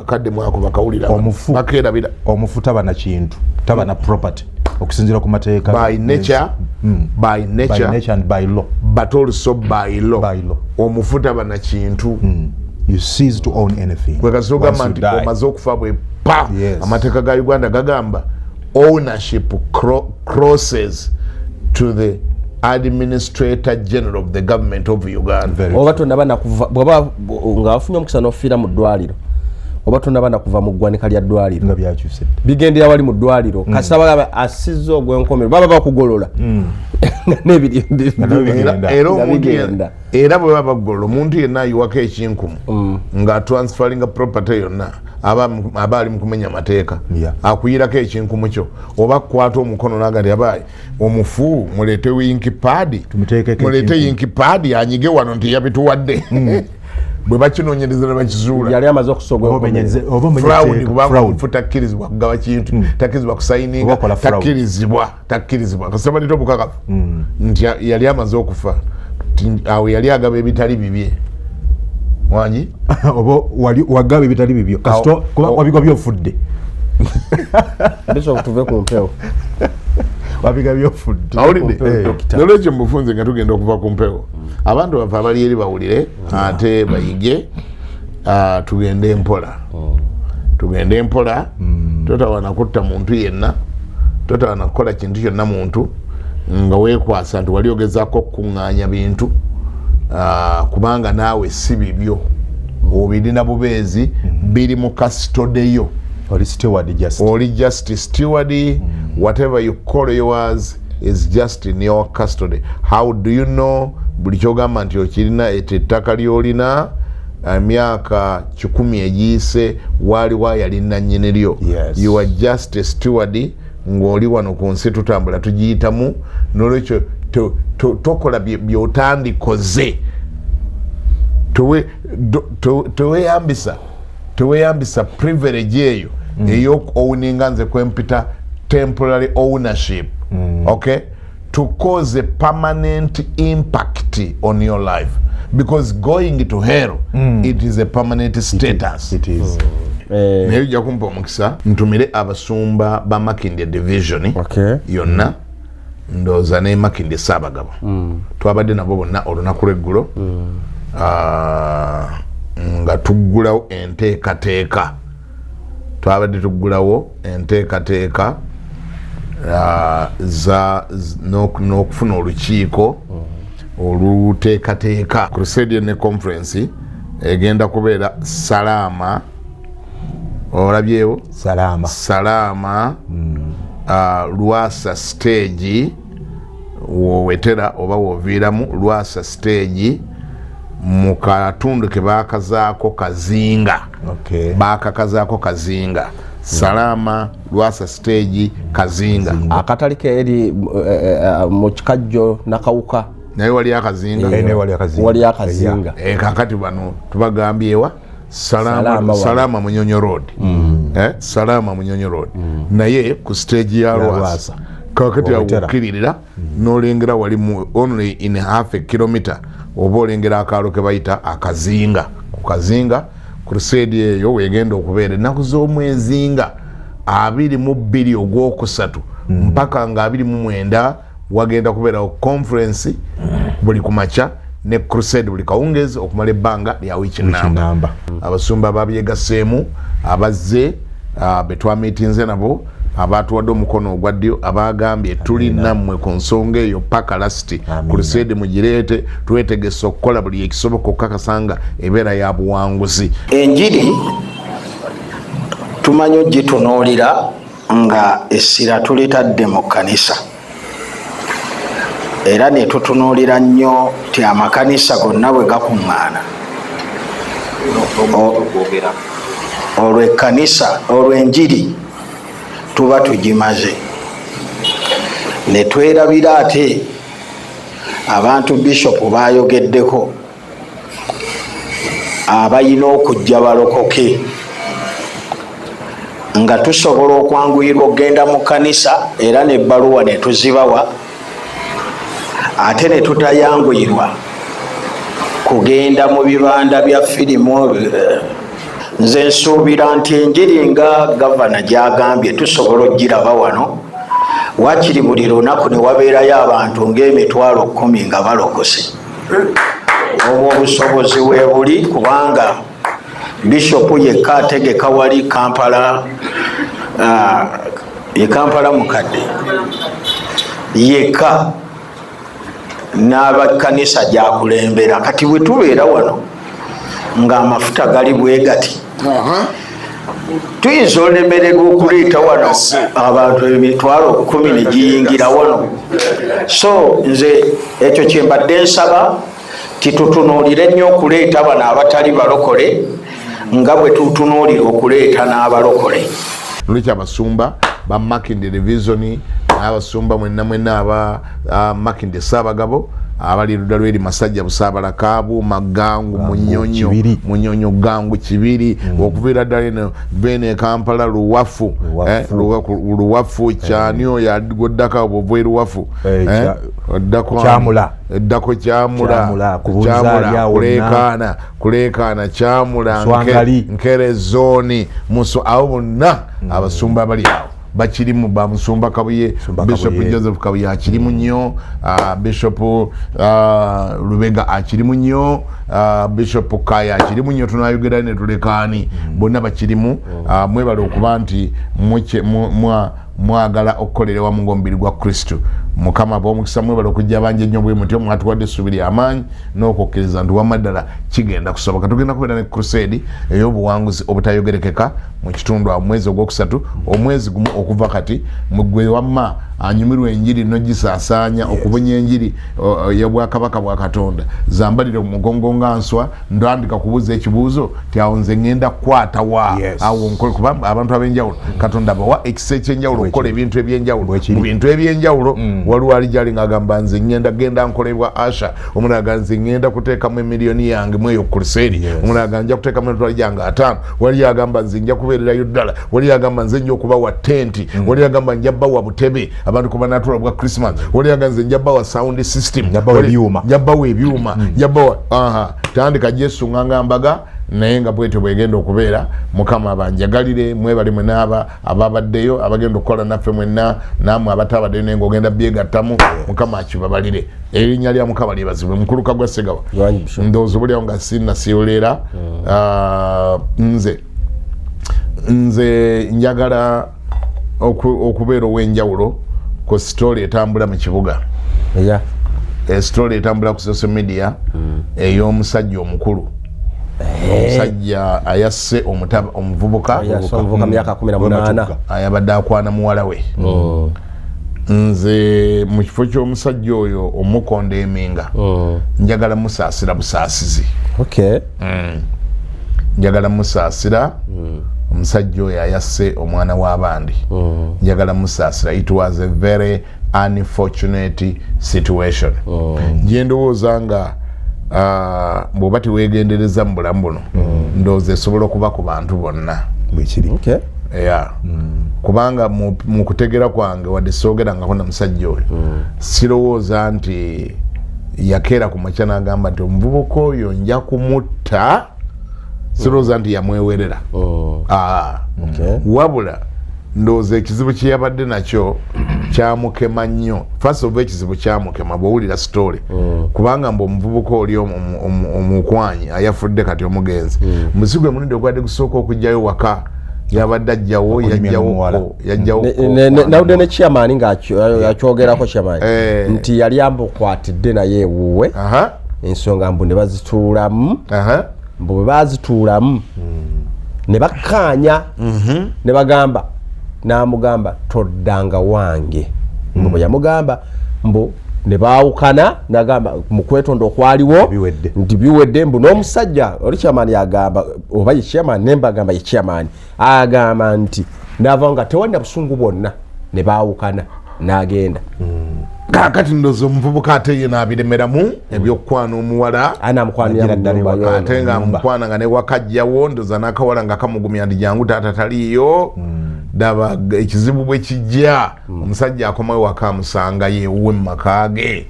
kadde mwako bakawulira bakeerabira omufuta bana kintu taba na property okusinziira ku mateeka by nature and by law but also by law omufuta bana kintu you cease to own anything kwekasogamba nti omaze okufa bwe pa amateeka ga Uganda gagamba ownership crosses to the Administrator General of the Government of Uganda. Oba tonaba bwaba nga afunye omukisa n'ofiira mu ddwaliro oba tonaba nakuva mu ggwanika lya ddwaliro nga byakyuse bigendera wali mu ddwaliro kasita bagaba asizza ogw'enkomero baba bakugolola era bwe baba bagolola omuntu yenna ayiwako ekinkumu nga transferringa property yonna aba ali mu kumenya amateeka akuyirako ekinkumu kyo oba kukwata omukono nagati abaye omufu muleete yinkipadi muleete yinkipadi anyige wano nti yabituwadde bwe bakinoonyereza ne bakizuula yali amaze okusogola fraud kubanga omufu takkirizibwa kugaba kintu takkirizibwa kusayininga takkirizibwa kasita baleta obukakafu nti yali amaze okufa awo yali agaba ebitali bibye wanyi oba wagaba ebitali bibyo kasita wabiga byofudde biso tuve ku mpewo wabiga byofudde awulidde nolwekyo mubufunze nga tugenda okuva ku mpewo abantu bava abali eri bawulire ate bayige tugende empola totawana kutta muntu yenna totawana kukola kintu kyonna muntu nga weekwasa nti wali ogezaako okukuŋŋaanya bintu kubanga naawe si bibyo obirina bubeezi biri mu kasitodeyo oli just steward whatever you call yours is just in your custody. How do you know buli kyogamba nti okirina ettaka lyolina emyaka 10 egiyise waaliwo yali nannyini lyo you are just a steward ng'oli wano ku nsi tutambula tugiyitamu n'olwekyo tokola byotandikoze teweyambisa privilege eyo ey'owuninga nze kwempita temporary ownership okay to cause a permanent impact on your life because going to hell it is a permanent status it is naye ojja kumpa omukisa ntumire abasumba ba Makindye division yonna ndooza ne Makindye Ssaabagabo twabadde nabo bonna olunaku lw'eggulo nga tuggulawo enteekateeka twabadde tuggulawo enteekateeka n'okufuna olukiiko oluteekateeka Crusade ne conference egenda kubeera Salaama olabyewo Salama Lwasa stage wowetera oba woviiramu Lwasa stage mu katundu ke baakazaako Kazinga. Baakakazaako Kazinga. Salama Lwasa stage Kazinga. Akatali keeri mu Kikajjo Nakawuka naye wali Akazinga. Wali Akazinga. Kakati bano tubagambyewa Salama Munyonyo Road. Salama Munyonyo Road. Naye ku stage ya Lwasa kakati awukiririra n'olengera wali mu only in half a kilometer oba olengera akaalo ke bayita Akazinga. Ku Kazinga crusade eyo wegenda okubeera ennaku z'omwezi nga 22 ogwokusatu mpaka nga 29 wagenda kubeerawo conference buli kumaca ne crusade buli kawungezi okumala ebbanga lya wiiki namba. Abasumba babyegaseemu abazze betwamiitinze nabo abatuwadde omukono ogwa ddyo abagambye tuli nammwe ku nsonga eyo paka lasiti crusade mugireete twetegese okukola buli ekisoboka okukakasanga ebeera ya buwanguzi. Enjiri tumanyi ogitunuulira nga essira tulitadde mu kkanisa era ne tutunuulira nnyo ti amakanisa gonna bwe gakuŋŋaana olwo ekkanisa olwo enjiri tuba tugimaze ne twerabira ate abantu bishopu bayogeddeko abayina okujja balokoke nga tusobola okwanguyirwa okgenda mu kkanisa era nebbaluwa ne tuzibawa ate ne tutayanguyirwa kugenda mu bibanda bya firimu. Nze nsuubira nti enjiri nga gavana gyagambye tusobola ogiraba wano wakiri buli lunaku ne wabeerayo abantu ng'emitwalo 10 nga balokose. Obwo obusobozi weebuli kubanga bishopu yekka ategeka wali Kampala ye Kampala mukadde yekka n'abakkanisa gyakulembera. Kati bwe tubeera wano ng'amafuta gali bwe gati tuyinza olemererwa okuleeta wano abantu emitwalo 10 ne giyingira wano. So nze ekyo kyembadde nsaba titutunuulire nnyo okuleeta bano abatali balokole nga bwe tutunuulira okuleeta n'abalokole. Lwaki abasumba ba Makindye Division n'abasumba mwenna aba Makindye Ssaabagabo abali ludda lweri Masajja Busaabalakaabu Magangu Munyonyo Gangu Kibiri okubeera ddala eno bene Kampala Luwafu Kyanyo yagoddako bwova Luwafu eddako Kyamula Kuleekaana Kyamula Nkere Zooni Muso abo bonna abasumba bali awo bakirimu ba Musumba Kabuye Bishop Joseph Kabuye akirimu nnyo Bishop Lubega akirimu nnyo Bishop Kaya akirimu nnyo tunayogera ne tulekaani bonna bakirimu mwebale okuba nti mwagala okukolera wamu ng'omubiri gwa Kristo. Mukama bw'omukisa mwebale okujja banje nnyo bwe mutyo mwatuwadde essuubi ly'amaanyi n'okukkiriza nti wamma ddala kigenda kusoboka. Tugenda kubeera ne crusade ey'obuwanguzi obutayogerekeka mu kitundu awo mwezi ogwokusatu omwezi gumu okuva kati mugwe wamma anyumirwa enjiri n'ogisaasaanya okubunya enjiri ya Bwakabaka bwa Katonda zambalire mu mugongo nga nswa ndandika kubuuza ekibuuzo ti awo nze ngenda kukwatawa awo nkole kuba abantu ab'enjawulo Katonda bawa ekisa ekyenjawulo okukola ebintu ebyenjawulo mu bintu ebyenjawulo waliwo alijali ng'agamba nze ngenda genda nkolebwa Asha omulala agamba nze ngenda kuteekamu emiliyoni yange mu eyo crusade omulala agamba nja kuteekamu emitwalo gyange 5 wali agamba nze nja kubeererayo ddala wali agamba nze nja okubawa tenti wali agamba nja bawa butebe abantu kuba natula bwa Christmas wali agamba nze nja bawa sound system nja bawa ebyuma nja bawa tandika Yesu ng'ambaga naye nga bwetyo bwegenda okubeera Mukama abanjagalire mwebali mwenaaba ababaddeyo abagenda okukola naffe mwenna nammwe abatabaddeyo naye ng'ogenda byegattamu Mukama akibabalire erinnya lya Mukama lyebazibwe. Mukuluka gwa Ssegawa ndowooza obulyawo nga sinnasiolera nze njagala okubeera ow'enjawulo ku story etambula mu kibuga story etambula ku social media ey'omusajja omukulu omusajja ayasse omuvubuka myaka 18 ayabadde akwana muwala we. Nze mu kifo ky'omusajja oyo omukonda eminga njagala musaasira busaasizi. Njagala musaasira omusajja oyo ayasse omwana w'abandi. Njagala musaasira. It was a very unfortunate situation. Gye ndowooza nga bw'oba teweegendereza mu bulamu buno ndowooza esobola okuba ku bantu bonna bwekiri. Kubanga mu kutegera kwange wadde soogerangako na musajja oyo sirowooza nti yakeera ku makya n'agamba nti omuvubuka oyo nja kumutta. Sirowooza nti yamwewerera. Wabula ndowooza ekizibu kye yabadde nakyo kyamukema nnyo. First of all ekizibu kyamukema bw'owulira story kubanga mbu omuvubuka oli omukwanyi ayafudde kati omugenzi muzigo emulindo ogwadde gusooka okujjayo waka yabadde ajjawo nawudde ne chairman ng'akyogerako chairman nti yali amukwatidde naye ewuwe ensonga mbu ne bazituulamu mbu bwe bazituulamu ne bakkaanya ne bagamba n'amugamba toddanga wange mbu bwe yamugamba mbu ne baawukana n'agamba mu kwetonda okwaliwo nti biwedde mbu n'omusajja oli chairman yagamba oba ye chairman nembagamba ye chairman agamba nti nava nga tewalina busungu bwonna ne baawukana n'agenda. Kakati ndozo omuvubuka ate ye n'abiremeramu ebyokukwana omuwala anamukwanira ddala ate nga amukwana nga ne wakajjawo ndoza n'akawala nga kamugumya ndi jangu taata taliiyo. Daba ekizibu bwe kijja omusajja akomayo waka amusanga yeewuwe mu maka ge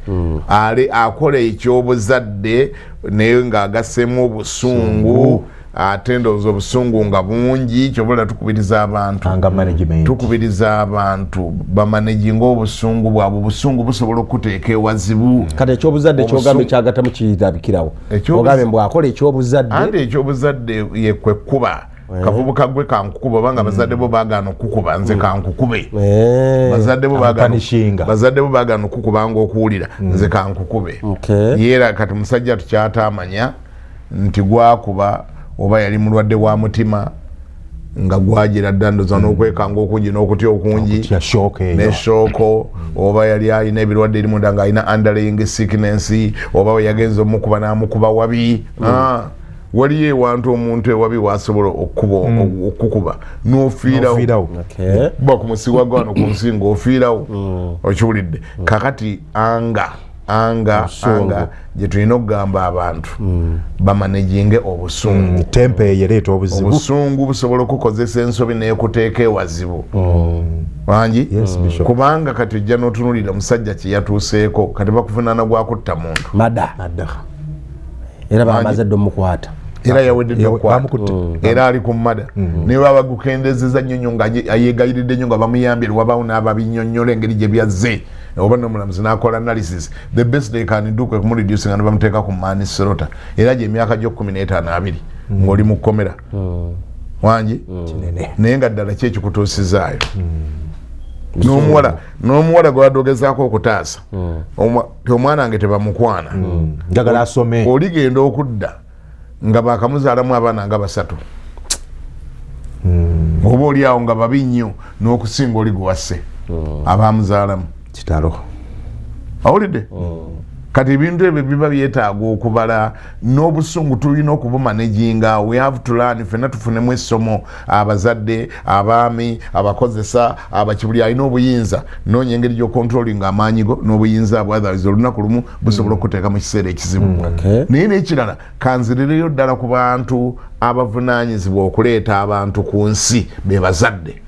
akola ekyobuzadde naye ng'agassemu obusungu ate ndowooza obusungu nga bungi kyobula tukubiriza abantu bamanaginga obusungu bwabwe. Obusungu busobola okuteeka ewazibu. Kati ekyobuzadde kyogambe kyagatamu kirabikirawo ogambe mbw akola ekyobuzadde andi ekyobuzadde yekwe kuba kavubuka gwe kankukuba banga bazadde bo bagano okukuba nze kankukube. Bazadde bo bagano okukuba nga okuwulira nze kankukube. Yeera kati musajja tukyatamanya nti gwakuba oba yali mulwadde wa mutima nga gwagira ddandoza n'okwekanga okungi n'okutya okungi n'eshooko oba yali alina ebirwadde erimu nda nga alina underlying sickness oba we yagenza omukuba n'amukuba wabi. Waliyo ewantu omuntu ewabi wasobola okukuba n'ofiirawo kuba ku musiwa gwano ku nsinga ofiirawo okiwulidde. Kakati anga gye tulina okugamba abantu bamanaginge obusungu. Tempe yereeta obuzibu. Obusungu busobola okukozesa ensobi n'ekuteeka ewazibu wangi kubanga kati ojja n'otunulira omusajja kye yatuuseeko kati bakuvunaana gwakutta muntu mada era bamaze dde omukwata era yawedde omukwata era ali ku mmada naye baba gukendezeza nnyo nga ayeegayiridde nnyo nga bamuyambye wabaawo n'ababinyonnyola engeri gye byazze oba n'omulamuzi n'akola analysis. The best they can do kwe kumureducinga ne bamuteeka ku maani serota era gye emyaka gyo 15-20 ng'oli mu kkomera wangi naye nga ddala ki ekikutuusizaayo. N'omuwala gwe wadogezaako okutaasa omwana wange tebamukwana njagala asome oligenda okudda nga bakamuzaalamu abaana nga 3 oba oli awo nga babi nnyo n'okusinga oli gwe wasse abaamuzaalamu kitalo awulidde. Kati ebintu ebyo biba byetaaga okubala n'obusungu tulina okubumanaginga. We have to learn ffenna tufunemu essomo abazadde abaami abakozesa abakibuli alina obuyinza noonya engeri gy'okontrolinga amaanyigo n'obuyinza bwe otherwise olunaku lumu busobola okuteeka mu kiseera ekizibu. Naye n'ekirala kanzirereyo ddala ku bantu abavunaanyizibwa okuleeta abantu ku nsi be bazadde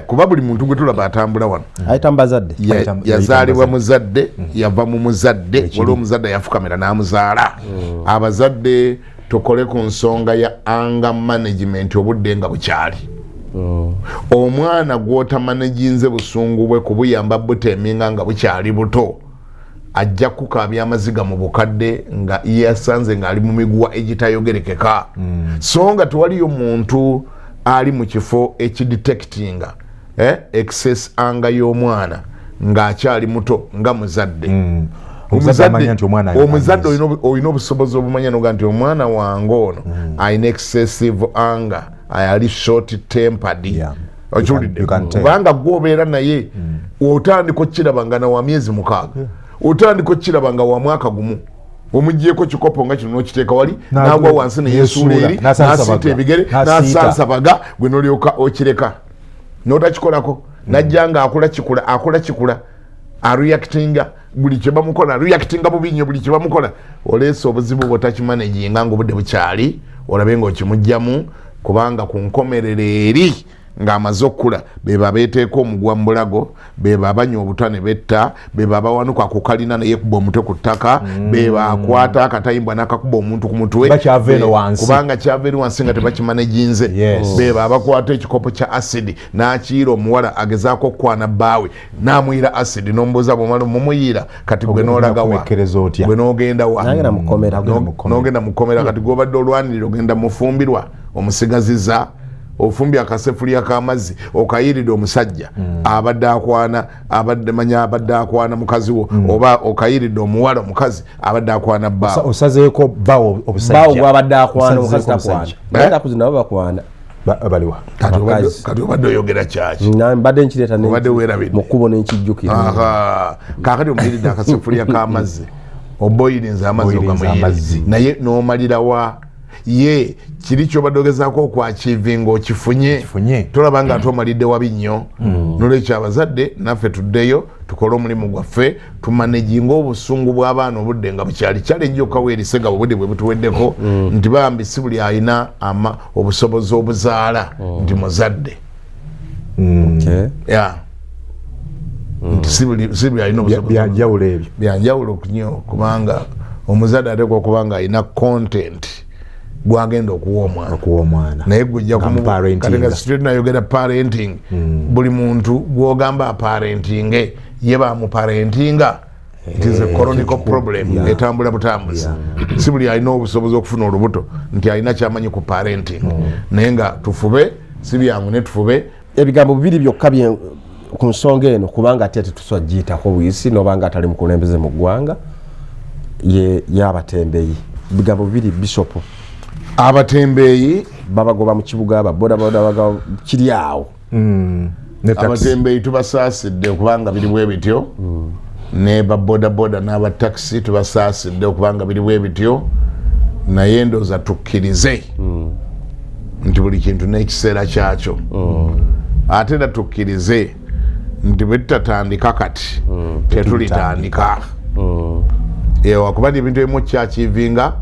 kuba buli muntu gwe tulaba atambula wano yazaalibwa muzadde yava mu muzadde waliwo omuzadde yafukamira n'amuzaala. Abazadde tukole ku nsonga ya anger management obudde nga bukyali. Omwana gw'otamanaginze busungu bwe kubuyamba buteeminga nga bukyali buto ajja kukaabya amaziga mu bukadde nga yasanze ng'ali mu miguwa egitayogerekeka. So nga tewaliyo muntu ali mu kifo ekidetectinga excess anga y'omwana ng'akyali muto nga muzadde. omuzadde olina obusobozi obumanya noga nti omwana wange ono alina excessive anger, ali short tempered. Okiwulidde kubanga gwobeera naye otandika okirabanga na wa myezi 6, otandika okirabanga wa mwaka gumu, omugyeko kikopo nga kino n'okiteeka wali n'agwa wansi ne yeesuula eri n'asiita ebigere n'asansabaga gwe n'olyoka okireka n'otakikolako. Najja nga akula kikula areactinga buli kye bamukola, reactinga bubi nnyo buli kye bamukola. Oleesa obuzibu bw'otakimanaginga ng'obudde bukyali olabe ng'okimugjamu, kubanga ku nkomerero eri ng'amaze okkula beba abeeteeka omugwa mu bulago, beba abanywa obutane betta, beba abawanuka ku kalina naye kuba omutwe ku ttaka, beba akwata akatayimbwa n'akakuba omuntu ku mutwe kubanga kyava eri wansi nga tebakimanaginze, beba abakwata ekikopo kya acid n'akiira omuwala agezaako okukwana bbaawe n'amuyira acid n'omubuuza bw'omala mumuyiira kati gwe n'olaga wa, gwe n'ogenda wa, n'ogenda mukomera kati gw'obadde olwanirira ogenda mufumbirwa omusigaziza ofumbi akasefuliya k'amazzi okayiridde omusajja abadde akwana mukazi wo, oba okayiridde omuwala omukazi abadde akwana bbaawo, osazeeko bbaawo bbaawo gwabadde akwana omukazi takwana batakuzi nabo bakwana baliwa. Kati obadde oyogera kyaki mbadde nkireeta obadde weerabidde mu kkubo n'ekijjukira kaakati omuyiridde akasefuliya k'amazzi oboyirinze amazzi ogamuyire naye n'omalirawa ye kiri kyobadde ogezaako okwakivinga okifunye, tolaba nga ate omalidde wabi nnyo. Nolwekyo abazadde naffe tuddeyo tukole omulimu gwaffe, tumaneginga obusungu bw'abaana obudde nga bukyali challenge okaweerise nga obudde bwe butuweddeko, nti bambi si buli alina obusobozi obuzaala nti muzadde, nti si buli alina obusobozi byanjawulo nnyo, kubanga omuzadde ateekwa okuba nga alina content gwagenda okuwa omwana naye gujja kumukatenga straight nayogera parenting. Buli muntu gwogamba aparentinge ye bamuparentinga, it is a chronic problem etambula butambuzi. Si buli alina obusobozi okufuna olubuto nti alina kyamanyi ku parenting, naye nga tufube, si byangu ne tufube. Ebigambo bibiri byokka ku nsonga eno, kubanga ate tetuswagiyitako buyisi nobanga atali mukulembeze mu ggwanga y'abatembeeyi. Bigambo bibiri bisopo abatembeeyi babagoba mu kibuga, ababodaboda baga kiri awo. Abatembeeyi tubasaasidde okubanga biri bwe bityo, ne babodaboda n'abatakisi tubasaasidde okubanga biri bwe bityo, naye ndooza tukkirize nti buli kintu n'ekiseera kyakyo. Ate era tukkirize nti bwe tutatandika kati tetulitandika. Wakuba ebintu ebimu kyakivinga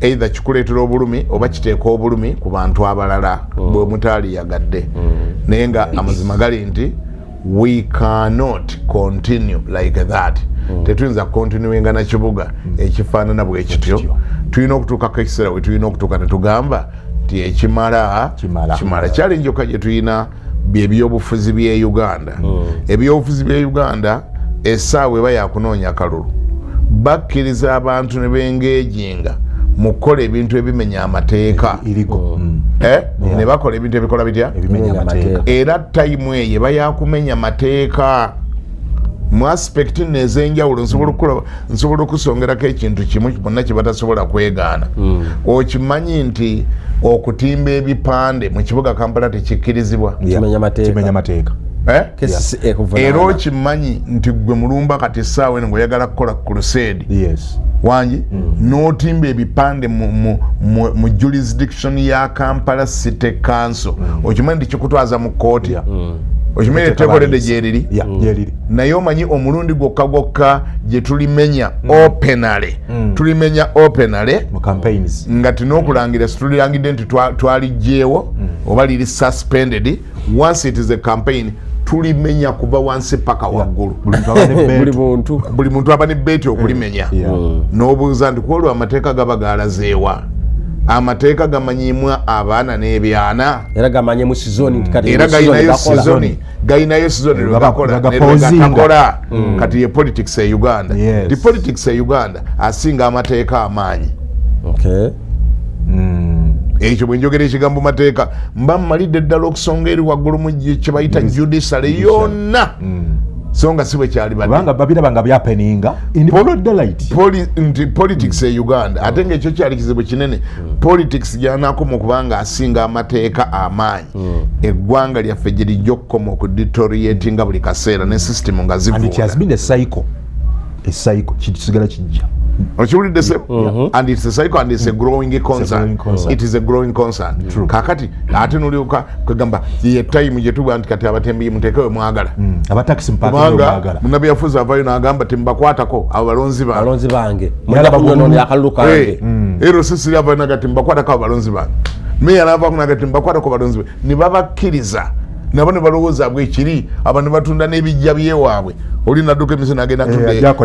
either kikuleetera obulumi oba kiteeka obulumi ku bantu abalala bwe mutaaliyagadde, naye nga amazima gali nti we cannot continue like that. Tetuyinza continuinga na kibuga ekifaanana bwe kityo. Tulina okutuukako ekiseera we tulina okutuuka ne tugamba nti ekimala. Challenge yokka gye tulina by'ebyobufuzi by'e Uganda. Ebyobufuzi by'e Uganda essaawa eba yakunoonya akalulu, bakkiriza abantu ne bengeejinga mu kukola ebintu ebimenya amateeka, ne bakola ebintu ebikola bitya, era tayimu eyo eba yakumenya mateeka mu aspect n'ez'enjawulo. Nsobola okusongerako ekintu kimu bonna kye batasobola kwegaana. Okimanyi nti okutimba ebipande mu kibuga Kampala tekikkirizibwa, kimenya mateeka. Era okimanyi nti gwe mulumba kati essaawa eno ng'oyagala kukola crusade wangi n'otimba ebipande mu jurisdiction ya Kampala City Council, okimanyi nti kikutwaza mu kkooti, okimanyi etteekoledde gyeriri, naye omanyi omulundi gwokka gye tulimenya openale, tulimenya openale nga tin'okulangira situlirangidde nti twaligyeewo oba liri suspended. Once it is a campaign tulimenya kuva wansi paka waggulu, buli muntu aba ne beeti okulimenya. N'obuuza nti kwolwo amateeka gaba galazeewa, amateeka gamanyimwa abaana n'ebyana, era gamanyemu sizoni, era galinayo sizoni lwegatakola. Kati ye politics e Uganda, the politics e Uganda asinga amateeka amaanyi. Ekyo bwe njogera ekigambo mateeka mba mmalidde ddala okusonga eri waggulu mu kye bayita judiciary yonna. songa siwe kyali banga babira banga byapeninga in broad daylight politics e Uganda ate ng'ekyo kyali kizibu kinene politics gyanakoma okubanga asinga amateeka amaanyi eggwanga lyaffe gye lijja okukoma okudeterioratinga buli kaseera ne system nga zivuula and it has been a cycle kisigala kijja okiwulidde se and it's a cycle and it's a growing concern. It is a growing concern. Kakati ate nolyoka kwegamba ye time gye tuba nti kati abatembi mutekewe mwagala abataxi mpaka mwagala munabi yafuza avayo n'agamba timbakwatako abalonzi bange mulaba kunyononya akalulu kange ero sisi avayo n'agati mbakwatako abalonzi bange meya n'ava kunagati mbakwatako abalonzi bange ne babakkiriza nabo ne balowooza bwekiri abantu batunda n'ebijja byewaabwe oli nadduka emise nagenda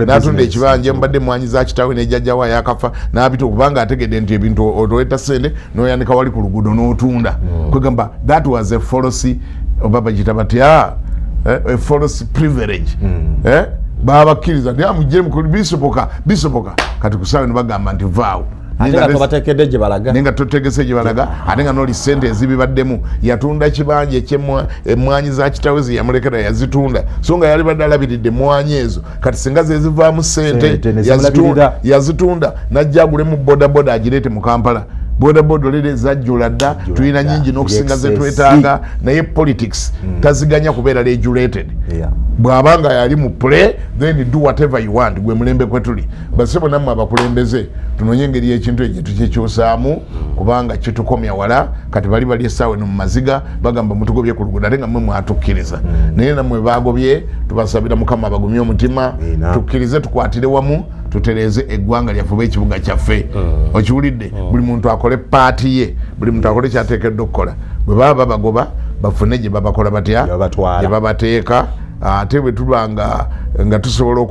natunda ekibanja mbadde mwanyi za kitawe nejjajjawa yakafa n'abita okubanga ategedde nti ebintu otoweta sente n'oyanika wali ku luguudo n'otunda kwegamba that was a false oba bagita batya a false privilege babakkiriza nti amugire mukulu bisoboka kati kusaawe ne bagamba nti vaawo nenga totegese gye balaga ate nga noli sente ezibibaddemu yatunda ekibanja emwanyi za kitawe ze yamulekera yazitunda so nga yali badde alabiridde emwanyi ezo kati singa zezivaamu sente yazitunda najja agulemu bodaboda agireete mu Kampala bodaboda olere zajjula dda tulina nyingi n'okusinga ze twetaaga naye politics taziganya kubeera regulated bw'abanga yali mu play then do whatever you want gwe mulembe kwe tuli basebo nammwe abakulembeze tunonye engeri y'ekintu ekyo tukyekyusaamu kubanga kitukomya wala kati bali essaawa eno mu maziga bagamba mutugobye ku luguudo ate nga mmwe mwatukkiriza naye nammwe baagobye tubasabira Mukama abagumye omutima tukkirize tukwatire wamu tutereeze eggwanga lyaffe oba ekibuga kyaffe okiwulidde buli muntu akole paati ye buli muntu akole kyateekeddwa okukola bwe baba babagoba bafune gye babakola batya gye babateeka ate bwe tuba nga tusobola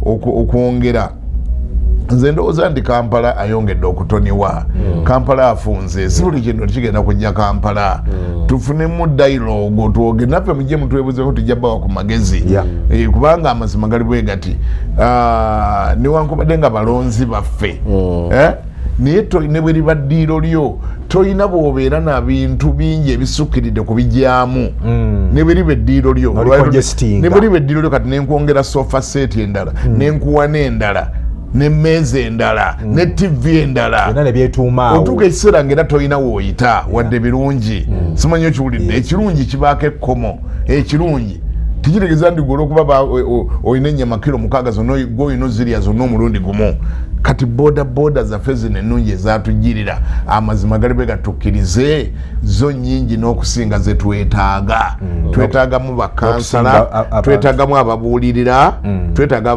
okwongera nze ndowooza nti Kampala ayongedde okutoniwa Kampala afunze si buli kintu kigenda kujja Kampala tufunemu dialogue twoge naffe mujje mutwebuzeeko tujja bawa ku magezi kubanga amazima gali bwe gati newankubadde nga balonzi baffe naye ne bwe liba ddiiro lyo tolina bw'obeera na bintu bingi ebisukkiridde kubijyamu ne bwe liba eddiiro lyo ne bwe liba eddiiro lyo kati nenkwongera sofa set endala nenkuwa n'endala n'emmeeza endala ne TV endala otuuka ekiseera ng'era tolina w'oyita wadde birungi simanyi okiwulidde ekirungi kibaako ekkomo ekirungi tikitegeeza nti gwe olwokuba olina ennyama kiro 6 zonna gwoyina ozirya zonna omulundi gumu kati boda zaffe zino ennungi ezatujjirira amazima gali bwe gatukkirize zo nnyingi n'okusinga ze twetaaga twetaagamu bakansala twetaagamu ababuulirira twetaaga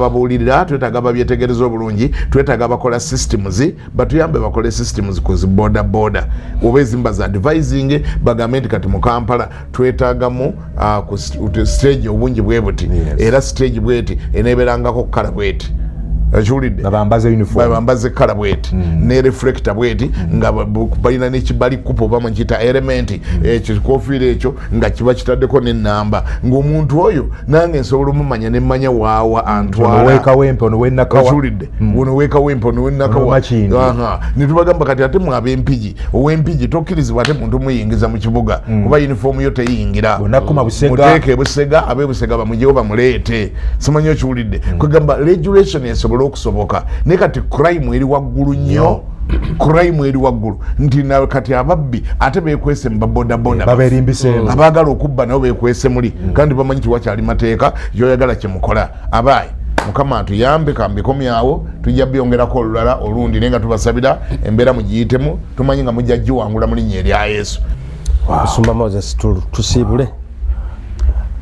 ababyetegereza obulungi twetaaga abakola systems batuyambe bakole systems ku zi boda oba ezimba za advising bagambe nti kati mu Kampala twetaagamu stage obungi bwe buti era stage bweti eneeberangako kala bweti achuulidde babambaze kala bweti ne reflector bweti nga balina n'ekibali kupo oba mukiyita element ekikofiira ekyo nga kiba kitaddeko n'ennamba ng'omuntu oyo nange nsobola omumanya ne mmanya waawa antwala achuulidde ono weeka wempe ono wennakawa ne tubagamba kati ate mwe ab'empigi ow'empigi tokkirizibwa ate muntu muyingiza mu kibuga kuba yunifoomu yo teyingira muteeke ebusega ab'ebusega bamugyewo bamuleete simanyi okiwulidde kwegamba regulation esobola okusoboka naye kati crime eri waggulu nnyo nti kati ababbi ate bekwese mu babodaboda abaagala okubba nabo bekwese muli kandi bamanyi ti wakyali mateeka gyoyagala kyemukola abaayi Mukama atuyambe kambikomyawo tujja byongerako olulala olundi naye nga tubasabira embeera mugiyitemu tumanyi nga mujja giwangula mu linnya erya Yesu. Musumba Moses tusiibule.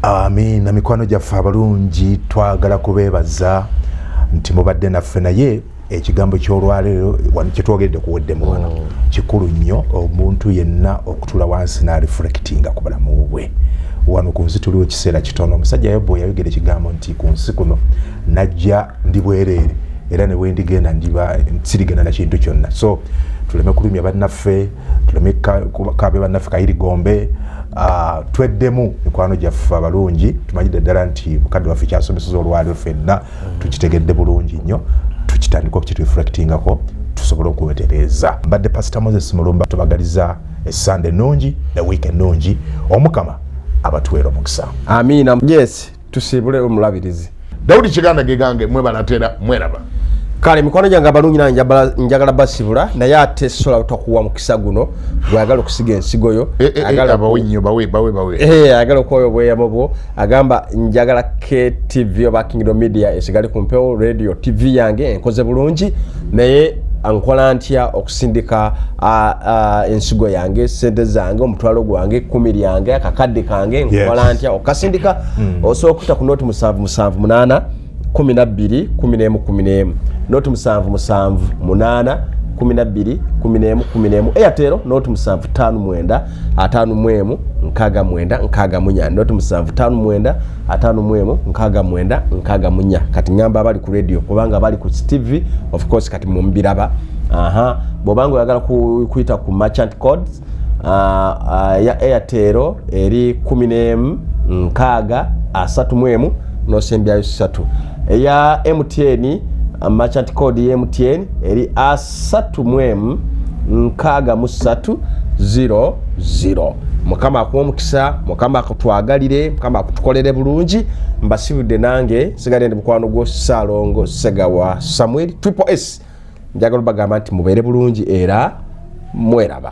Amiina mikwano gyaffe abalungi twagala kubeebaza nti mubadde naffe naye ekigambo ky'olwaleero kyetwogedde kuweddemu wano kikulu nnyo omuntu yenna okutula wansi n'areflectinga ku bulamu bwe wano ku nsi tuliwo kiseera kitono omusajja Yobu yayogera ekigambo nti ku nsi kuno najja ndi bwereere era ne bwendigenda sirigenda na kintu kyonna so tuleme kulumya bannaffe tuleme kabe bannaffe Kayiri Gombe tweddemu mikwano gyaffe abalungi tumanyidde ddala nti mukadde waffe kyasomeseza olwaleero ffenna tukitegedde bulungi nnyo tukitandika okukitreflectingako tusobole okuwetereza. Mbadde Pastor Moses Mulumba tubagaliza essande ennungi ne wiiki ennungi omukama abatuweera omukisa. Amiina. Yes, tusibule omulabirizi. Daudi Kiganda gigange mwebalatera mweraba. Kale mikono gyange abalungi nange njagala basibula naye ate sola utakuwa mukisa guno gwagala okusiga ensigo yo agala bawinyo bawe agala okoyo bweyamo bwo agamba njagala KTV oba Kingdom Media esigale ku Mpewo Radio TV yange enkoze bulungi naye ankola ntya okusindika ensigo yange sente zange omutwalo gwange 10 yange akakadde kange nkola ntya okasindika osokuta ku noti 778 12 11 noti 778 12 11 Airtel noti 759 59 nkagamunya noti 759 59 nkagamunya kati ngamba abali ku radio kubanga abali ku TV of course kati mumbiraba bobango yagala kuita ku merchant codes ya Airtel eri 11 nkaga asatu no sembya 3 eya MTN merchant code ya MTN eri A3 nkaga musatu 00. Mukama akuwa mukisa, mukama akutwagalire, mukama akutukolere bulungi. Mbasibudde nange sigale ndi mukwano gwo Salongo Segawa Samuel Triple S. Njagala bagamba nti mubeere bulungi era mweraba.